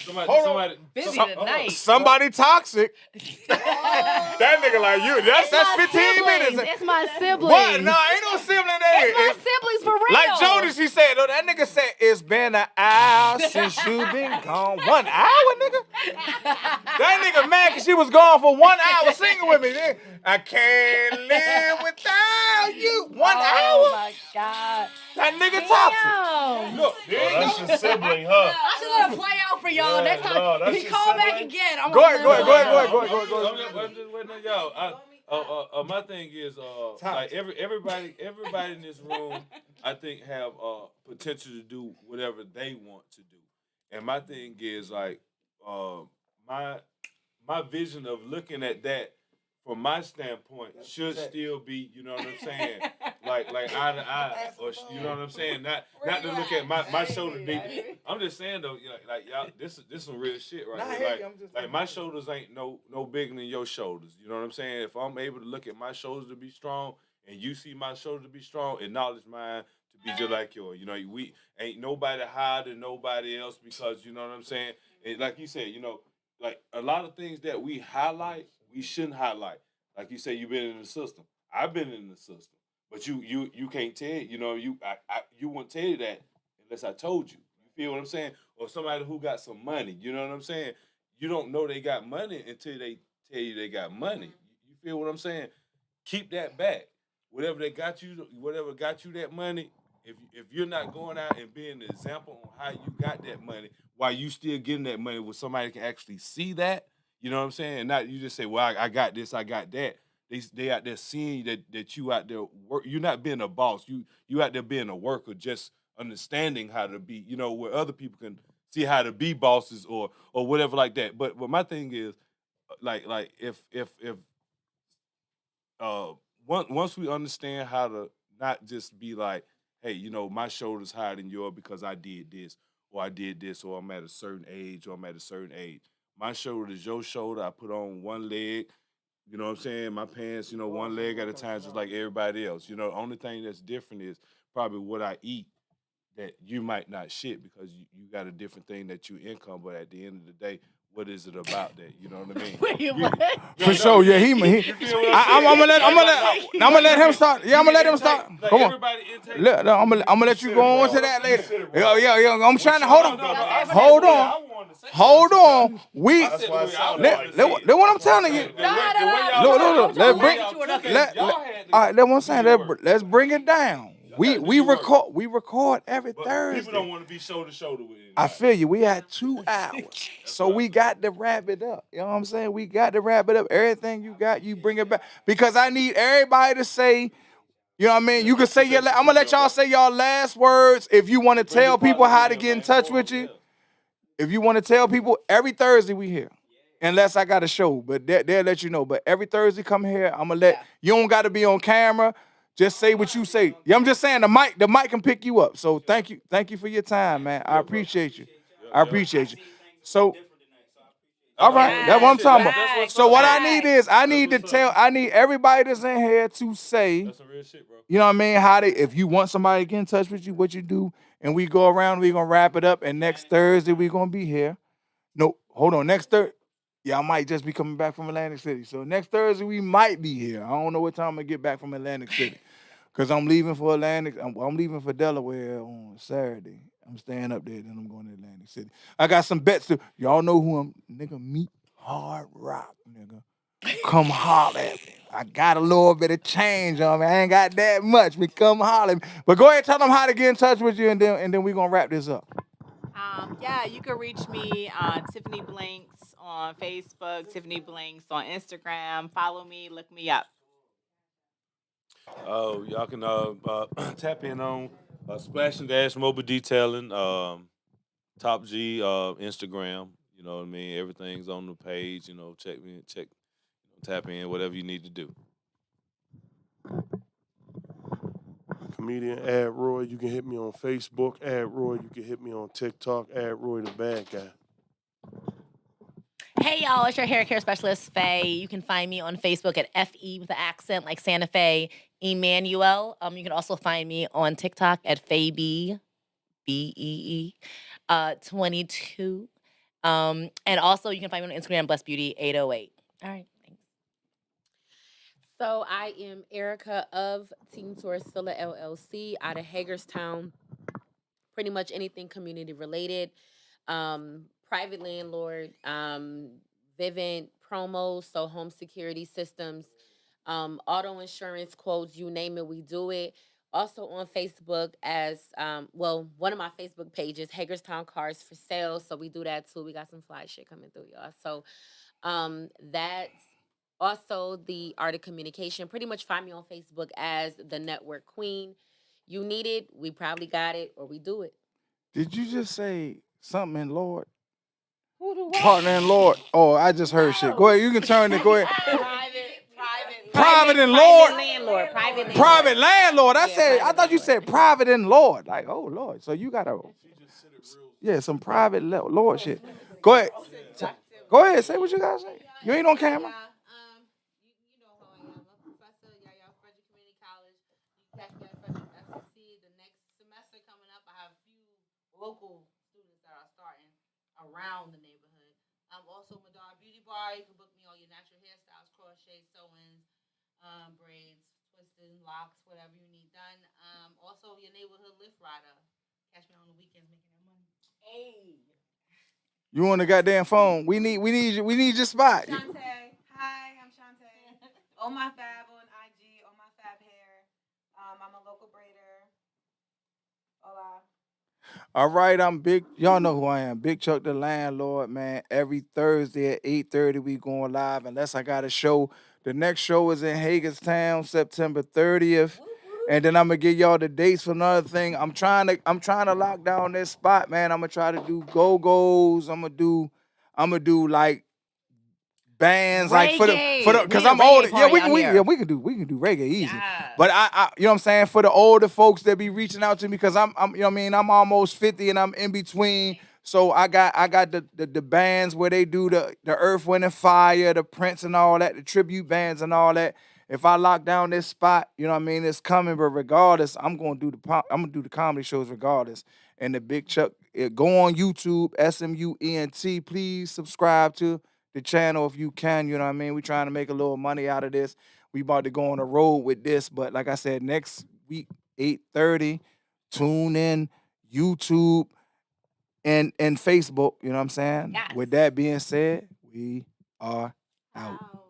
Somebody busy tonight. Somebody toxic. That nigga like you. That's 15 minutes. It's my siblings. What? No, ain't no sibling there. It's my siblings for real. Like Jody, she said, though, that nigga said, it's been an hour since you been gone. 1 hour, nigga? That nigga mad because she was gone for 1 hour singing with me. I can't live without you. 1 hour? Oh my God. That nigga toxic. Look, that's your sibling, huh? I should let it play out for y'all. Next time, if he call back again, I'm Go ahead. I'm just waiting on y'all. My thing is, like everybody in this room, I think have potential to do whatever they want to do, and my thing is like, my vision of looking at that from my standpoint should still be, you know what I'm saying, like eye to eye, or you know what I'm saying, not to look at my shoulder deep. I'm just saying though, like y'all, this some real shit right here. Like my shoulders ain't no bigger than your shoulders. You know what I'm saying? If I'm able to look at my shoulders to be strong, and you see my shoulders to be strong, acknowledge mine to be just like yours. You know, we ain't nobody higher than nobody else because you know what I'm saying. And like you said, like a lot of things that we highlight, we shouldn't highlight. Like you say, you've been in the system. I've been in the system, but you can't tell. You wouldn't tell you that unless I told you. You feel what I'm saying? Or somebody who got some money. You know what I'm saying? You don't know they got money until they tell you they got money. You feel what I'm saying? Keep that back. Whatever got you that money, if you're not going out and being an example on how you got that money, while you still getting that money, where somebody can actually see that, you know what I'm saying? And not you just say, well, I got this, I got that. They out there seeing that you out there work. You're not being a boss. You out there being a worker, just understanding how to be. You know, where other people can see how to be bosses or whatever like that. But my thing is, like if uh once we understand how to not just be like, hey, you know, my shoulder's higher than yours because I did this or I did this or I'm at a certain age or I'm at a certain age. My shoulder is your shoulder. I put on one leg. You know what I'm saying? My pants, you know, one leg at a time, just like everybody else. You know, the only thing that's different is probably what I eat that you might not shit because you got a different thing that you income. But at the end of the day, what is it about that? You know what I mean? Wait, what? For sure, yeah. I'm gonna let him start. Yeah, I'm gonna let him start. Come on. I'm gonna let you go on to that later. Yeah. I'm trying to hold on. We. That's what I'm telling you. Look. All right, that's what I'm saying. Let's bring it down. We record every Thursday. People don't want to be shoulder to shoulder with anybody. I feel you. We had 2 hours, so we got to wrap it up. You know what I'm saying? We got to wrap it up. Everything you got, you bring it back because I need everybody to say. You know what I mean? You can say your. I'm gonna let y'all say y'all last words. If you want to tell people how to get in touch with you, if you want to tell people, every Thursday we here. Unless I got a show, but they'll let you know. But every Thursday, come here. I'm gonna let you don't got to be on camera. Just say what you say. Yeah, I'm just saying the mic can pick you up. So thank you for your time, man. I appreciate you. So, all right, that's what I'm talking about. So what I need everybody that's in here to say, That's some real shit, bro. you know what I mean? If you want somebody to get in touch with you, what you do, and we go around, we gonna wrap it up. And next Thursday we gonna be here. No, hold on, next Thursday. Yeah, I might just be coming back from Atlantic City. So next Thursday we might be here. I don't know what time I'm gonna get back from Atlantic City. Cause I'm leaving for I'm leaving for Delaware on Saturday. I'm staying up there, then I'm going to Atlantic City. I got some bets to y'all know who I'm meet Hard Rock, nigga. Come holler at me. I got a little bit of change on me. I ain't got that much, but come holler at me. But go ahead and tell them how to get in touch with you and then we're gonna wrap this up. Yeah, you can reach me on Tiffany Blanks on Facebook, Tiffany Blanks on Instagram. Follow me, look me up. Y'all can tap in on Splash and Dash Mobile Detailing, Top G Instagram. You know what I mean? Everything's on the page. You know, tap in, whatever you need to do. Comedian Ad Roy. You can hit me on Facebook, Ad Roy. You can hit me on TikTok, Ad Roy the Bad Guy. Hey y'all, it's your hair care specialist, Faye. You can find me on Facebook at FE with an accent like Santa Fe Emmanuel. You can also find me on TikTok at Faye BEE 22. And also you can find me on Instagram, Blessed Beauty 808. All right, thanks. So I am Erica of Team Torsilla LLC out of Hagerstown. Pretty much anything community related. Private landlord, Vivint promos, so home security systems, auto insurance quotes, you name it, we do it. Also on Facebook as, one of my Facebook pages, Hagerstown Cars for Sale. So we do that too. We got some fly shit coming through, y'all. So that's also the art of communication. Pretty much find me on Facebook as the Network Queen. You need it, we probably got it, or we do it. Did you just say something in Lord? Who do what? Partner in Lord. Oh, I just heard shit. Go ahead, you can turn it. Go ahead. Private and Lord. Private landlord. I thought you said private and Lord. Like, oh Lord. So you got some private Lord shit. Go ahead. Go ahead. Say what you gotta say. You ain't on camera. You know how I am. I'm a professor, Frederick Community College. You catch me at Frederick FCC. The next semester coming up, I have a few local students that are starting around the neighborhood. I'm also Madar Beauty Bar. You can book me all your natural hairstyles, crochet, sewings, braids, twisting, locks, whatever you need done. Also your neighborhood Lyft rider. Catch me on the weekends making that money. Hey. You on the goddamn phone? We need your spot. Shantae. Hi, I'm Shantae. On my fab on IG, on my fab hair. I'm a local braider. All right, I'm Big. Y'all know who I am. Big Chuck the Landlord, man. Every Thursday at 8:30 we going live. Unless I got a show. The next show is in Hagerstown, September 30th. And then I'm gonna give y'all the dates for another thing. I'm trying to lock down this spot, man. I'm gonna try to do go-go's. I'm gonna do like bands like Reggae. because We need a I'm reggae older. Yeah, party we out can we here. yeah we can do reggae easy. Yeah. But I you know what I'm saying, for the older folks that be reaching out to me, because I'm you know what I mean, I'm almost 50 and I'm in between. So I got the bands where they do the Earth, Wind and Fire, the Prince and all that, the tribute bands and all that. If I lock down this spot, you know what I mean, it's coming. But regardless, I'm gonna do the comedy shows regardless. And the Big Chuck, go on YouTube, SMUENT. Please subscribe to the channel if you can. You know what I mean? We trying to make a little money out of this. We about to go on the road with this. But like I said, next week, 8:30, tune in, YouTube and Facebook. You know what I'm saying? Yes. With that being said, we are out. Wow.